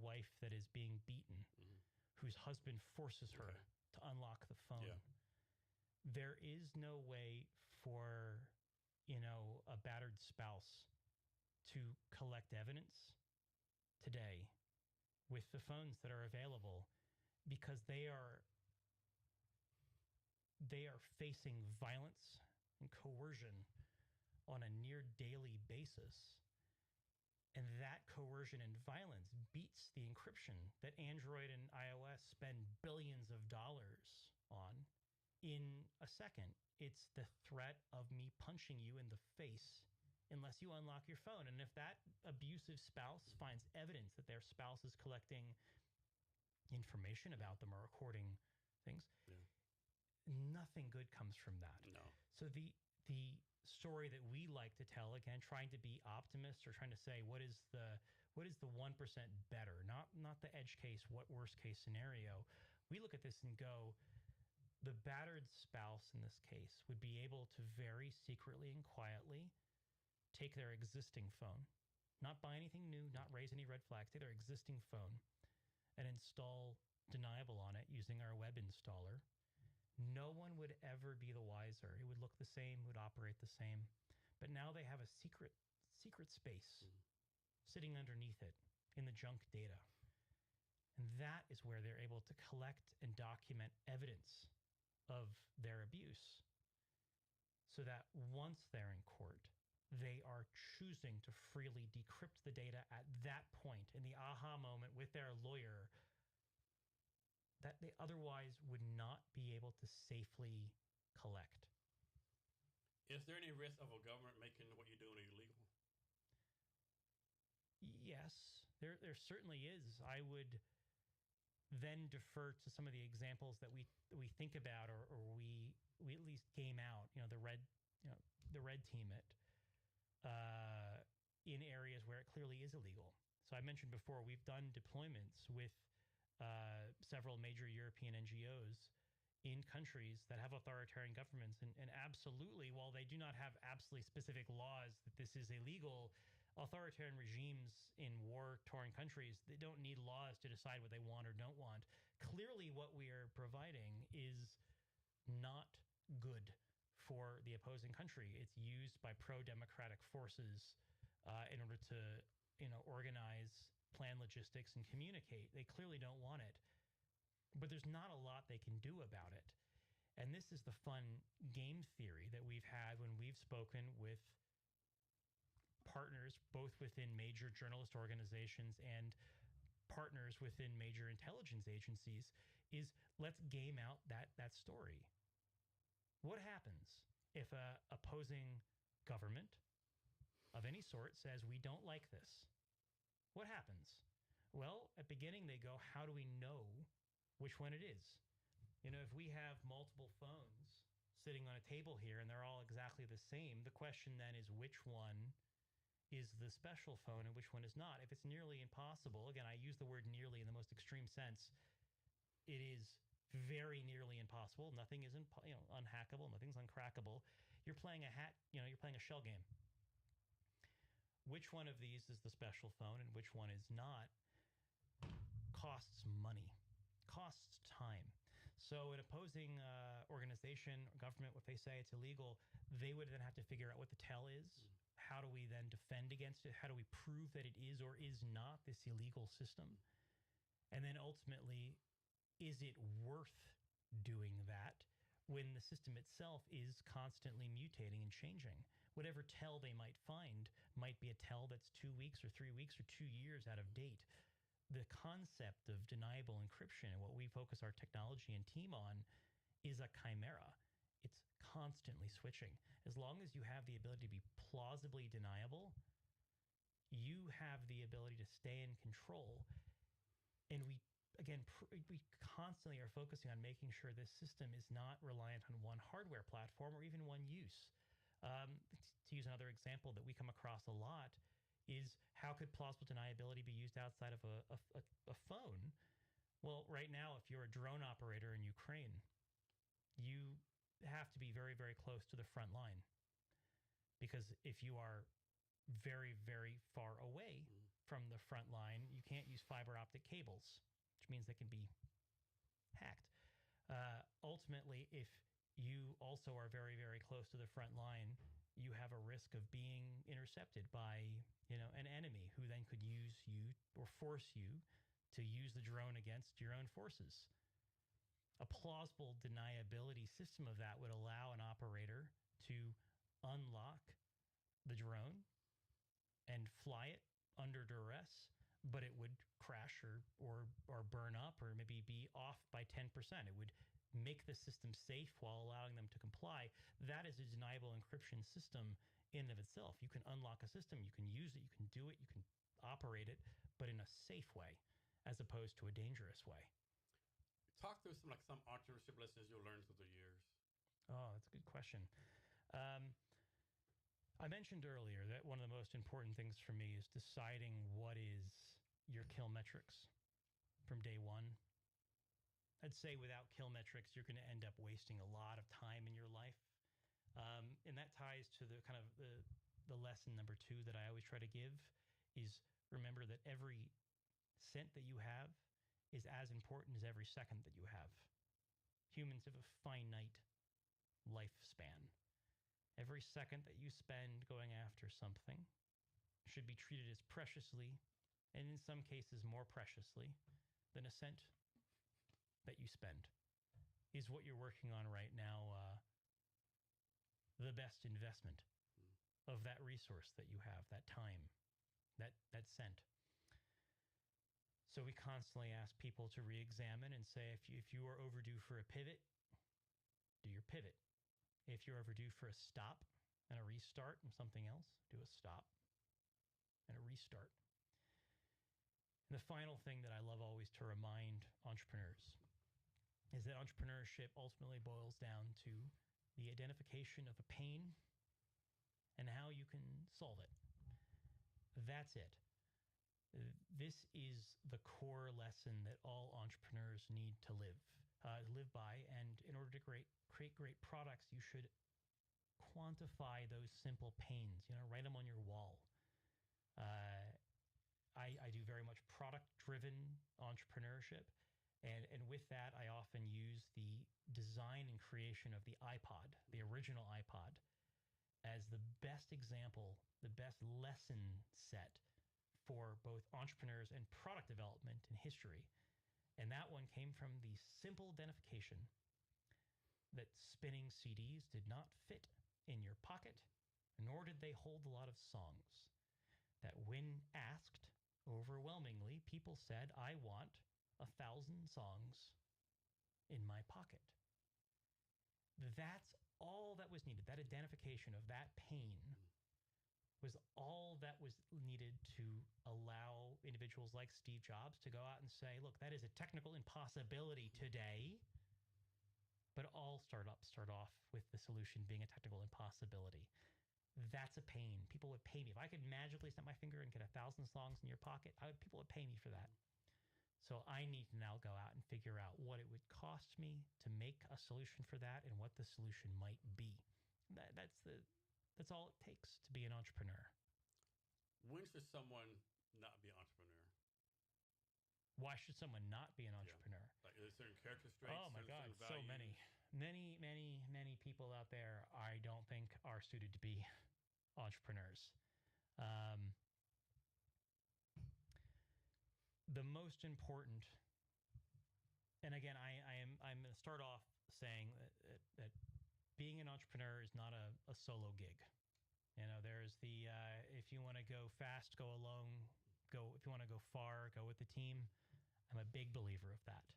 wife that is being beaten, whose husband forces her to unlock the phone. Yeah. There is no way for, a battered spouse to collect evidence today with the phones that are available, because they are facing violence and coercion on a near daily basis. And that coercion and violence beats the encryption that Android and iOS spend billions of dollars on in a second. It's the threat of me punching you in the face unless you unlock your phone. And if that abusive spouse finds evidence that their spouse is collecting information about them or recording things, nothing good comes from that. No. So the story that we like to tell, again, trying to be optimists or trying to say what is the 1% better, not the edge case, what worst case scenario. We look at this and go, the battered spouse in this case would be able to very secretly and quietly take their existing phone, not buy anything new, not raise any red flags, take their existing phone and install Deniable on it using our web installer. No one would ever be the wiser. It would look the same, would operate the same. But now they have a secret space sitting underneath it in the junk data. And that is where they're able to collect and document evidence of their abuse so that once they're in court, they are choosing to freely decrypt the data at that point in the aha moment with their lawyer that they otherwise would not be able to safely collect. Is there any risk of a government making what you're doing illegal? Yes, there certainly is. I would then defer to some of the examples that we think about or we at least game out. The red team it in areas where it clearly is illegal. So I mentioned before we've done deployments with several major European NGOs in countries that have authoritarian governments, and absolutely, while they do not have absolutely specific laws that this is illegal, authoritarian regimes in war-torn countries, they don't need laws to decide what they want or don't want. Clearly, what we are providing is not good for the opposing country. It's used by pro-democratic forces in order to, organize, plan logistics, and communicate. They clearly don't want it, but there's not a lot they can do about it. And this is the fun game theory that we've had when we've spoken with partners both within major journalist organizations and partners within major intelligence agencies is let's game out that story. What happens if a opposing government of any sort says we don't like this? What happens? Well, at the beginning they go, how do we know which one it is? If we have multiple phones sitting on a table here and they're all exactly the same, the question then is which one is the special phone and which one is not. If it's nearly impossible, again, I use the word nearly in the most extreme sense, it is very nearly impossible. Nothing is unhackable, nothing's uncrackable. You're playing you're playing a shell game. Which one of these is the special phone and which one is not costs money, costs time. So an opposing organization, government, if they say it's illegal, they would then have to figure out what the tell is. How do we then defend against it? How do we prove that it is or is not this illegal system? And then ultimately, is it worth doing that when the system itself is constantly mutating and changing? Whatever tell they might find might be a tell that's 2 weeks or 3 weeks or 2 years out of date. The concept of deniable encryption and what we focus our technology and team on is a chimera. It's constantly switching. As long as you have the ability to be plausibly deniable, you have the ability to stay in control. And we constantly are focusing on making sure this system is not reliant on one hardware platform or even one use. To use another example that we come across a lot is how could plausible deniability be used outside of a phone? Well, right now, if you're a drone operator in Ukraine, you have to be very, very close to the front line. Because if you are very, very far away from the front line, you can't use fiber optic cables, which means they can be hacked. Ultimately, if you also are very, very close to the front line, you have a risk of being intercepted by, an enemy who then could use you or force you to use the drone against your own forces. A plausible deniability system of that would allow an operator to unlock the drone and fly it under duress, but it would crash or burn up or maybe be off by 10%. It would make the system safe while allowing them to comply. That is a deniable encryption system in and of itself. You can unlock a system, you can use it, you can do it, you can operate it, but in a safe way as opposed to a dangerous way. Talk through some entrepreneurship lessons you'll learn through the years. Oh, that's a good question. I mentioned earlier that one of the most important things for me is deciding what is your kill metrics from day one. I'd say without kill metrics, you're going to end up wasting a lot of time in your life. And that ties to the kind of the lesson number 2 that I always try to give is remember that every cent that you have is as important as every second that you have. Humans have a finite lifespan. Every second that you spend going after something should be treated as preciously, and in some cases more preciously, than a cent that you spend. Is what you're working on right now the best investment of that resource that you have, that time, that cent? So we constantly ask people to re-examine and say, if you are overdue for a pivot, do your pivot. If you're overdue for a stop and a restart and something else, do a stop and a restart. And the final thing that I love always to remind entrepreneurs is that entrepreneurship ultimately boils down to the identification of a pain and how you can solve it. That's it. This is the core lesson that all entrepreneurs need to live by. And in order to create great products, you should quantify those simple pains. Write them on your wall. I do very much product-driven entrepreneurship. And with that, I often use the design and creation of the iPod, the original iPod, as the best example, the best lesson set for both entrepreneurs and product development in history. And that one came from the simple identification that spinning CDs did not fit in your pocket, nor did they hold a lot of songs. That when asked, overwhelmingly, people said, I want 1,000 songs in my pocket. That's all that was needed. That identification of that pain was all that was needed to allow individuals like Steve Jobs to go out and say, look, that is a technical impossibility today, but all startups start off with the solution being a technical impossibility. That's a pain. People would pay me. If I could magically snap my finger and get 1,000 songs in your pocket, people would pay me for that. So I need to now go out and figure out what it would cost me to make a solution for that and what the solution might be. That's all it takes to be an entrepreneur. When should someone not be an entrepreneur? Why should someone not be an entrepreneur? Yeah. Like, are there certain character traits? Oh my God, so many. Many people out there I don't think are suited to be entrepreneurs. The most important, and again, I'm going to start off saying that being an entrepreneur is not a solo gig. There's the if you want to go fast, go alone. If you want to go far, go with the team. I'm a big believer of that.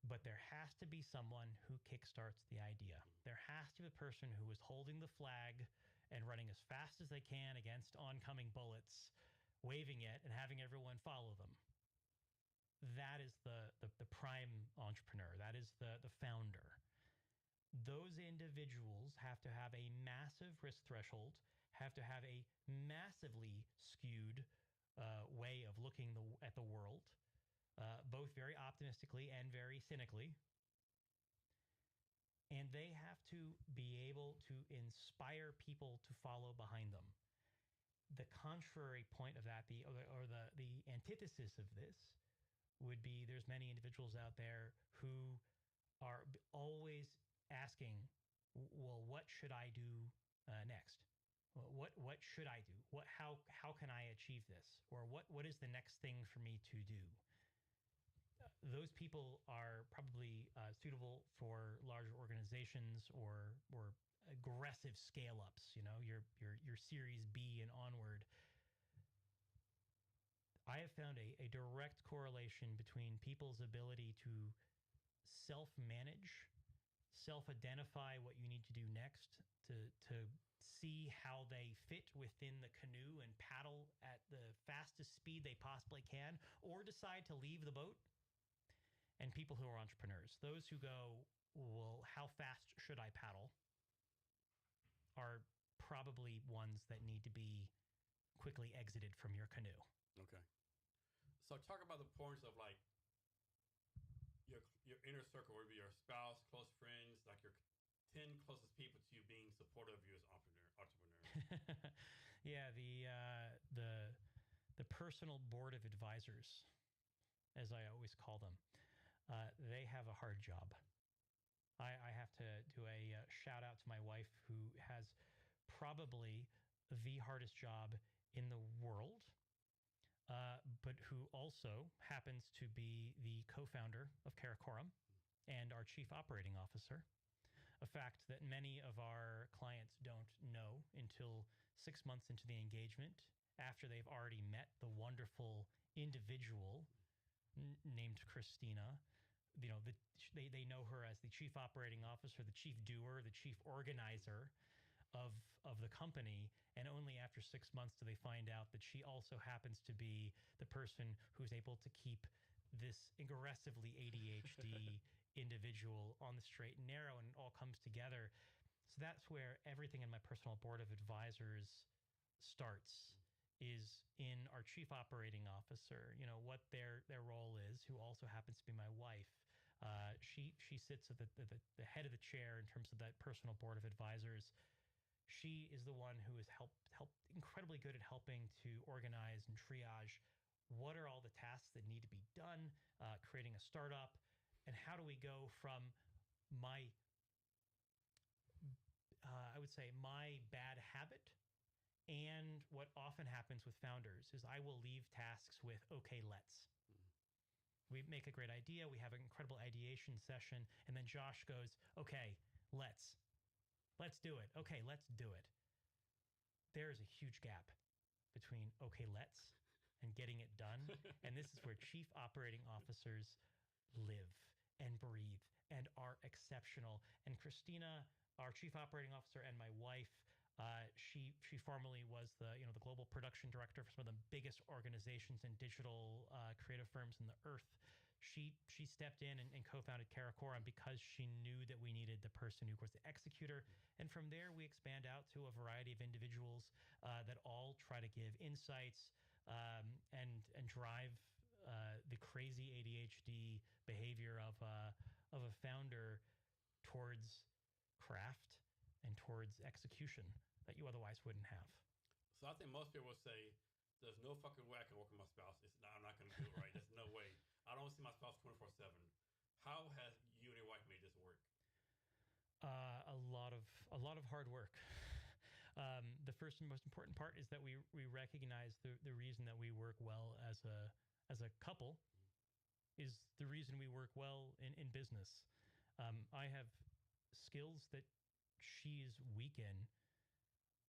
But there has to be someone who kickstarts the idea. There has to be a person who is holding the flag and running as fast as they can against oncoming bullets, waving it and having everyone follow them. That is the prime entrepreneur. That is the founder. Those individuals have to have a massive risk threshold, have to have a massively skewed way of looking at the world, both very optimistically and very cynically. And they have to be able to inspire people to follow behind them. The contrary point of that, the antithesis of this would be there's many individuals out there who are always asking, well, what should I do next? What should I do? How can I achieve this? Or what is the next thing for me to do? Those people are probably suitable for larger organizations or aggressive scale-ups, your Series B and onward. I have found a direct correlation between people's ability to self-manage, self-identify what you need to do next, to see how they fit within the canoe and paddle at the fastest speed they possibly can, or decide to leave the boat, and people who are entrepreneurs. Those who go, well, how fast should I paddle, are probably ones that need to be quickly exited from your canoe. Okay. So talk about the importance of like your inner circle, whether your spouse, close friends, like your 10 closest people to you being supportive of you as entrepreneur. Yeah, the personal board of advisors, as I always call them, they have a hard job. I have to do a shout out to my wife, who has probably the hardest job in the world but who also happens to be the co-founder of Karakoram and our chief operating officer. A fact that many of our clients don't know until 6 months into the engagement, after they've already met the wonderful individual named Christina. They know her as the chief operating officer, the chief doer, the chief organizer of the company, and only after 6 months do they find out that she also happens to be the person who's able to keep this aggressively ADHD individual on the straight and narrow, and it all comes together. So that's where everything in my personal board of advisors starts, is in our chief operating officer, what their role is, who also happens to be my wife. She sits at the head of the chair in terms of that personal board of advisors. She is the one who is incredibly good at helping to organize and triage what are all the tasks that need to be done, creating a startup, and how do we go from my, I would say, my bad habit. And what often happens with founders is I will leave tasks with, okay, let's. We make a great idea. We have an incredible ideation session. And then Josh goes, okay, let's do it. Okay, let's do it. There is a huge gap between okay, let's and getting it done. And this is where chief operating officers live and breathe and are exceptional. And Christina, our chief operating officer, and my wife, she formerly was the global production director for some of the biggest organizations and digital creative firms in the earth. She stepped in and co-founded Karakoram because she knew that we needed the person who was the executor. And from there, we expand out to a variety of individuals that all try to give insights and drive the crazy ADHD behavior of a founder towards craft and towards execution that you otherwise wouldn't have. So I think most people will say, there's no fucking way I can work with my spouse. I'm not going to do it right. There's no way. I don't see my spouse 24/7. How has you and your wife made this work? A lot of hard work. The first and most important part is that we recognize the reason that we work well as a couple is the reason we work well in business. I have skills that she's weak in,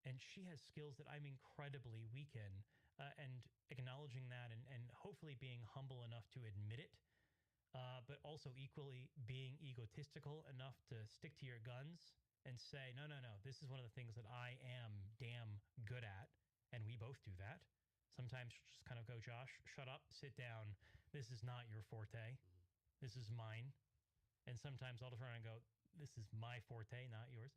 and she has skills that I'm incredibly weak in, and acknowledging that and hopefully being humble enough to admit it, but also equally being egotistical enough to stick to your guns and say, no, this is one of the things that I am damn good at, and we both do that. Sometimes just kind of go, Josh, shut up, sit down. This is not your forte. This is mine. And sometimes I'll turn around and go, this is my forte, not yours.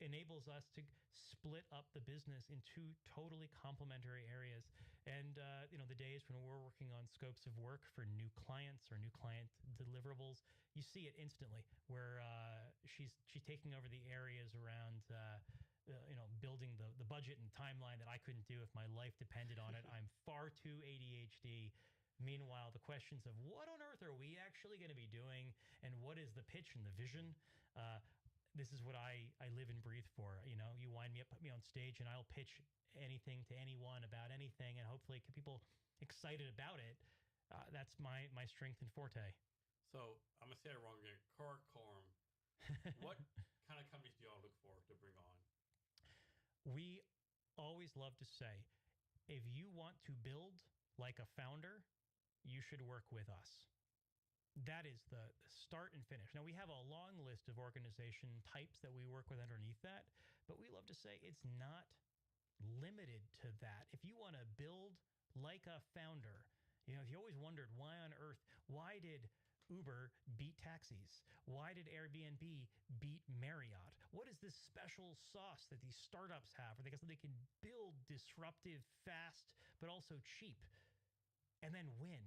Enables us to split up the business in two totally complementary areas. And, the days when we're working on scopes of work for new clients or new client deliverables, you see it instantly where she's taking over the areas around building the budget and timeline that I couldn't do if my life depended on it. I'm far too ADHD. Meanwhile, the questions of what on earth are we actually going to be doing, and what is the pitch and the vision? This is what I live and breathe for. You wind me up, put me on stage, and I'll pitch anything to anyone about anything, and hopefully get people excited about it. That's my strength and forte. So I'm going to say it wrong again. Karakoram. What kind of companies do y'all look for to bring on? We always love to say, if you want to build like a founder, you should work with us. That is the start and finish. Now, we have a long list of organization types that we work with underneath that, but we love to say it's not limited to that. If you want to build like a founder, if you always wondered why did Uber beat taxis? Why did Airbnb beat Marriott? What is this special sauce that these startups have? Because they can build disruptive, fast, but also cheap, and then win.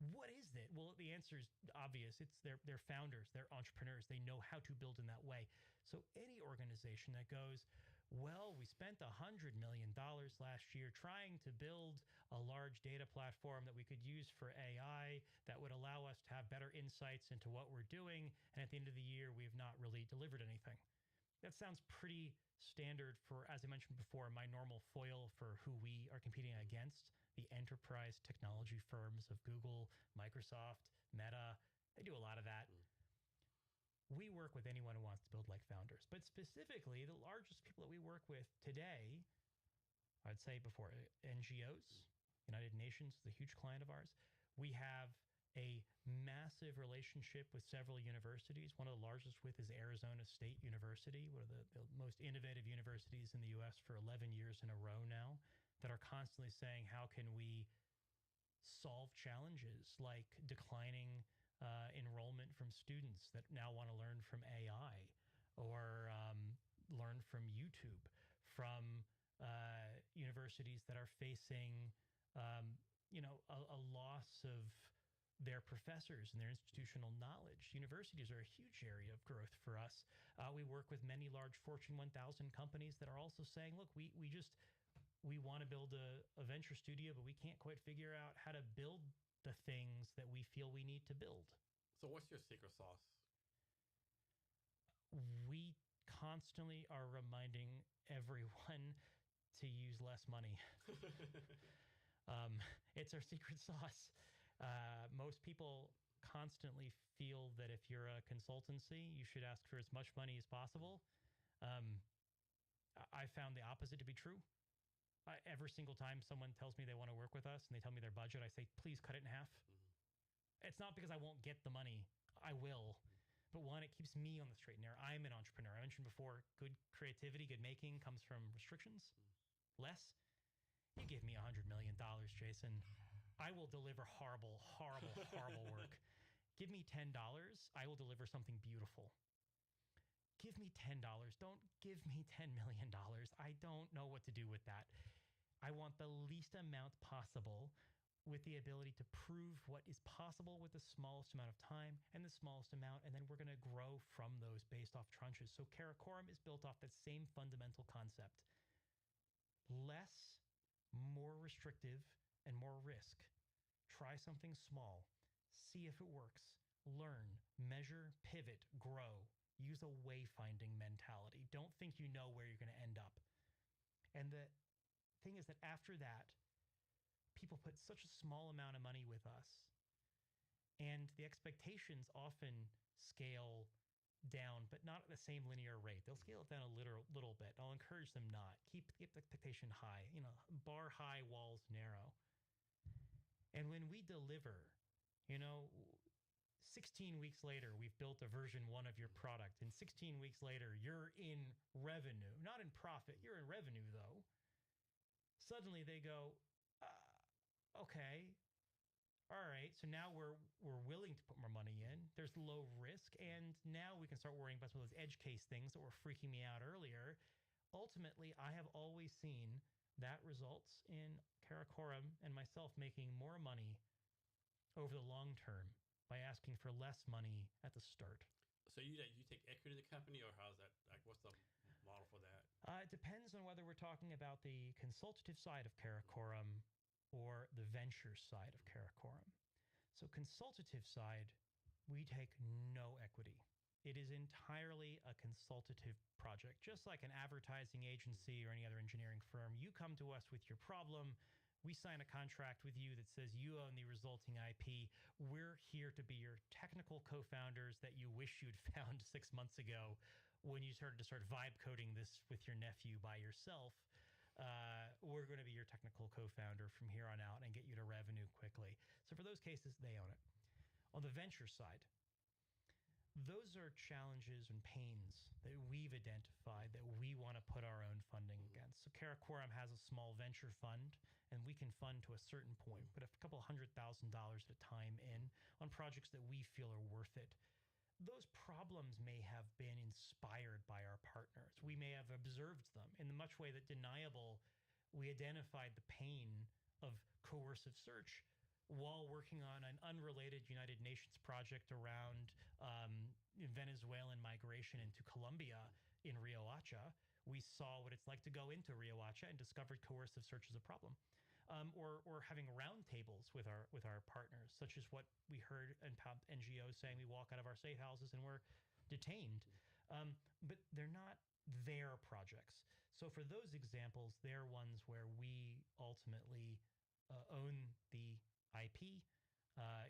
What is it? Well, the answer is obvious. It's they're founders, they're entrepreneurs. They know how to build in that way. So any organization that goes, well, we spent $100 million last year trying to build a large data platform that we could use for AI that would allow us to have better insights into what we're doing. And at the end of the year, we've not really delivered anything. That sounds pretty standard for, as I mentioned before, my normal foil for who we are competing against. the enterprise technology firms of Google, Microsoft, Meta. They do a lot of that. We work with anyone who wants to build like founders, but specifically the largest people that we work with today, I'd say before NGOs, United Nations is a huge client of ours. We have a massive relationship with several universities. One of the largest with is Arizona State University, one of the most innovative universities in the US for 11 years in a row now, that are constantly saying, how can we solve challenges like declining enrollment from students that now want to learn from AI or learn from YouTube, from universities that are facing, a loss of their professors and their institutional knowledge. Universities are a huge area of growth for us. We work with many large Fortune 1000 companies that are also saying, look, we want to build a venture studio, but we can't quite figure out how to build the things that we feel we need to build. So what's your secret sauce? We constantly are reminding everyone to use less money. It's our secret sauce. Most people constantly feel that if you're a consultancy, you should ask for as much money as possible. I found the opposite to be true. Every single time someone tells me they want to work with us and they tell me their budget, I say, please cut it in half. It's not because I won't get the money. I will. But one, it keeps me on the straight and narrow. I'm an entrepreneur. I mentioned before, good creativity, good making comes from restrictions. Less. You give me $100 million, Jason. I will deliver horrible, horrible, horrible work. Give me $10. I will deliver something beautiful. Give me $10. Don't give me $10 million. I don't know what to do with that. I want the least amount possible with the ability to prove what is possible with the smallest amount of time and the smallest amount, and then we're going to grow from those based off tranches. So Karakoram is built off that same fundamental concept. Less, more restrictive, and more risk. Try something small. See if it works. Learn, measure, pivot, grow. Use a wayfinding mentality. Don't think you know where you're going to end up. And the thing is that after that, people put such a small amount of money with us, and the expectations often scale down, but not at the same linear rate. They'll scale it down a little bit. I'll encourage them not. Keep the expectation high. Bar high, walls narrow. And when we deliver, 16 weeks later, we've built a version 1 of your product. And 16 weeks later, you're in revenue. Not in profit. You're in revenue, though. Suddenly they go, okay, all right. So now we're willing to put more money in. There's low risk. And now we can start worrying about some of those edge case things that were freaking me out earlier. Ultimately, I have always seen that results in Karakoram and myself making more money over the long term by asking for less money at the start. So you take equity in the company, or how's that? Like, what's the model for that? It depends on whether we're talking about the consultative side of Karakoram or the venture side of Karakoram. So consultative side, we take no equity. It is entirely a consultative project, just like an advertising agency or any other engineering firm. You come to us with your problem. We sign a contract with you that says you own the resulting IP. We're here to be your technical co-founders that you wish you'd found 6 months ago when you started to start vibe coding this with your nephew by yourself. We're going to be your technical co-founder from here on out and get you to revenue quickly. So for those cases, they own it. On the venture side, those are challenges and pains that we've identified that we want to put our own funding against. So Karakoram has a small venture fund, and we can fund to a certain point, put a couple $100,000 at a time in on projects that we feel are worth it. Those problems may have been inspired by our partners. We may have observed them in the much way that Deniable, we identified the pain of coercive search while working on an unrelated United Nations project around Venezuelan migration into Colombia in Riohacha. We saw what it's like to go into Riohacha and discovered coercive search as a problem. Or having roundtables with our partners, such as what we heard in NGOs saying we walk out of our safe houses and we're detained. But they're not their projects. So for those examples, they're ones where we ultimately own the IP.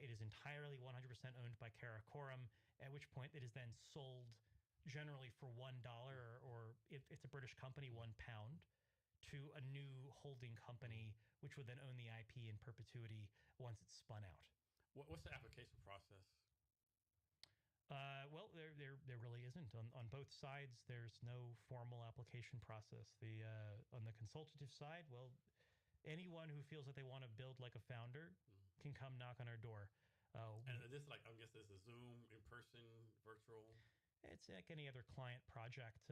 It is entirely 100% owned by Karakoram, at which point it is then sold generally for $1, or if it's a British company, £1, to a new holding company, which would then own the IP in perpetuity once it's spun out. What's the application process? Well, there really isn't. On both sides, there's no formal application process. On the consultative side, well, anyone who feels that they want to build like a founder can come knock on our door. And this, like, I guess this is Zoom, in person, virtual. It's like any other client project.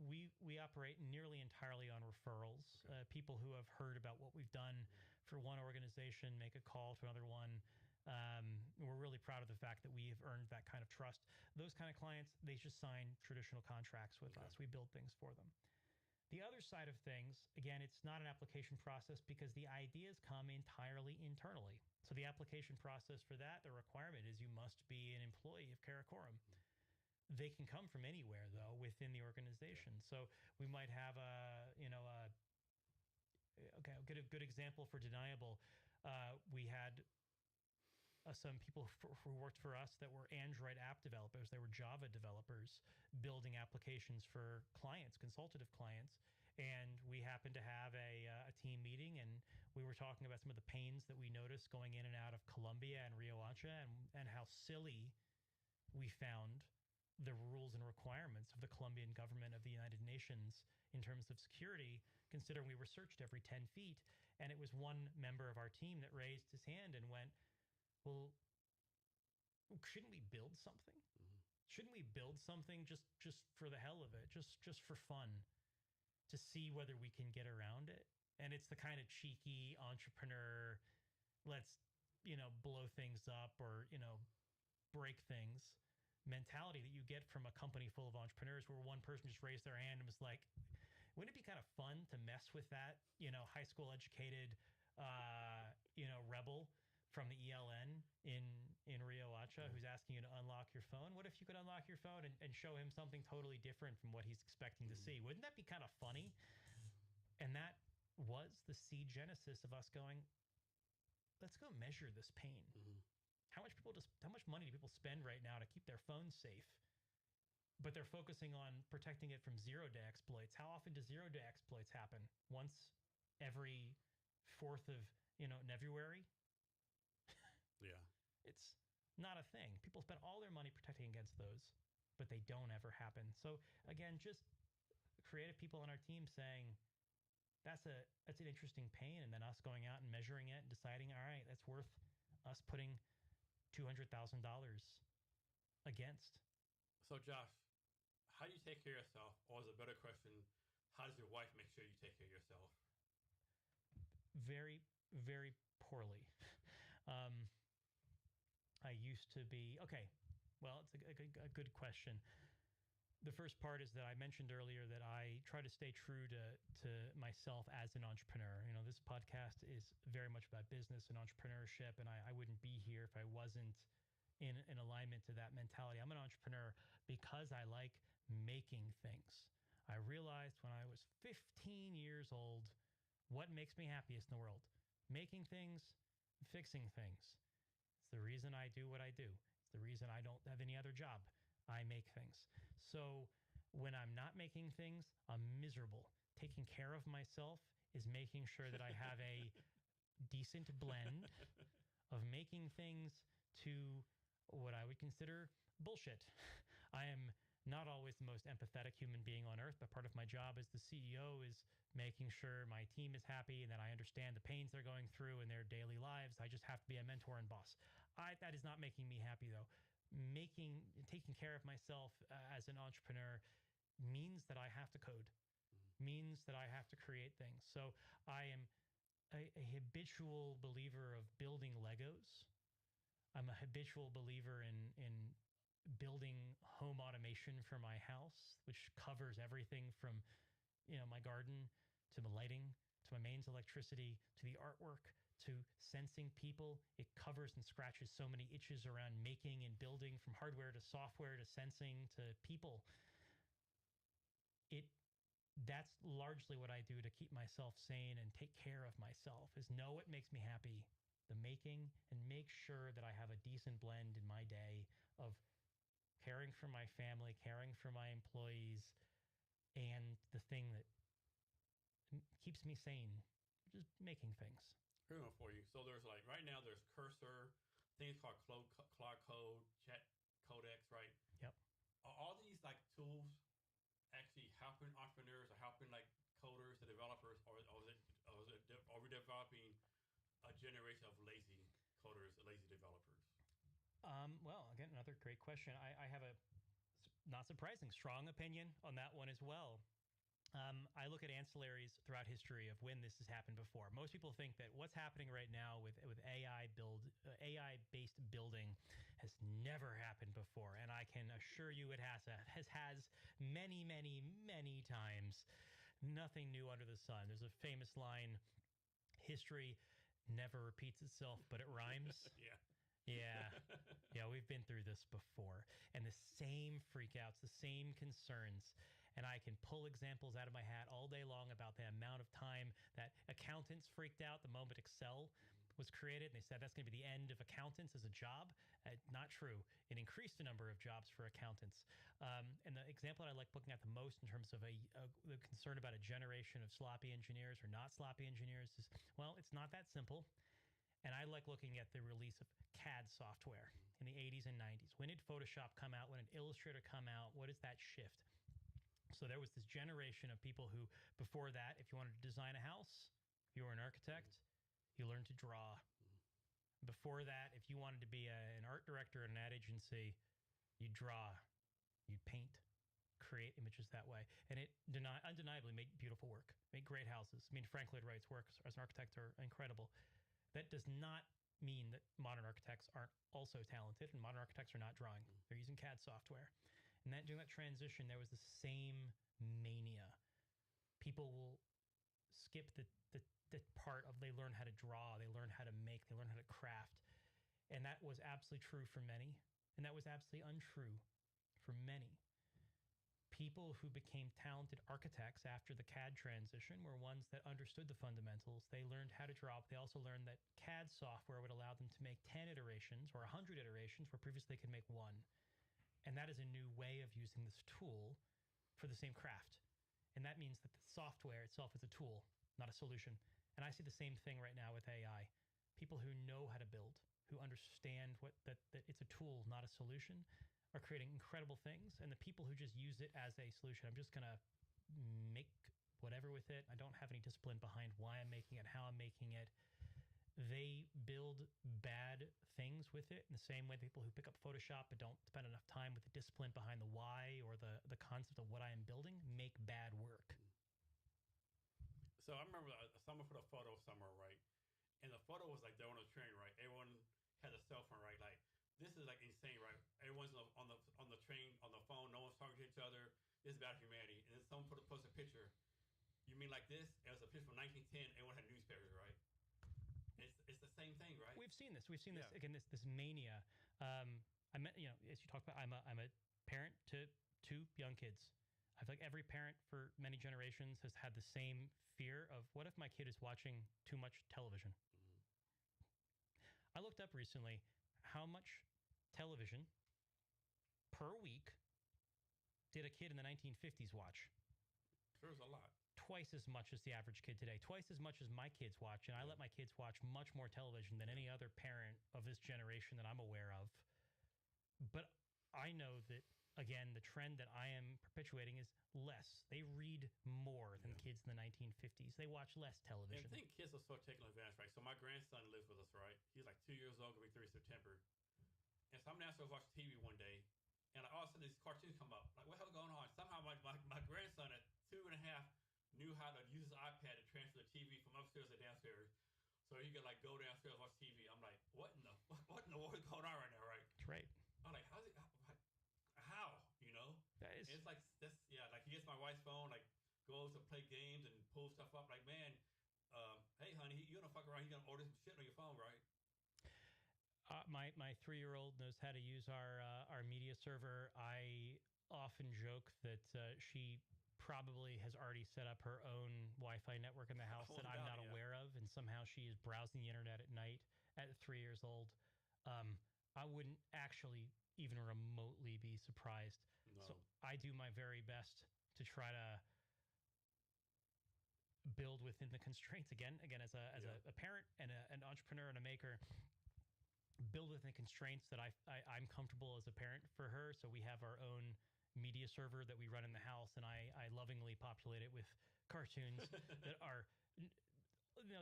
We operate nearly entirely on referrals. Okay. People who have heard about what we've done for one organization make a call to another one. We're really proud of the fact that we have earned that kind of trust. Those kind of clients, they just sign traditional contracts with us. We build things for them. The other side of things, again, it's not an application process because the ideas come entirely internally. So the application process for that, the requirement is you must be an employee of Karakoram. They can come from anywhere, though, within the organization. So we might have a good example for Deniable. We had some people who worked for us that were Android app developers. They were Java developers building applications for clients, consultative clients. And we happened to have a team meeting, and we were talking about some of the pains that we noticed going in and out of Colombia and Riohacha, and how silly we found the rules and requirements of the Colombian government of the United Nations in terms of security, considering we were searched every 10 feet. And it was one member of our team that raised his hand and went, well, shouldn't we build something? Shouldn't we build something just for the hell of it, just for fun, to see whether we can get around it? And it's the kind of cheeky entrepreneur, let's, blow things up or, break things mentality that you get from a company full of entrepreneurs, where one person just raised their hand and was like, wouldn't it be kind of fun to mess with that, high school educated, rebel from the ELN in Riohacha who's asking you to unlock your phone? What if you could unlock your phone and show him something totally different from what he's expecting to see? Wouldn't that be kind of funny? And that was the seed genesis of us going, let's go measure this pain. How much money do people spend right now to keep their phones safe? But they're focusing on protecting it from zero-day exploits. How often do zero-day exploits happen? Once every 4th of, February? Yeah. It's not a thing. People spend all their money protecting against those, but they don't ever happen. So again, just creative people on our team saying, that's an interesting pain, and then us going out and measuring it and deciding, all right, that's worth us putting $200,000 against. So Josh, how do you take care of yourself? Or is a better question, how does your wife make sure you take care of yourself? Very, very poorly. I used to be, okay, well, it's a good question. The first part is that I mentioned earlier that I try to stay true to myself as an entrepreneur. This podcast is very much about business and entrepreneurship, and I wouldn't be here if I wasn't in alignment to that mentality. I'm an entrepreneur because I like making things. I realized when I was 15 years old what makes me happiest in the world. Making things, fixing things. It's the reason I do what I do. It's the reason I don't have any other job. I make things. So when I'm not making things, I'm miserable. Taking care of myself is making sure that I have a decent blend of making things to what I would consider bullshit. I am not always the most empathetic human being on earth, but part of my job as the CEO is making sure my team is happy and that I understand the pains they're going through in their daily lives. I just have to be a mentor and boss. That is not making me happy, though. Taking care of myself as an entrepreneur means that I have to code, means that I have to create things. So I am a habitual believer of building Legos. I'm a habitual believer in building home automation for my house, which covers everything from, my garden to the lighting, to my mains electricity, to the artwork, to sensing people. It covers and scratches so many itches around making and building, from hardware to software to sensing to people. It that's largely what I do to keep myself sane and take care of myself is know what makes me happy, the making, and make sure that I have a decent blend in my day of caring for my family, caring for my employees, and the thing that keeps me sane, just making things. Here's one for you. So there's like right now there's Cursor, things called Claude Code, Chat Codex, right? Yep. Are all these like tools actually helping entrepreneurs or helping like coders, the developers, are we developing a generation of lazy coders, lazy developers? Well, again, another great question. I have a not surprising strong opinion on that one as well. I look at ancillaries throughout history of when this has happened before. Most people think that what's happening right now with AI based building has never happened before, and I can assure you it has many many times. Nothing new under the sun. There's a famous line: "History never repeats itself, but it rhymes." Yeah. Yeah. Yeah, we've been through this before. And the same freakouts, the same concerns. And I can pull examples out of my hat all day long about the amount of time that accountants freaked out the moment Excel was created. And they said that's going to be the end of accountants as a job. Not true. It increased the number of jobs for accountants. And the example that I like looking at the most in terms of the concern about a generation of sloppy engineers or not sloppy engineers is, well, it's not that simple. And I like looking at the release of CAD software in the 80s and 90s. When did Photoshop come out? When did Illustrator come out? What is that shift? So there was this generation of people who, before that, if you wanted to design a house, if you were an architect, you learned to draw. Before that, if you wanted to be an art director at an ad agency, you draw, you paint, create images that way. And it undeniably made beautiful work, made great houses. I mean, Frank Lloyd Wright's work as an architect are incredible. That does not mean that modern architects aren't also talented, and modern architects are not drawing. They're using CAD software. And during that transition, there was the same mania. People will skip the part of they learn how to draw, they learn how to make, they learn how to craft. And that was absolutely true for many. And that was absolutely untrue for many. People who became talented architects after the CAD transition were ones that understood the fundamentals. They learned how to draw, but they also learned that CAD software would allow them to make 10 iterations or 100 iterations where previously they could make one. And that is a new way of using this tool for the same craft. And that means that the software itself is a tool, not a solution. And I see the same thing right now with AI. People who know how to build, who understand that it's a tool, not a solution, are creating incredible things. And the people who just use it as a solution, I'm just going to make whatever with it. I don't have any discipline behind why I'm making it, how I'm making it. They build bad things with it in the same way people who pick up Photoshop but don't spend enough time with the discipline behind the why or the concept of what I am building make bad work. So I remember someone put a photo somewhere, right? And the photo was like they're on a train, right? Everyone had a cell phone, right? Like, this is like insane, right? Everyone's on the train, on the phone. No one's talking to each other. This is about humanity. And then someone posts a picture. You mean like this? It was a picture from 1910. Everyone had newspapers, right? It's the same thing, right? We've seen this. We've seen this again. This mania. I met, as you talked about, I'm a parent to 2 young kids. I feel like every parent for many generations has had the same fear of what if my kid is watching too much television. I looked up recently how much television per week did a kid in the 1950s watch? There's a lot. Twice as much as the average kid today, twice as much as my kids watch. And I let my kids watch much more television than any other parent of this generation that I'm aware of. But I know that, again, the trend that I am perpetuating is less. They read more than kids in the 1950s. They watch less television. And I think kids will start taking advantage, right? So my grandson lives with us, right? He's like 2 years old, going to be 3 September. And so I'm asking him to watch TV one day, and like all of a sudden these cartoons come up. Like, what the hell going on? Somehow my grandson at 2.5 knew how to use his iPad to transfer the TV from upstairs to downstairs, so he could like go downstairs and watch TV. I'm like, what in the world is going on right now, right? That's right. I'm like, how? You know? It's like this, yeah. Like he gets my wife's phone, like goes to play games and pulls stuff up. Like, man, hey honey, you gonna fuck around? You gonna order some shit on your phone, right? My 3-year-old knows how to use our media server. I often joke that she probably has already set up her own Wi-Fi network in the house that I'm not aware of, and somehow she is browsing the internet at night at 3 years old. I wouldn't actually even remotely be surprised. No. So I do my very best to try to build within the constraints again as a parent and an entrepreneur and a maker, build within the constraints that I'm comfortable as a parent for her. So we have our own media server that we run in the house, and I lovingly populate it with cartoons that are,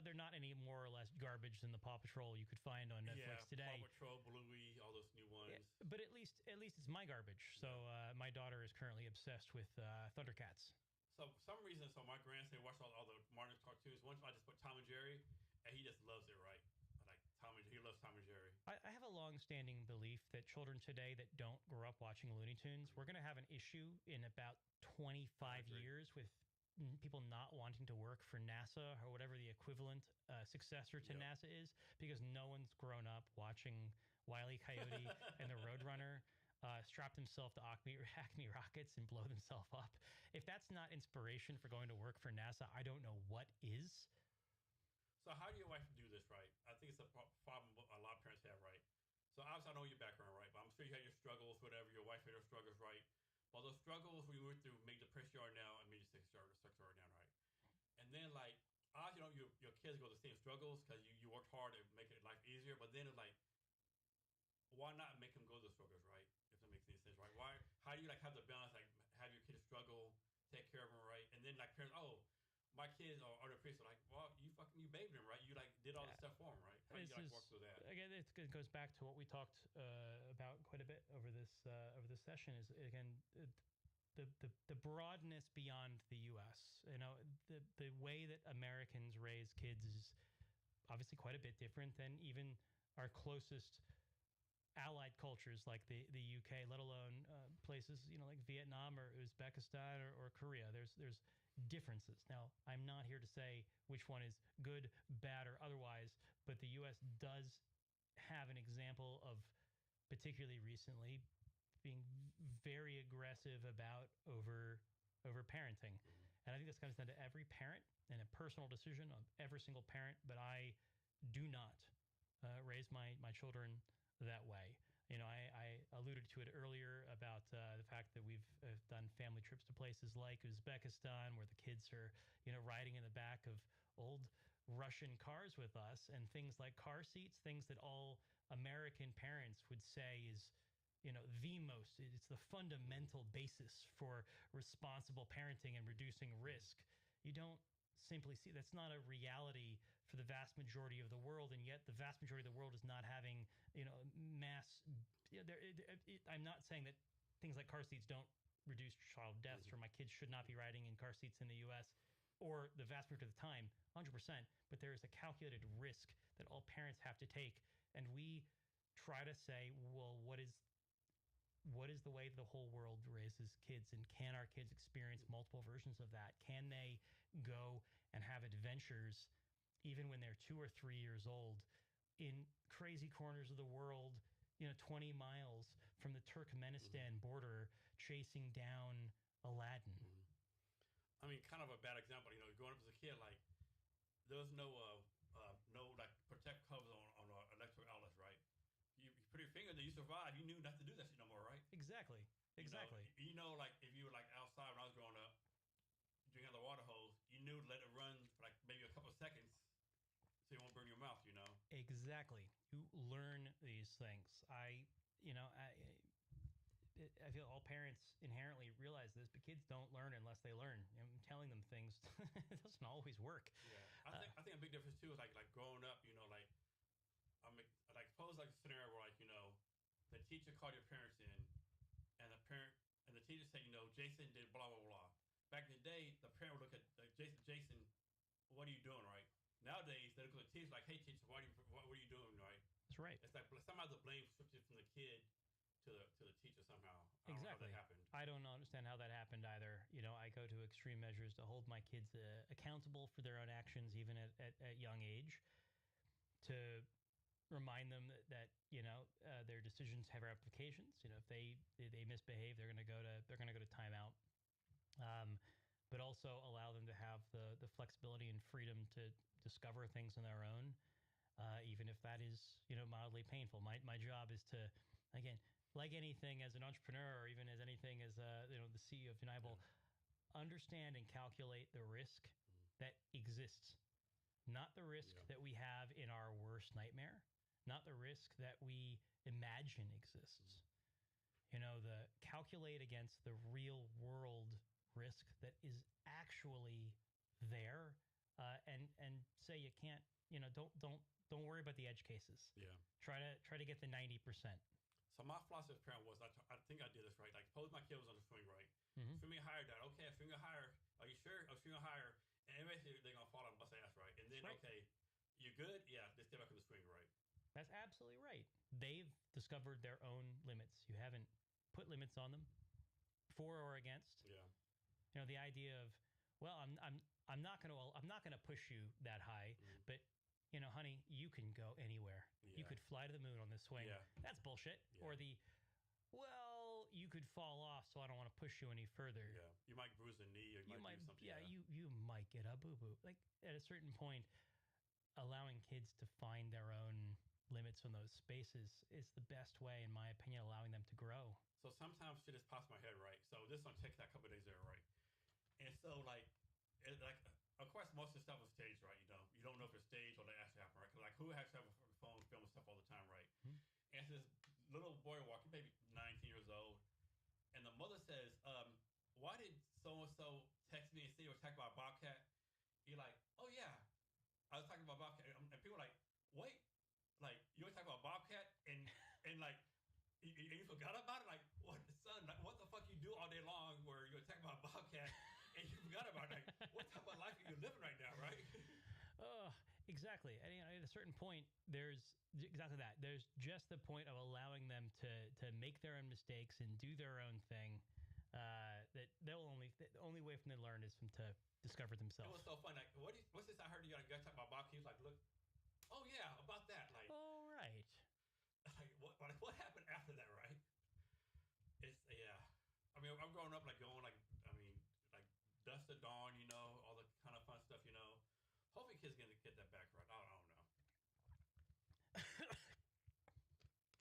they're not any more or less garbage than the Paw Patrol you could find on Netflix today. Paw Patrol, Bluey, all those new ones. Yeah, but at least it's my garbage. So my daughter is currently obsessed with Thundercats. So for some reason, my grandson watched all the Martin cartoons. Once I just put Tom and Jerry, and he just loves it, right? He loves Tom and Jerry. I have a long-standing belief that children today that don't grow up watching Looney Tunes, we're going to have an issue in about 25 years with people not wanting to work for NASA or whatever the equivalent successor to NASA is, because no one's grown up watching Wile E. Coyote and the Roadrunner strap themselves to Acme rockets and blow themselves up. If that's not inspiration for going to work for NASA, I don't know what is. So how do your wife do this, right? I think it's a problem a lot of parents have, right? So obviously I know your background, right? But I'm sure you had your struggles, whatever. Your wife had her struggles, right? Well, those struggles we went through made the person you are now and made you success you are now, right? And then like, obviously your kids go through the same struggles because you worked hard to make life easier. But then it's like, why not make them go through the struggles, right? If that makes any sense, right? How do you like have the balance, like have your kids struggle, take care of them, right? And then like parents, my kids are the parents are like, well, you babied them, right? You like did all this stuff for them, right? How do you like work through that? Again, it goes back to what we talked about quite a bit over this session. Is again the broadness beyond the U.S. The way that Americans raise kids is obviously quite a bit different than even our closest allied cultures like the UK, let alone places like Vietnam or Uzbekistan or Korea. There's differences. Now, I'm not here to say which one is good, bad, or otherwise, but the U.S. does have an example of, particularly recently, being very aggressive about over parenting. And I think this comes down to every parent and a personal decision of every single parent, but I do not raise my children that way. I alluded to it earlier about the fact that we've done family trips to places like Uzbekistan, where the kids are, riding in the back of old Russian cars with us, and things like car seats, things that all American parents would say is, it's the fundamental basis for responsible parenting and reducing risk. You don't simply see that's not a reality for the vast majority of the world, and yet the vast majority of the world is not having mass. I'm not saying that things like car seats don't reduce child deaths, or my kids should not be riding in car seats in the U.S. or the vast majority of the time, 100%. But there is a calculated risk that all parents have to take, and we try to say, well, what is the way the whole world raises kids, and can our kids experience multiple versions of that? Can they go and have adventures even when they're 2 or 3 years old in crazy corners of the world, 20 miles from the Turkmenistan border, chasing down Aladdin? I mean, kind of a bad example, growing up as a kid, like there was no like protect covers on electrical outlets, right? You put your finger there, you survive. You knew not to do that shit no more, right? Exactly. Like if you were like outside when I was growing up, drinking out the water hose, you knew to let it run for like maybe a couple of seconds so you won't burn your mouth, Exactly. You learn these things. I feel all parents inherently realize this, but kids don't learn unless they learn. Telling them things doesn't always work. Yeah, I think a big difference too is like growing up, like suppose like a scenario where like the teacher called your parents in, and the teacher said, Jason did blah blah blah. Back in the day, the parent would look at Jason, what are you doing, right? Nowadays, they look at the teacher like, hey teacher, what are you doing, right? That's right. It's like somehow the blame shifted from the kid to the teacher somehow. Exactly. How that happened. I don't understand how that happened either. I go to extreme measures to hold my kids accountable for their own actions, even at young age, to remind them that their decisions have ramifications. If they misbehave, they're going to go to timeout. but also allow them to have the flexibility and freedom to discover things on their own, even if that is, mildly painful. My job is to, again, like anything as an entrepreneur or even as anything as the CEO of Deniable, understand and calculate the risk that exists, not the risk that we have in our worst nightmare, not the risk that we imagine exists. The calculate against the real world risk that is actually there, and say you can't, don't worry about the edge cases. Yeah. Try to get the 90%. So my philosophy as a parent was, I think I did this right. Like, suppose my kid was on the swing, right? Mm-hmm. Swing me higher, Dad. Okay, I swing you higher. Are you sure? I'm swinging higher. And eventually they're going to fall out and bust their ass, right? And then, right. Okay, you good? Yeah, they stay back on the swing, right? That's absolutely right. They've discovered their own limits. You haven't put limits on them, for or against. Yeah. The idea of, well, I'm not gonna push you that high, but honey, you can go anywhere. Yeah. You could fly to the moon on this swing. Yeah. That's bullshit. Yeah. Or well, you could fall off, so I don't want to push you any further. Yeah. You might bruise a knee, or you might do something. Yeah, you might get a boo-boo. Like, at a certain point, allowing kids to find their own limits in those spaces is the best way, in my opinion, allowing them to grow. So sometimes shit just pops my head, right? So this on TikTok a couple of days there, right? And so of course, most of the stuff is staged, right? You don't know if it's staged or they actually happen, right? Because who has to have a phone filming stuff all the time, right? Mm-hmm. And it's this little boy walking, maybe 19 years old, and the mother says, "Why did so and so text me and say you were talking about Bobcat?" You're like, "Oh yeah, I was talking about Bobcat," and people are like, "Wait, like you were talking about Bobcat and like." You forgot about it? Like, what, son? Like, what the fuck you do all day long where you're talking about Bobcat and you forgot about it? Like, what type of life are you living right now, right? Exactly. And at a certain point, there's exactly that. There's just the point of allowing them to make their own mistakes and do their own thing. That the only way for them to learn is to discover themselves. It was so fun. Like, what's this? I heard you guys talking about Bobcat. He was like, look, oh yeah, about that. Like, all right. Like what happened after that, right? It's I mean, I'm growing up like going like dusk to dawn, all the kind of fun stuff, Hopefully, kids gonna get that back right. I don't know.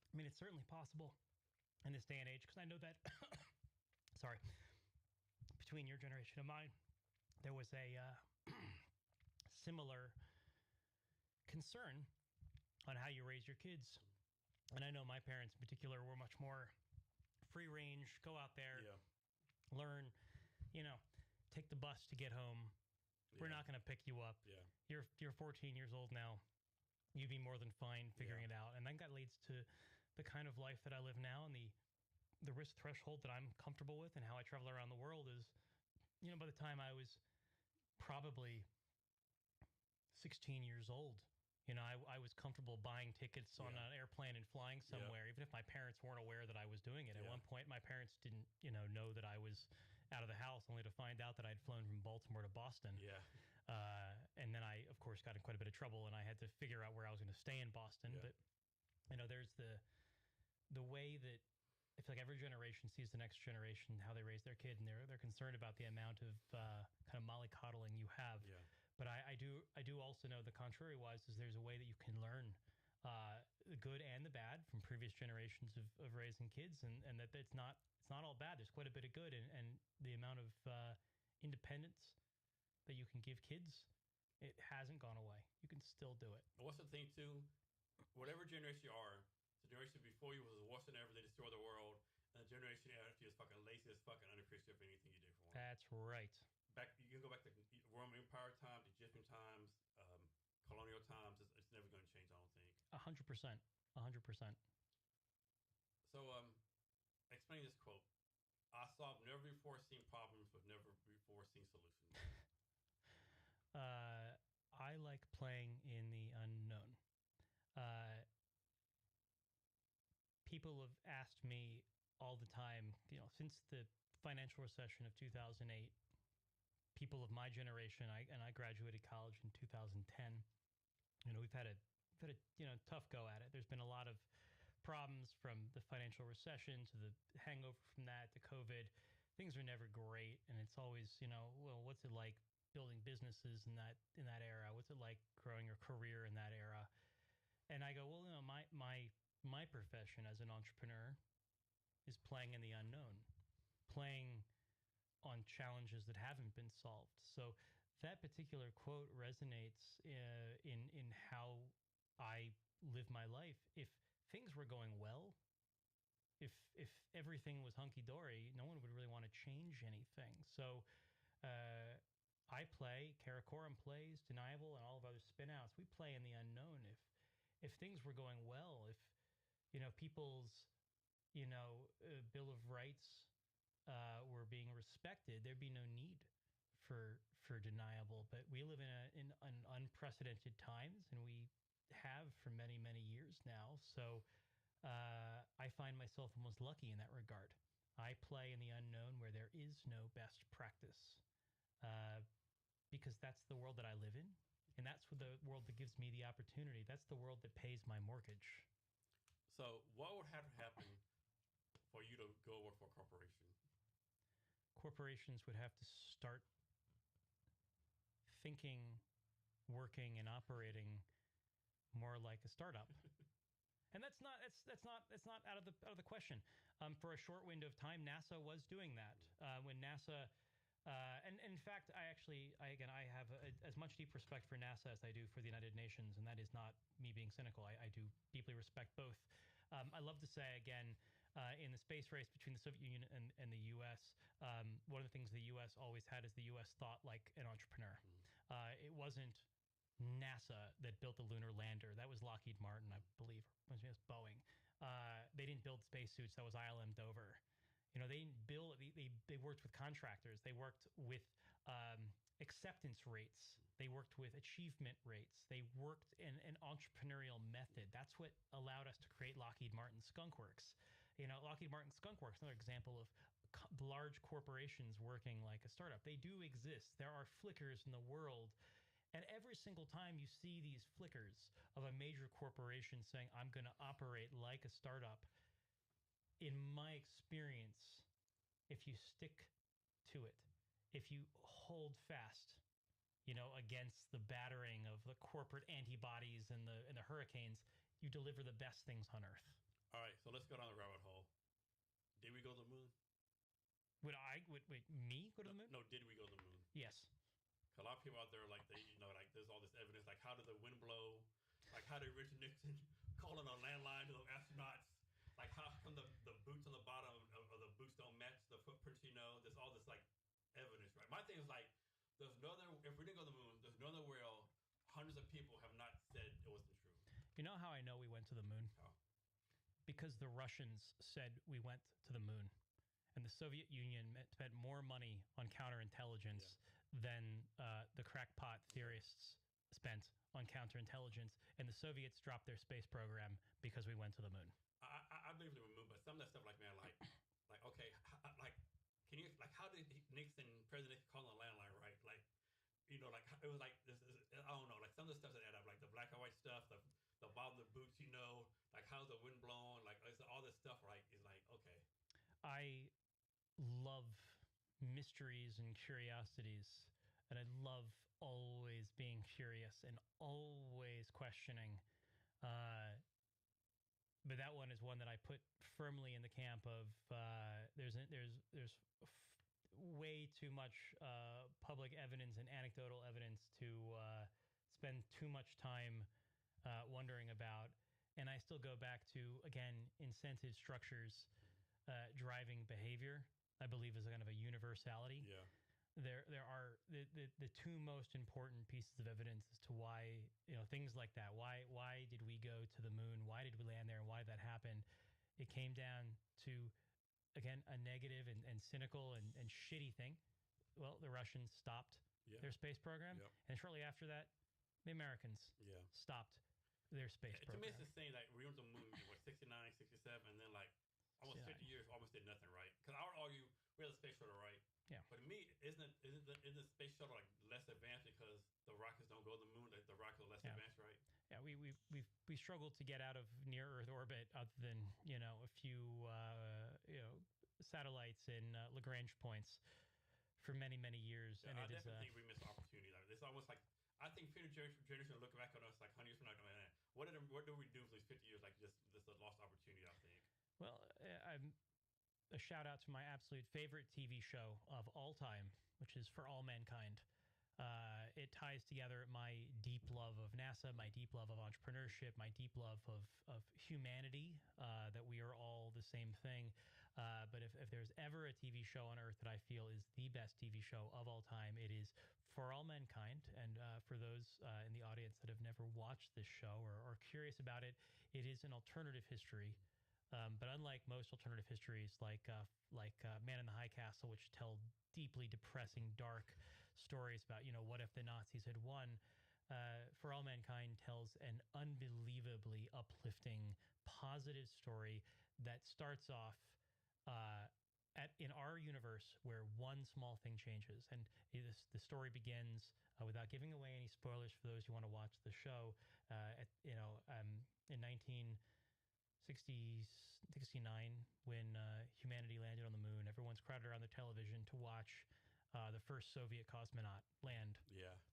I mean, it's certainly possible in this day and age, because I know that. Sorry, between your generation and mine, there was a similar concern on how you raise your kids. And I know my parents in particular were much more free range, go out there, learn, take the bus to get home. We're not going to pick you up. Yeah. You're 14 years old now. You'd be more than fine figuring it out. And then that leads to the kind of life that I live now, and the risk threshold that I'm comfortable with, and how I travel around the world is, by the time I was probably 16 years old, I was comfortable buying tickets on an airplane and flying somewhere, even if my parents weren't aware that I was doing it. At one point, my parents didn't, know that I was out of the house, only to find out that I'd flown from Baltimore to Boston. Yeah. And then I, of course, got in quite a bit of trouble, and I had to figure out where I was going to stay in Boston. Yeah. But, there's the way that I feel like every generation sees the next generation, how they raise their kid, and they're concerned about the amount of kind of mollycoddling you have. Yeah. But I do also know the contrary wise is there's a way that you can learn the good and the bad from previous generations of raising kids, and that it's not all bad. There's quite a bit of good, and the amount of independence that you can give kids, it hasn't gone away. You can still do it. What's the thing too? Whatever generation you are, the generation before you was worse than ever. They destroyed the world, and the generation after you is fucking lazy as fucking unappreciative of anything you did for them. That's right. You can go back to Roman Empire times, Egyptian times, colonial times. It's never going to change, I don't think. 100%. 100%. So, explain this quote. I solve never before seen problems with never before seen solutions. I like playing in the unknown. People have asked me all the time, since the financial recession of 2008, people of my generation, I graduated college in 2010. We've had a tough go at it. There's been a lot of problems, from the financial recession to the hangover from that to COVID, things are never great, and it's always, well, what's it like building businesses in that era? What's it like growing your career in that era? And I go, well, my profession as an entrepreneur is playing in the unknown, playing on challenges that haven't been solved. So that particular quote resonates in how I live my life. If things were going well, if everything was hunky dory, no one would really want to change anything. So I play, Karakoram plays, Deniable, and all of other spinouts. We play in the unknown. If things were going well, if people's Bill of Rights were being respected, there'd be no need for Deniable. But we live in unprecedented times, and we have for many years now. So I find myself almost lucky in that regard. I play in the unknown where there is no best practice, because that's the world that I live in, and that's the world that gives me the opportunity. That's the world that pays my mortgage. So what would have to happen for you to go work for a corporation? Corporations would have to start thinking, working, and operating more like a startup. And that's not out of the question. For a short window of time, NASA was doing that. When NASA, and in fact, I have as much deep respect for NASA as I do for the United Nations, and that is not me being cynical. I do deeply respect both. I love to say again, in the space race between the Soviet Union and the U.S., one of the things the U.S. always had is the U.S. thought like an entrepreneur. It wasn't NASA that built the lunar lander. That was Lockheed Martin, I believe. It was Boeing. They didn't build spacesuits. That was ILM Dover. They didn't build. They worked with contractors. They worked with acceptance rates. They worked with achievement rates. They worked in an entrepreneurial method. That's what allowed us to create Lockheed Martin Skunk Works. Lockheed Martin Skunk Works, another example of large corporations working like a startup. They do exist. There are flickers in the world. And every single time you see these flickers of a major corporation saying, I'm going to operate like a startup, in my experience, if you stick to it, if you hold fast, against the battering of the corporate antibodies and the hurricanes, you deliver the best things on Earth. All right, so let's go down the rabbit hole. Did we go to the moon? Would me go to the moon? No, did we go to the moon? Yes. A lot of people out there, like there's all this evidence, like how did the wind blow, like how did Richard Nixon call in a landline to the astronauts, like how come the boots on the bottom of the boots don't match the footprints? There's all this like evidence, right? My thing is like, if we didn't go to the moon, there's no other world. Hundreds of people have not said it wasn't true. You know how I know we went to the moon? How? Because the Russians said we went to the moon, and the Soviet Union spent more money on counterintelligence than the crackpot theorists spent on counterintelligence, and the Soviets dropped their space program because we went to the moon. I believe the moon, but some of that stuff, like man, like okay, can you how did Nixon, President Nixon, call on a landline, right? Like, like it was like this is, I don't know, like some of the stuff that add up, like the black and white stuff, the bottom of the boots, like how's the wind blowing, like all this stuff, right? Is like okay. I love mysteries and curiosities, and I love always being curious and always questioning. But that one is one that I put firmly in the camp of there's way too much public evidence and anecdotal evidence to spend too much time wondering about. And I still go back to, again, incentive structures driving behavior, I believe, is kind of a universality. Yeah. There are the two most important pieces of evidence as to why, things like that. Why did we go to the moon? Why did we land there? And why did that happen? It came down to, again, a negative and cynical and shitty thing. Well, the Russians stopped their space program. Yep. And shortly after that, the Americans stopped their space program. To me, it's the same. Like, we went to the moon, 69, 67, and then, like, almost 50 years, almost did nothing, right? Because I would argue we had the space shuttle, right? Yeah. But to me, isn't the space shuttle, like, less advanced because the rockets don't go to the moon? Like, the rockets are less advanced, right? Yeah, we struggled to get out of near Earth orbit, other than a few satellites and Lagrange points for many, many years. Yeah, and I it is definitely think we missed opportunity. Like, it's almost like I think future generation looking back on us like 100 years from now, going, man, what do we do for these 50 years? Like just a lost opportunity. I think. well, I'm a shout out to my absolute favorite TV show of all time, which is For All Mankind. It ties together my deep love of NASA, my deep love of entrepreneurship, my deep love of humanity, that we are all the same thing. But if there's ever a TV show on Earth that I feel is the best TV show of all time, it is For All Mankind. And for those in the audience that have never watched this show or curious about it, it is an alternative history. But unlike most alternative histories, like Man in the High Castle, which tell deeply depressing, dark stories about, what if the Nazis had won, For All Mankind tells an unbelievably uplifting, positive story that starts off in our universe where one small thing changes. And the story begins, without giving away any spoilers for those who want to watch the show, in 1969, when humanity landed on the moon. Everyone's crowded around the television to watch the first Soviet cosmonaut land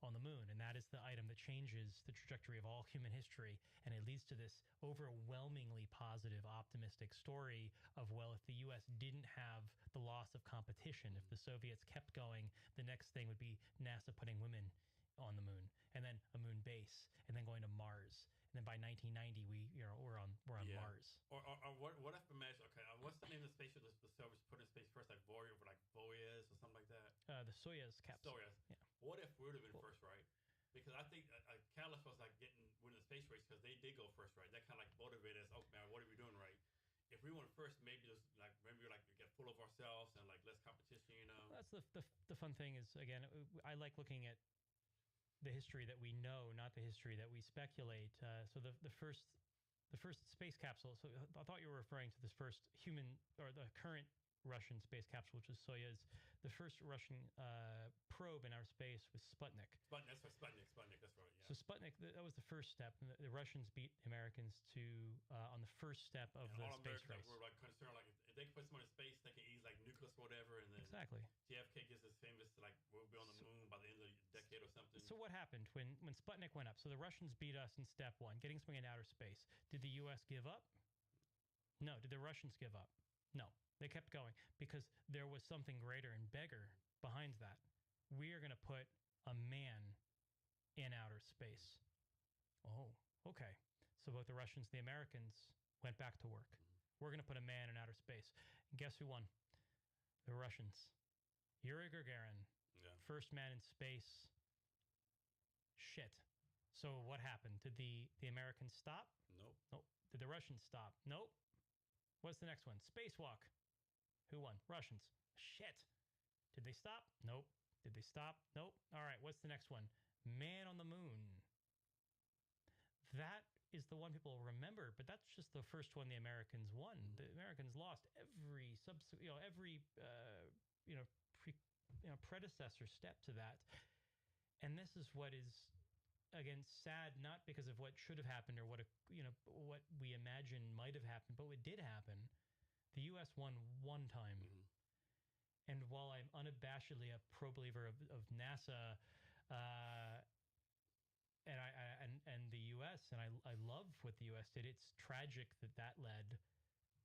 on the moon. And that is the item that changes the trajectory of all human history. And it leads to this overwhelmingly positive, optimistic story of, well, if the U.S. didn't have the loss of competition, if the Soviets kept going, the next thing would be NASA putting women on the moon, and then a moon base, and then going to Mars. And then by 1990, we're on Mars. Or what if imagine? Okay, what's the name of the spaceship the Soviets put in space first, like Voyager, like Voyage or something like that? The Soyuz capsule. Soyuz. Yeah. What if we would have been first, right? Because I think Catalyst was like winning the space race because they did go first, right? That kind of like motivated us. Oh man, what are we doing right? If we went first, maybe just like maybe like get full of ourselves and like less competition, Well, that's the fun thing is, again, I like looking at the history that we know, not the history that we speculate. So the first space capsule. So I thought you were referring to this first human, or the current Russian space capsule, which is Soyuz. The first Russian probe in our space was Sputnik. That's right, Sputnik. That's right. Yeah. So Sputnik, that was the first step. And the Russians beat the Americans on the first step of the space race. We're like concerned, like if they can put someone in space, they can ease like nucleus or whatever, and then exactly. JFK gets this famous like we'll be on the moon by the end of the decade or something. So what happened when Sputnik went up? So the Russians beat us in step one, getting something in outer space. Did the U.S. give up? No. Did the Russians give up? No. They kept going because there was something greater and bigger behind that. We are going to put a man in outer space. Oh, okay. So both the Russians and the Americans went back to work. We're going to put a man in outer space. And guess who won? The Russians. Yuri Gagarin, first man in space. Shit. So what happened? Did the Americans stop? Nope. Did the Russians stop? Nope. What's the next one? Spacewalk. Who won? Russians. Shit. Did they stop? Nope. Did they stop? Nope. All right, what's the next one? Man on the moon. That is the one people remember, but that's just the first one the Americans won. The Americans lost every predecessor step to that. And this is what is, again, sad, not because of what should have happened or what we imagine might have happened, but what did happen. The U.S. won one time. Mm-hmm. And while I'm unabashedly a pro believer of NASA and the U.S., and I love what the U.S. did, it's tragic that led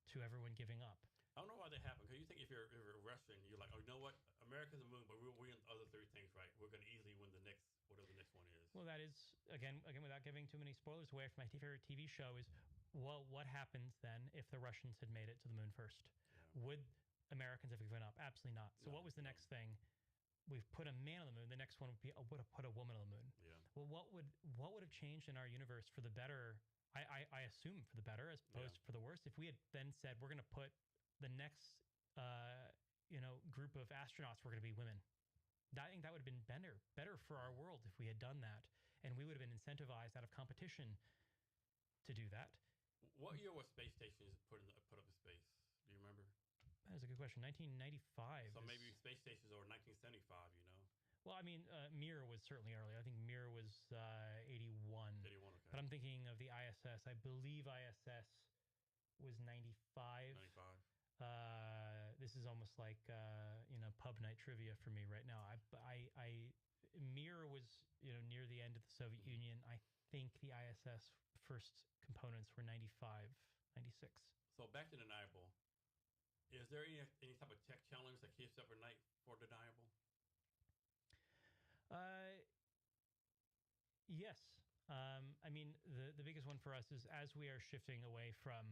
to everyone giving up. I don't know why that happened. Because you think if you're Russian, you're like, oh, you know what? America's the moon, but we're in other three things, right? We're going to easily win the next, whatever the next one is. Well, that is, again, without giving too many spoilers away from my favorite TV show is, well, what happens then if the Russians had made it to the moon first? Yeah. Would Americans have given up? Absolutely not. So what was the next thing? We've put a man on the moon. The next one would have put a woman on the moon. Yeah. Well, what would have changed in our universe for the better? I assume for the better as opposed to for the worse. If we had then said we're going to put the next group of astronauts were going to be women, I think that would have been better for our world if we had done that, and we would have been incentivized out of competition to do that. What year was space stations put up in space? Do you remember? That is a good question. 1995. So maybe space stations or 1975, Well, I mean, Mir was certainly early. I think Mir was 81. 81, okay. But I'm thinking of the ISS. I believe ISS was 95. 95. this is almost like pub night trivia for me right now. Mir was near the end of the Soviet Union. I think the ISS first components were 95, 96. So back to Deniable. Is there any type of tech challenge that keeps up at night for Deniable? Yes. I mean, the biggest one for us is as we are shifting away from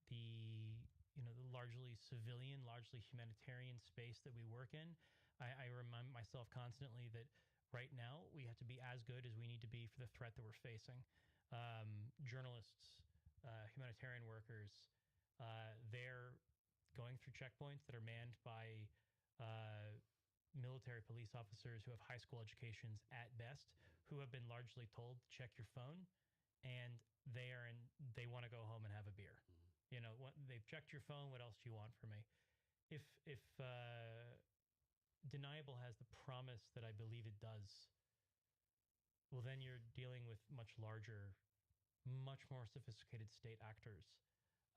the the largely civilian, largely humanitarian space that we work in. I remind myself constantly that right now we have to be as good as we need to be for the threat that we're facing. Journalists, humanitarian workers, they're going through checkpoints that are manned by military police officers who have high school educations at best, who have been largely told check your phone, and they want to go home and have a beer. They've checked your phone. What else do you want from me? If Deniable has the promise that I believe it does, well, then you're dealing with much larger, much more sophisticated state actors.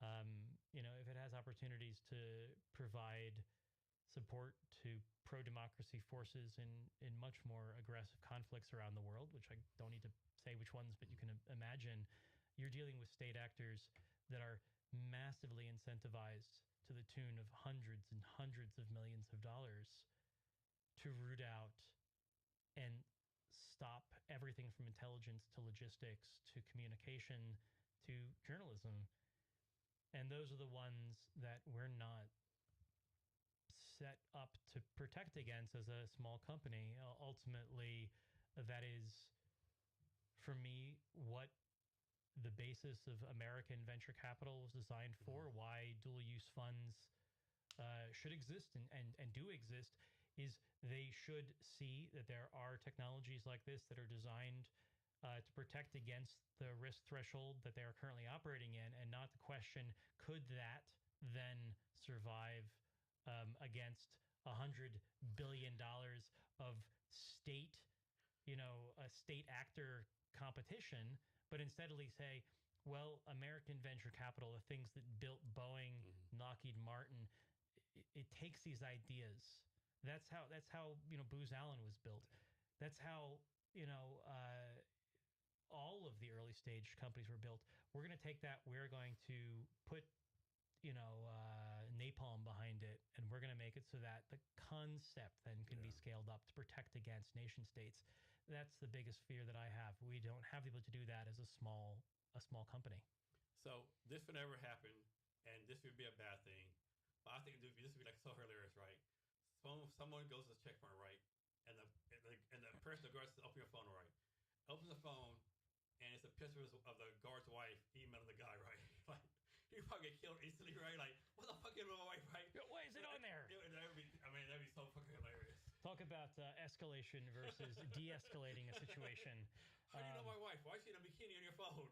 If it has opportunities to provide support to pro-democracy forces in much more aggressive conflicts around the world, which I don't need to say which ones, but you can imagine, you're dealing with state actors that are massively incentivized to the tune of hundreds and hundreds of millions of dollars to root out and stop everything from intelligence to logistics to communication to journalism. And those are the ones that we're not set up to protect against as a small company. Ultimately, that is, for me, what the basis of American venture capital was designed for, why dual use funds should exist and do exist, is they should see that there are technologies like this that are designed to protect against the risk threshold that they are currently operating in, and not to question, could that then survive against $100 billion of state, a state actor competition, but insteadly say, well, American venture capital, the things that built Boeing, Lockheed Martin, it takes these ideas. That's how Booz Allen was built. That's how all of the early stage companies were built. We're going to take that. We're going to put napalm behind it, and we're going to make it so that the concept then can be scaled up to protect against nation states. That's the biggest fear that I have. We don't have the ability to do that as a small company. So this would never happen, and this would be a bad thing. But I think this would be like so hilarious, right? Someone goes to the checkpoint, right, and the person that guards open your phone, right, opens the phone, and it's a picture of the guard's wife emailing the guy, right? Like, he probably get killed instantly, right? Like, what the fuck is my wife, right? Why is it on there? That'd be so fucking hilarious. Talk about escalation versus de-escalating a situation. How do you know my wife? Why is she in a bikini on your phone?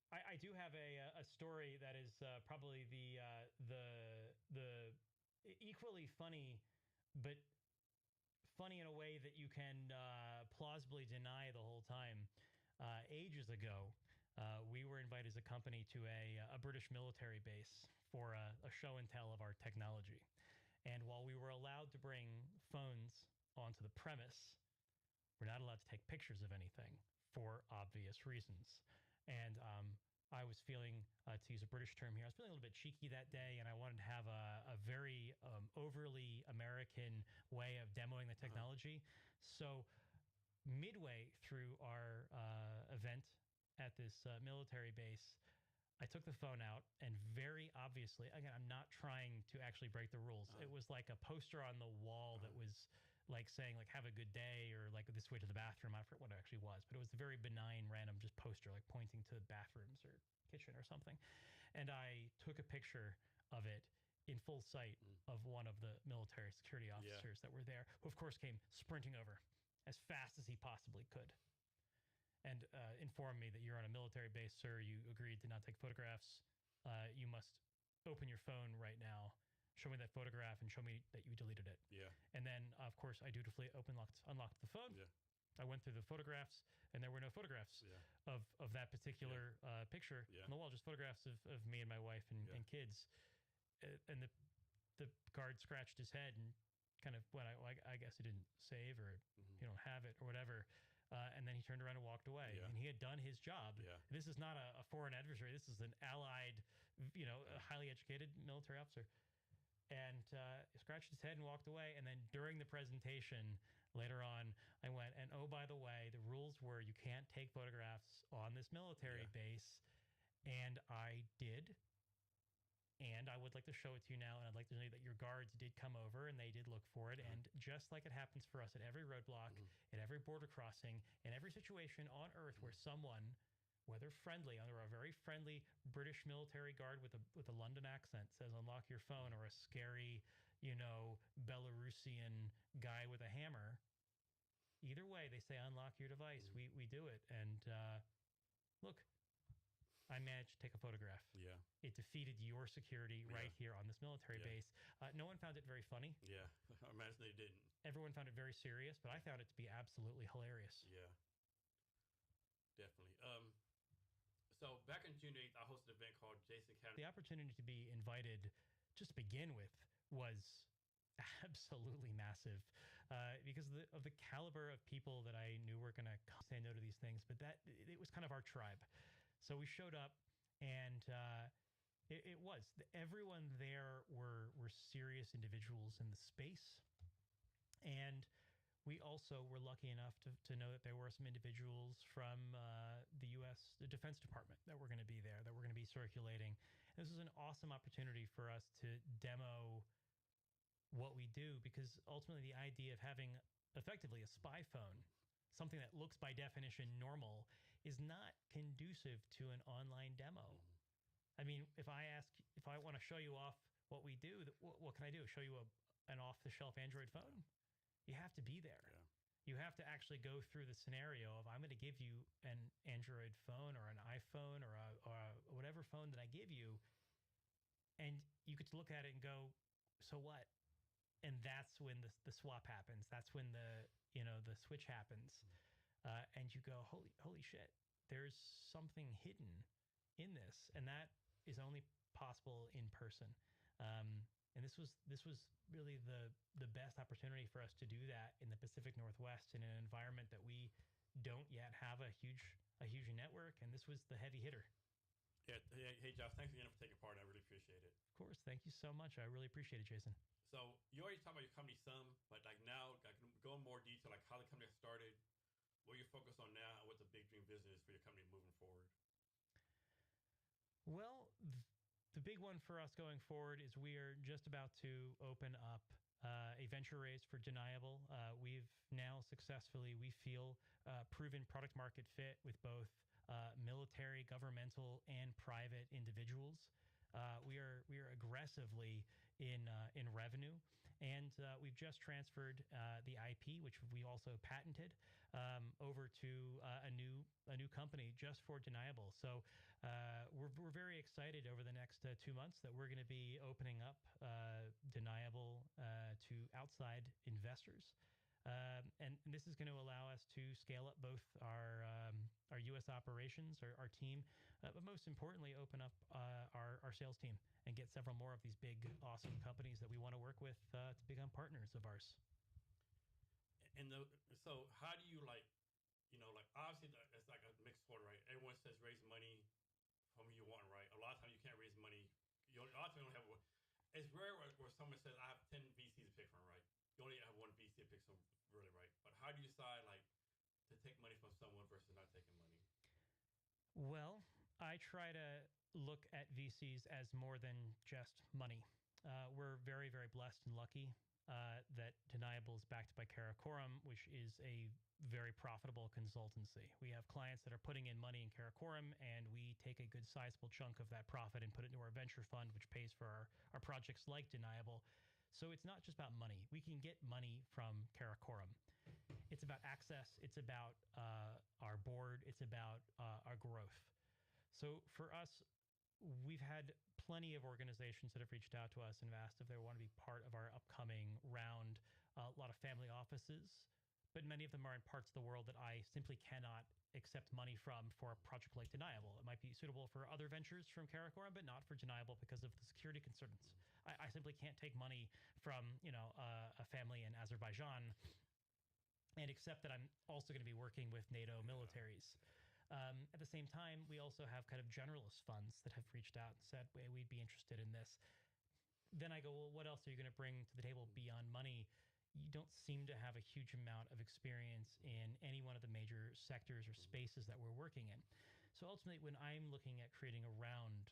I do have a story that is probably the equally funny, but funny in a way that you can plausibly deny the whole time. Ages ago, we were invited as a company to a British military base for a show and tell of our technology. And while we were allowed to bring phones onto the premise, we're not allowed to take pictures of anything for obvious reasons. And I was feeling, to use a British term here, I was feeling a little bit cheeky that day, and I wanted to have a very overly American way of demoing the technology. So midway through our event at this military base, I took the phone out, and very obviously, again, I'm not trying to actually break the rules. It was like a poster on the wall that was like saying, like, have a good day, or like this way to the bathroom. I forget what it actually was, but it was a very benign, random just poster, like pointing to bathrooms or kitchen or something. And I took a picture of it in full sight of one of the military security officers that were there, who of course came sprinting over as fast as he possibly could, and informed me that you're on a military base, sir. You agreed to not take photographs. You must open your phone right now. Show me that photograph and show me that you deleted it. Yeah. And then, of course, I dutifully unlocked the phone. Yeah. I went through the photographs, and there were no photographs of that particular picture on the wall, just photographs of me and my wife and kids. And the guard scratched his head and kind of went, I guess he didn't save, or you don't have it or whatever. And then he turned around and walked away. Yeah. And he had done his job. Yeah. This is not a foreign adversary. This is an allied, a highly educated military officer. And scratched his head and walked away. And then during the presentation later on, I went, and oh, by the way, the rules were you can't take photographs on this military base. And I did. And I would like to show it to you now, and I'd like to know that your guards did come over, and they did look for it. And just like it happens for us at every roadblock, at every border crossing, in every situation on Earth where someone, whether friendly, under a very friendly British military guard with a London accent, says unlock your phone, or a scary, Belarusian guy with a hammer, either way, they say unlock your device. We do it. And look, I managed to take a photograph. Yeah. It defeated your security right here on this military base. No one found it very funny. Yeah. I imagine they didn't. Everyone found it very serious, but I found it to be absolutely hilarious. Yeah. Definitely. So back on June 8th, I hosted an event called Jason Academy. The opportunity to be invited, just to begin with, was absolutely massive because of the caliber of people that I knew were going to say no to these things. But it was kind of our tribe. So we showed up, and it was. Everyone there were serious individuals in the space. And we also were lucky enough to know that there were some individuals from the the Defense Department, that were going to be there, that were going to be circulating. And this was an awesome opportunity for us to demo what we do, because ultimately the idea of having effectively a spy phone, something that looks by definition normal, is not conducive to an online demo. I mean, if I want to show you off what we do, what can I do? Show you an off-the-shelf Android phone? You have to be there. Yeah. You have to actually go through the scenario of, I'm going to give you an Android phone or an iPhone or whatever phone that I give you, and you get to look at it and go, so what? And that's when the swap happens. That's when the switch happens. And you go, holy shit, there's something hidden in this. And that is only possible in person. And this was really the best opportunity for us to do that in the Pacific Northwest, in an environment that we don't yet have a huge network. And this was the heavy hitter. Yeah. Hey, Josh, thanks again for taking part. I really appreciate it. Of course. Thank you so much. I really appreciate it, Jason. So you already talked about your company some, but like now, I can go in more detail, like how the company got started, what you're focused on now, and what the big dream vision is for your company moving forward. Well, the big one for us going forward is we are just about to open up a venture raise for Deniable. We've now successfully, we feel, proven product market fit with both military, governmental, and private individuals. We are aggressively in revenue, and we've just transferred the IP, which we also patented, over to a new company just for Deniable. So we're very excited over the next 2 months that we're going to be opening up Deniable to outside investors. And this is going to allow us to scale up both our U.S. operations, our team, but most importantly, open up our sales team and get several more of these big, awesome companies that we want to work with to become partners of ours. And so how do you obviously it's like a mixed sport, right? Everyone says raise money from who you want, right? A lot of times you can't raise money. A lot of times you don't have one. It's rare where someone says, I have 10 VCs to pick from, right? You only have one VC to pick from, really, right? But how do you decide, to take money from someone versus not taking money? Well, I try to look at VCs as more than just money. We're very, very blessed and lucky that Deniable is backed by Karakoram, which is a very profitable consultancy. We have clients that are putting in money in Karakoram, and we take a good sizable chunk of that profit and put it into our venture fund, which pays for our projects like Deniable. So it's not just about money. We can get money from Karakoram. It's about access. It's about our board. It's about our growth. So for us, we've had plenty of organizations that have reached out to us and asked if they want to be part of our upcoming round. A lot of family offices, but many of them are in parts of the world that I simply cannot accept money from for a project like Deniable. It might be suitable for other ventures from Karakoram, but not for Deniable because of the security concerns. I simply can't take money from a family in Azerbaijan and accept that I'm also going to be working with NATO militaries. At the same time, we also have kind of generalist funds that have reached out and said, "Hey, we'd be interested in this." Then I go, well, what else are you going to bring to the table beyond money? You don't seem to have a huge amount of experience in any one of the major sectors or spaces that we're working in. So ultimately, when I'm looking at creating a round,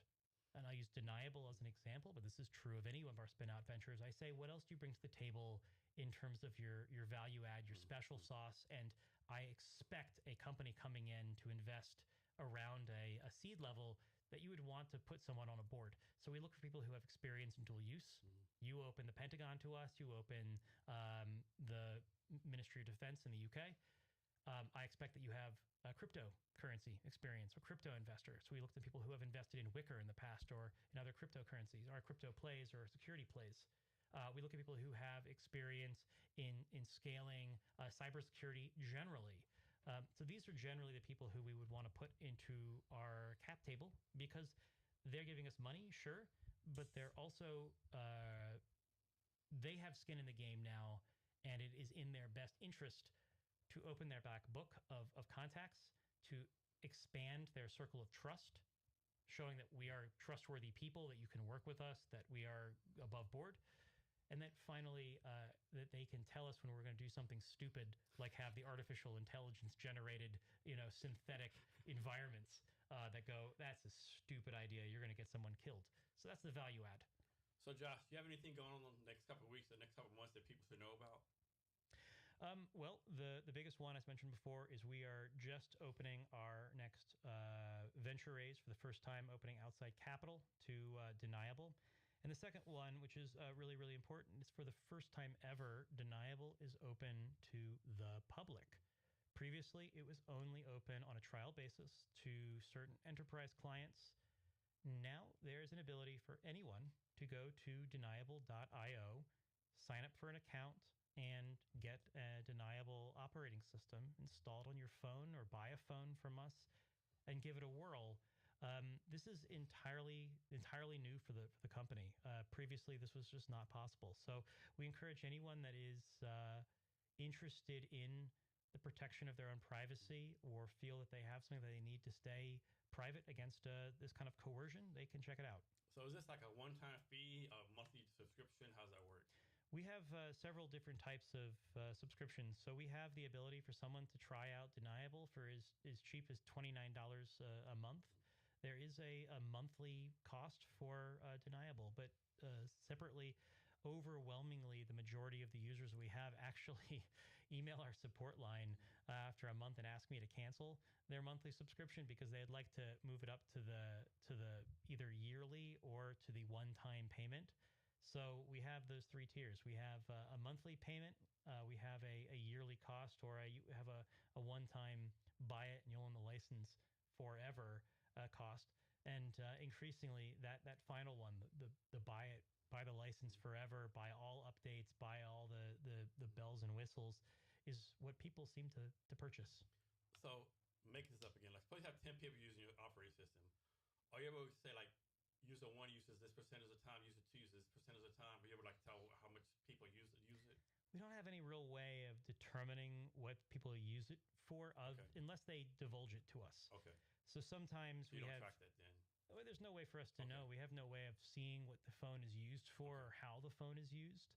and I use Deniable as an example, but this is true of any one of our spin-out ventures, I say, what else do you bring to the table in terms of your value add, your special sauce? And I expect a company coming in to invest around a seed level that you would want to put someone on a board. So we look for people who have experience in dual use. You open the Pentagon to us. You open the Ministry of Defense in the UK. I expect that you have cryptocurrency experience or crypto investor. So we look at people who have invested in Wicker in the past or in other cryptocurrencies, or crypto plays or security plays. We look at people who have experience in scaling cybersecurity generally. So these are generally the people who we would want to put into our cap table because they're giving us money, sure, but they're also they have skin in the game now, and it is in their best interest to open their back book of contacts, to expand their circle of trust, showing that we are trustworthy people, that you can work with us, that we are above board. And then finally, that they can tell us when we're going to do something stupid, like have the artificial intelligence generated, synthetic environments that go, that's a stupid idea. You're going to get someone killed. So that's the value add. So Josh, do you have anything going on in the next couple of weeks, the next couple of months that people should know about? Well, the biggest one, as mentioned before, is we are just opening our next venture raise for the first time, opening outside capital to Deniable. And the second one, which is really, really important, is for the first time ever, Deniable is open to the public. Previously, it was only open on a trial basis to certain enterprise clients. Now, there's an ability for anyone to go to deniable.io, sign up for an account, and get a Deniable operating system installed on your phone or buy a phone from us and give it a whirl. This is entirely new for the company. Previously, this was just not possible. So we encourage anyone that is interested in the protection of their own privacy or feel that they have something that they need to stay private against this kind of coercion, they can check it out. So is this like a one-time fee, a monthly subscription? How does that work? We have several different types of subscriptions. So we have the ability for someone to try out Deniable for as cheap as $29 a month. There is a monthly cost for Deniable, but separately, overwhelmingly, the majority of the users we have actually email our support line after a month and ask me to cancel their monthly subscription because they'd like to move it up to the either yearly or to the one-time payment. So we have those three tiers. We have a monthly payment, we have a yearly cost, or you have a one-time buy it and you'll own the license forever cost. And increasingly, that final one, the buy the license forever, buy all updates, buy all the bells and whistles, is what people seem to purchase. So make this up again. Like suppose you have 10 people using your operating system. Are you able to say like user one uses this percentage of the time, user two uses this percentage of the time? Are you able to like tell how much people use it? We don't have any real way of determining what people use it for, unless they divulge it to us. Okay. So sometimes so you don't track that then. Well, there's no way for us to know. We have no way of seeing what the phone is used for or how the phone is used.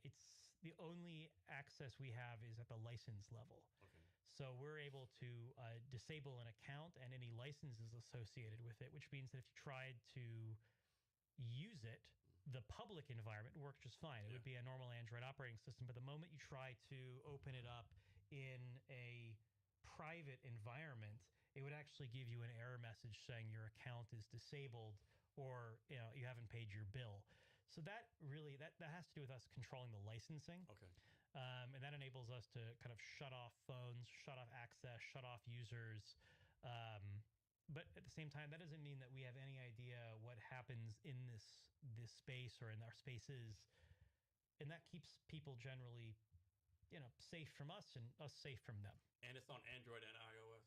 It's the only access we have is at the license level. Okay. So we're able to disable an account and any licenses associated with it, which means that if you tried to use it, the public environment worked just fine. It would be a normal Android operating system. But the moment you try to open it up in a private environment, it would actually give you an error message saying your account is disabled or you haven't paid your bill. So that really that has to do with us controlling the licensing. Okay. And that enables us to kind of shut off phones, shut off access, shut off users. But at the same time, that doesn't mean that we have any idea what happens in this space or in our spaces. And that keeps people generally safe from us and us safe from them. And it's on Android and iOS.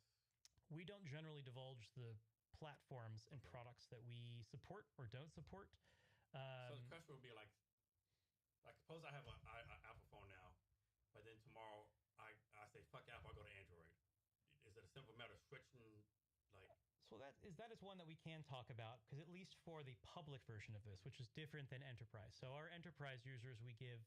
We don't generally divulge the platforms and products that we support or don't support. So the question would be like suppose I have an Apple phone now, but then tomorrow I say fuck Apple, I go to Android. Is it a simple matter of switching? Like, so that is one that we can talk about, because at least for the public version of this, which is different than enterprise. So our enterprise users, we give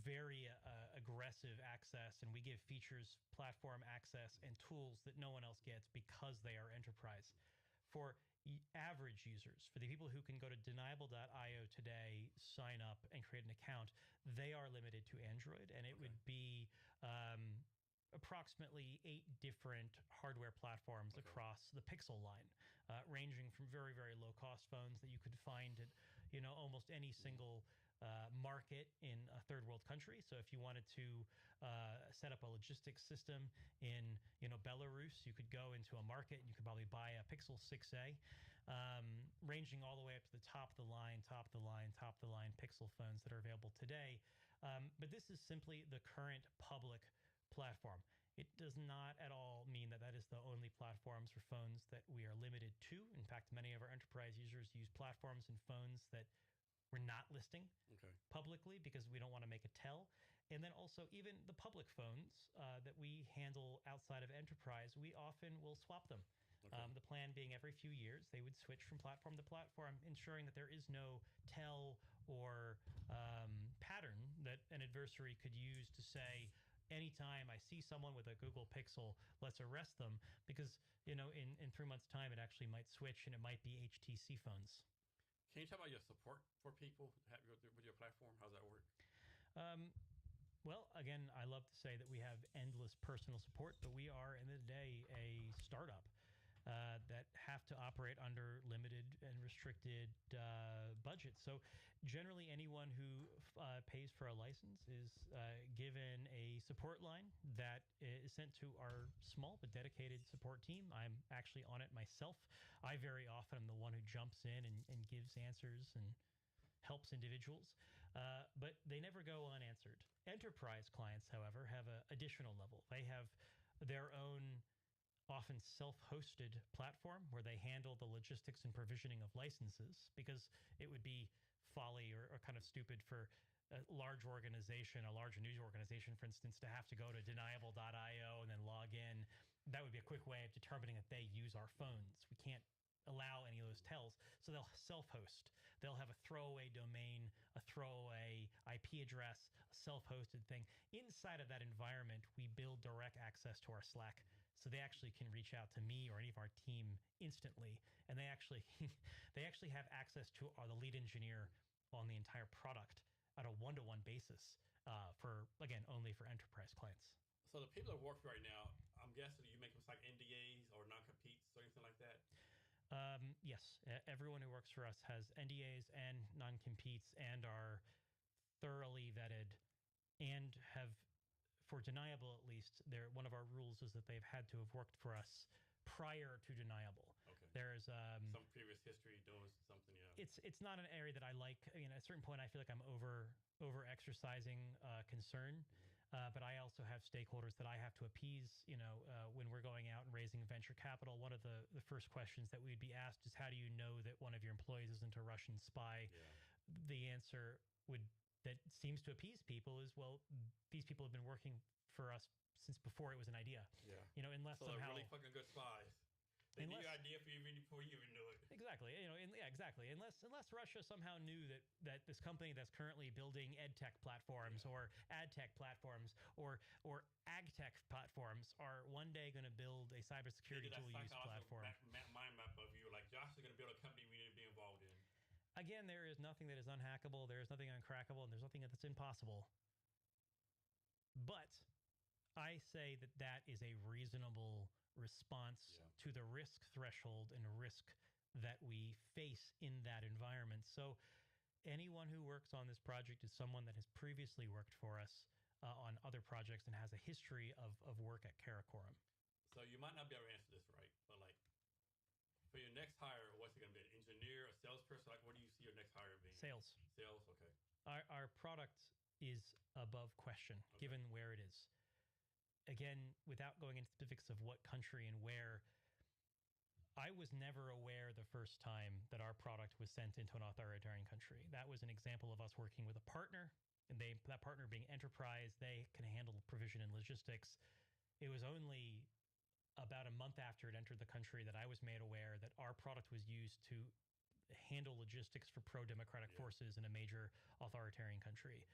very aggressive access, and we give features, platform access, and tools that no one else gets because they are enterprise. For average users, for the people who can go to deniable.io today, sign up, and create an account, they are limited to Android, and it would be approximately 8 different hardware platforms across the Pixel line, ranging from very, very low-cost phones that you could find at almost any single market in a third world country. So if you wanted to set up a logistics system in Belarus, you could go into a market and you could probably buy a Pixel 6a, ranging all the way up to the top of the line Pixel phones that are available today. But this is simply the current public platform. It does not at all mean that that is the only platforms or phones that we are limited to. In fact, many of our enterprise users use platforms and phones that we're not listing publicly because we don't want to make a tell. And then also even the public phones that we handle outside of enterprise, we often will swap them. The plan being every few years, they would switch from platform to platform, ensuring that there is no tell or pattern that an adversary could use to say, anytime I see someone with a Google Pixel, let's arrest them, because, in 3 months' time, it actually might switch and it might be HTC phones. Can you talk about your support for people with your platform? How's that work? Well, again, I love to say that we have endless personal support, but we are, in the day, a startup that have to operate under limited and restricted budgets. So generally, anyone who pays for a license is given a support line that is sent to our small but dedicated support team. I'm actually on it myself. I very often am the one who jumps in and gives answers and helps individuals, but they never go unanswered. Enterprise clients, however, have an additional level. They have their own often self-hosted platform where they handle the logistics and provisioning of licenses, because it would be folly or kind of stupid for a large organization, a large news organization, for instance, to have to go to deniable.io and then log in. That would be a quick way of determining that they use our phones. We can't allow any of those tells. So they'll self-host. They'll have a throwaway domain, a throwaway IP address, a self-hosted thing. Inside of that environment, we build direct access to our Slack. So they actually can reach out to me or any of our team instantly, and they actually have access to the lead engineer on the entire product at a one-to-one basis. Only for enterprise clients. So the people that work right now, I'm guessing you make them like NDAs or non-competes or anything like that. Yes, everyone who works for us has NDAs and non-competes and are thoroughly vetted and have. For Deniable, at least, one of our rules is that they've had to have worked for us prior to Deniable. There's some previous history doing something. Yeah, it's not an area that I like. At a certain point, I feel like I'm over exercising concern, but I also have stakeholders that I have to appease. When we're going out and raising venture capital, one of the first questions that we'd be asked is, how do you know that one of your employees isn't a Russian spy? Yeah. The answer that seems to appease people is, well, these people have been working for us since before it was an idea. Yeah. Unless so somehow they're really fucking good spies. They knew your idea before you even knew it. Exactly. Exactly. Unless Russia somehow knew that this company that's currently building edtech platforms or adtech platforms or agtech platforms are one day going to build a cybersecurity tool use platform. Mind map of you, like Josh is going to build a company we need to be involved in. Again, there is nothing that is unhackable. There is nothing uncrackable, and there's nothing that's impossible. But I say that is a reasonable response to the risk threshold and risk that we face in that environment. So anyone who works on this project is someone that has previously worked for us on other projects and has a history of work at Karakoram. So you might not be able to answer this right, but like, for your next hire, what's it going to be? An engineer, a salesperson? Like, what do you see your next hire being? Sales. Sales, okay. Our product is above question, given where it is. Again, without going into specifics of what country and where, I was never aware the first time that our product was sent into an authoritarian country. That was an example of us working with a partner, and that partner being enterprise, they can handle provision and logistics. It was only about a month after it entered the country that I was made aware that our product was used to handle logistics for pro-democratic forces in a major authoritarian country.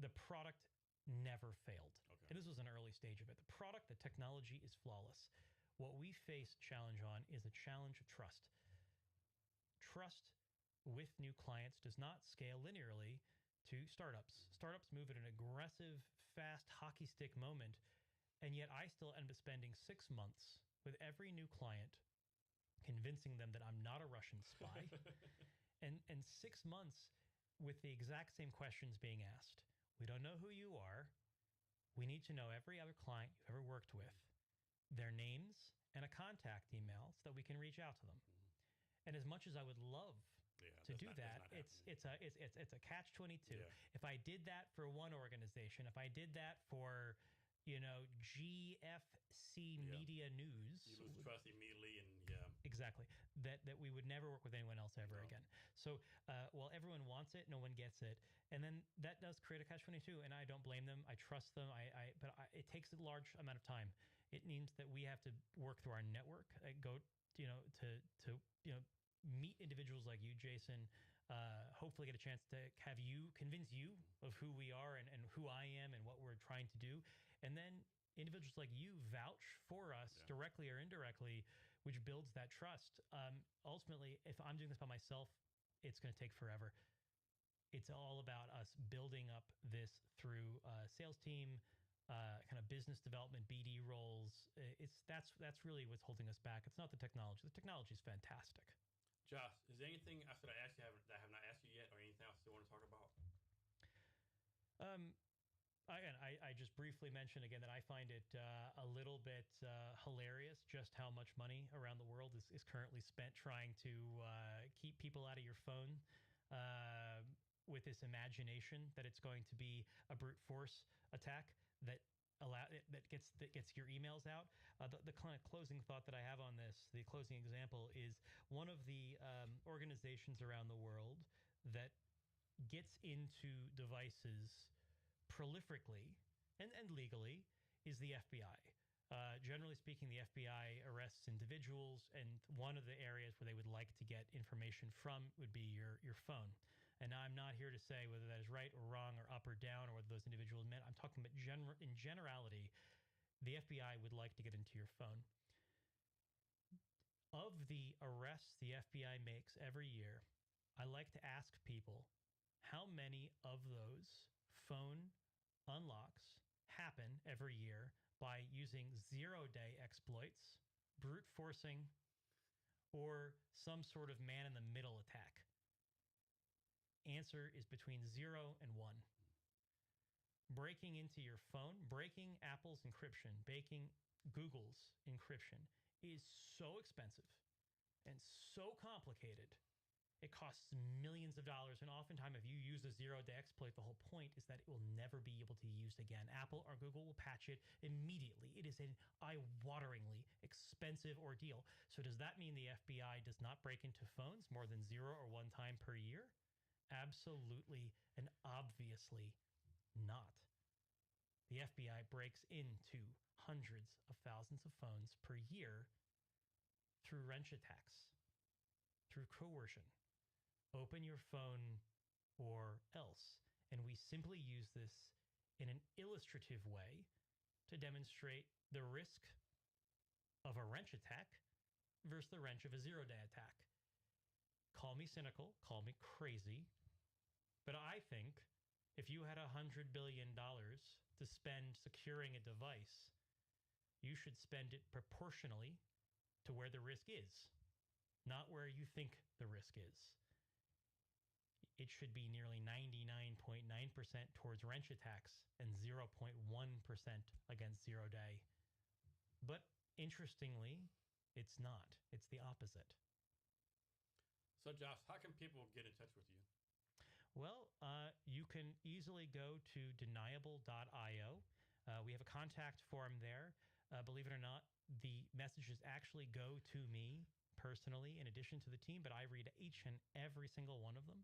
The product never failed. And this was an early stage of it. The product, the technology is flawless. What we face challenge on is a challenge of trust. Trust with new clients does not scale linearly to startups. Startups move at an aggressive, fast hockey stick moment. And yet I still end up spending 6 months with every new client, convincing them that I'm not a Russian spy. and 6 months with the exact same questions being asked. We don't know who you are. We need to know every other client you've ever worked with, their names and a contact email so that we can reach out to them. And as much as I would love to do that, it's a catch-22. Yeah. If I did that for one organization, if I did that for GFC Media News, you lose trust immediately, and exactly that we would never work with anyone else ever again. So while everyone wants it, no one gets it, and then that does create a catch-22, and I don't blame them. I trust them. But it takes a large amount of time. It means that we have to work through our network, go to meet individuals like you, Jason. Hopefully get a chance to convince you of who we are and who I am and what we're trying to do. And then individuals like you vouch for us directly or indirectly, which builds that trust. Ultimately, if I'm doing this by myself, it's going to take forever. It's all about us building up this through sales team, kind of business development, BD roles. That's really what's holding us back. It's not the technology. The technology is fantastic. Josh, is there anything I should ask you that I have not asked you yet, or anything else you want to talk about? Again, I just briefly mentioned again that I find it a little bit hilarious just how much money around the world is currently spent trying to keep people out of your phone with this imagination that it's going to be a brute force attack that gets your emails out. The kind of closing thought that I have on this, the closing example, is one of the organizations around the world that gets into devices prolifically and legally is the FBI. Generally speaking, the FBI arrests individuals, and one of the areas where they would like to get information from would be your phone. And I'm not here to say whether that is right or wrong or up or down or whether those individuals meant. I'm talking about in generality, the FBI would like to get into your phone. Of the arrests the FBI makes every year, I like to ask people how many of those phone unlocks happen every year by using zero-day exploits, brute forcing, or some sort of man-in-the-middle attack. Answer is between 0 and 1. Breaking into your phone, breaking Apple's encryption, breaking Google's encryption is so expensive and so complicated. It costs millions of dollars, and oftentimes if you use a zero-day exploit, the whole point is that it will never be able to be used again. Apple or Google will patch it immediately. It is an eye-wateringly expensive ordeal. So does that mean the FBI does not break into phones more than 0 or 1 time per year? Absolutely and obviously not. The FBI breaks into hundreds of thousands of phones per year through wrench attacks, through coercion. Open your phone or else. And we simply use this in an illustrative way to demonstrate the risk of a wrench attack versus the wrench of a zero-day attack. Call me cynical, call me crazy, but I think if you had $100 billion to spend securing a device, you should spend it proportionally to where the risk is, not where you think the risk is. It should be nearly 99.9% towards wrench attacks and 0.1% against zero-day. But interestingly, it's not. It's the opposite. So, Josh, how can people get in touch with you? Well, you can easily go to deniable.io. We have a contact form there. Believe it or not, the messages actually go to me personally in addition to the team, but I read each and every single one of them.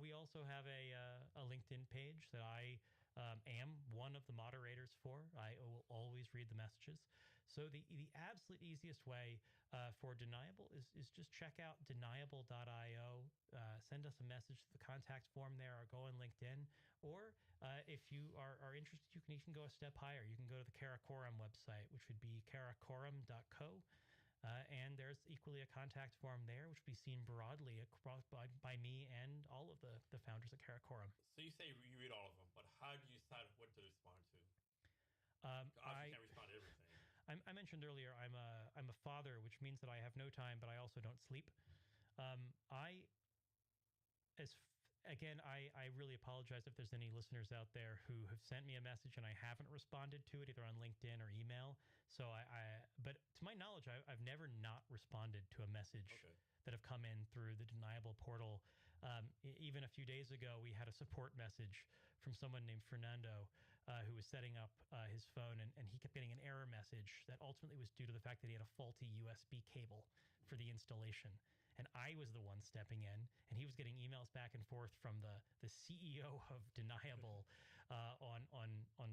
We also have a LinkedIn page that I am one of the moderators for. I will always read the messages. So the absolute easiest way for Deniable is just check out deniable.io. Send us a message to the contact form there or go on LinkedIn. Or if you are interested, you can even go a step higher. You can go to the Karakoram website, which would be karakoram.co. And there's equally a contact form there, which will be seen broadly across by me and all of the founders at Karakoram. So you say you read all of them, but how do you decide what to respond to? I can't respond to everything. I mentioned earlier I'm a father, which means that I have no time, but I also don't sleep. I as again, I really apologize if there's any listeners out there who have sent me a message and I haven't responded to it either on LinkedIn or email. So but to my knowledge, I've never not responded to a message that have come in through the Deniable portal. Even a few days ago, we had a support message from someone named Fernando who was setting up his phone, and he kept getting an error message that ultimately was due to the fact that he had a faulty USB cable for the installation. And I was the one stepping in, and he was getting emails back and forth from the CEO of Deniable on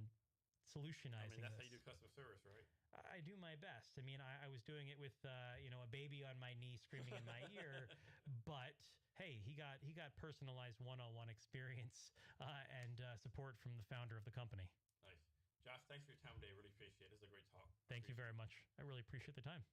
solutionizing. I mean, that's this. how you do customer service, right? I do my best. I mean, I was doing it with a baby on my knee screaming in my ear, but hey, he got personalized one-on-one experience and support from the founder of the company. Nice, Josh. Thanks for your time today. Really appreciate it. This is a great talk. Thank you very much. I really appreciate the time.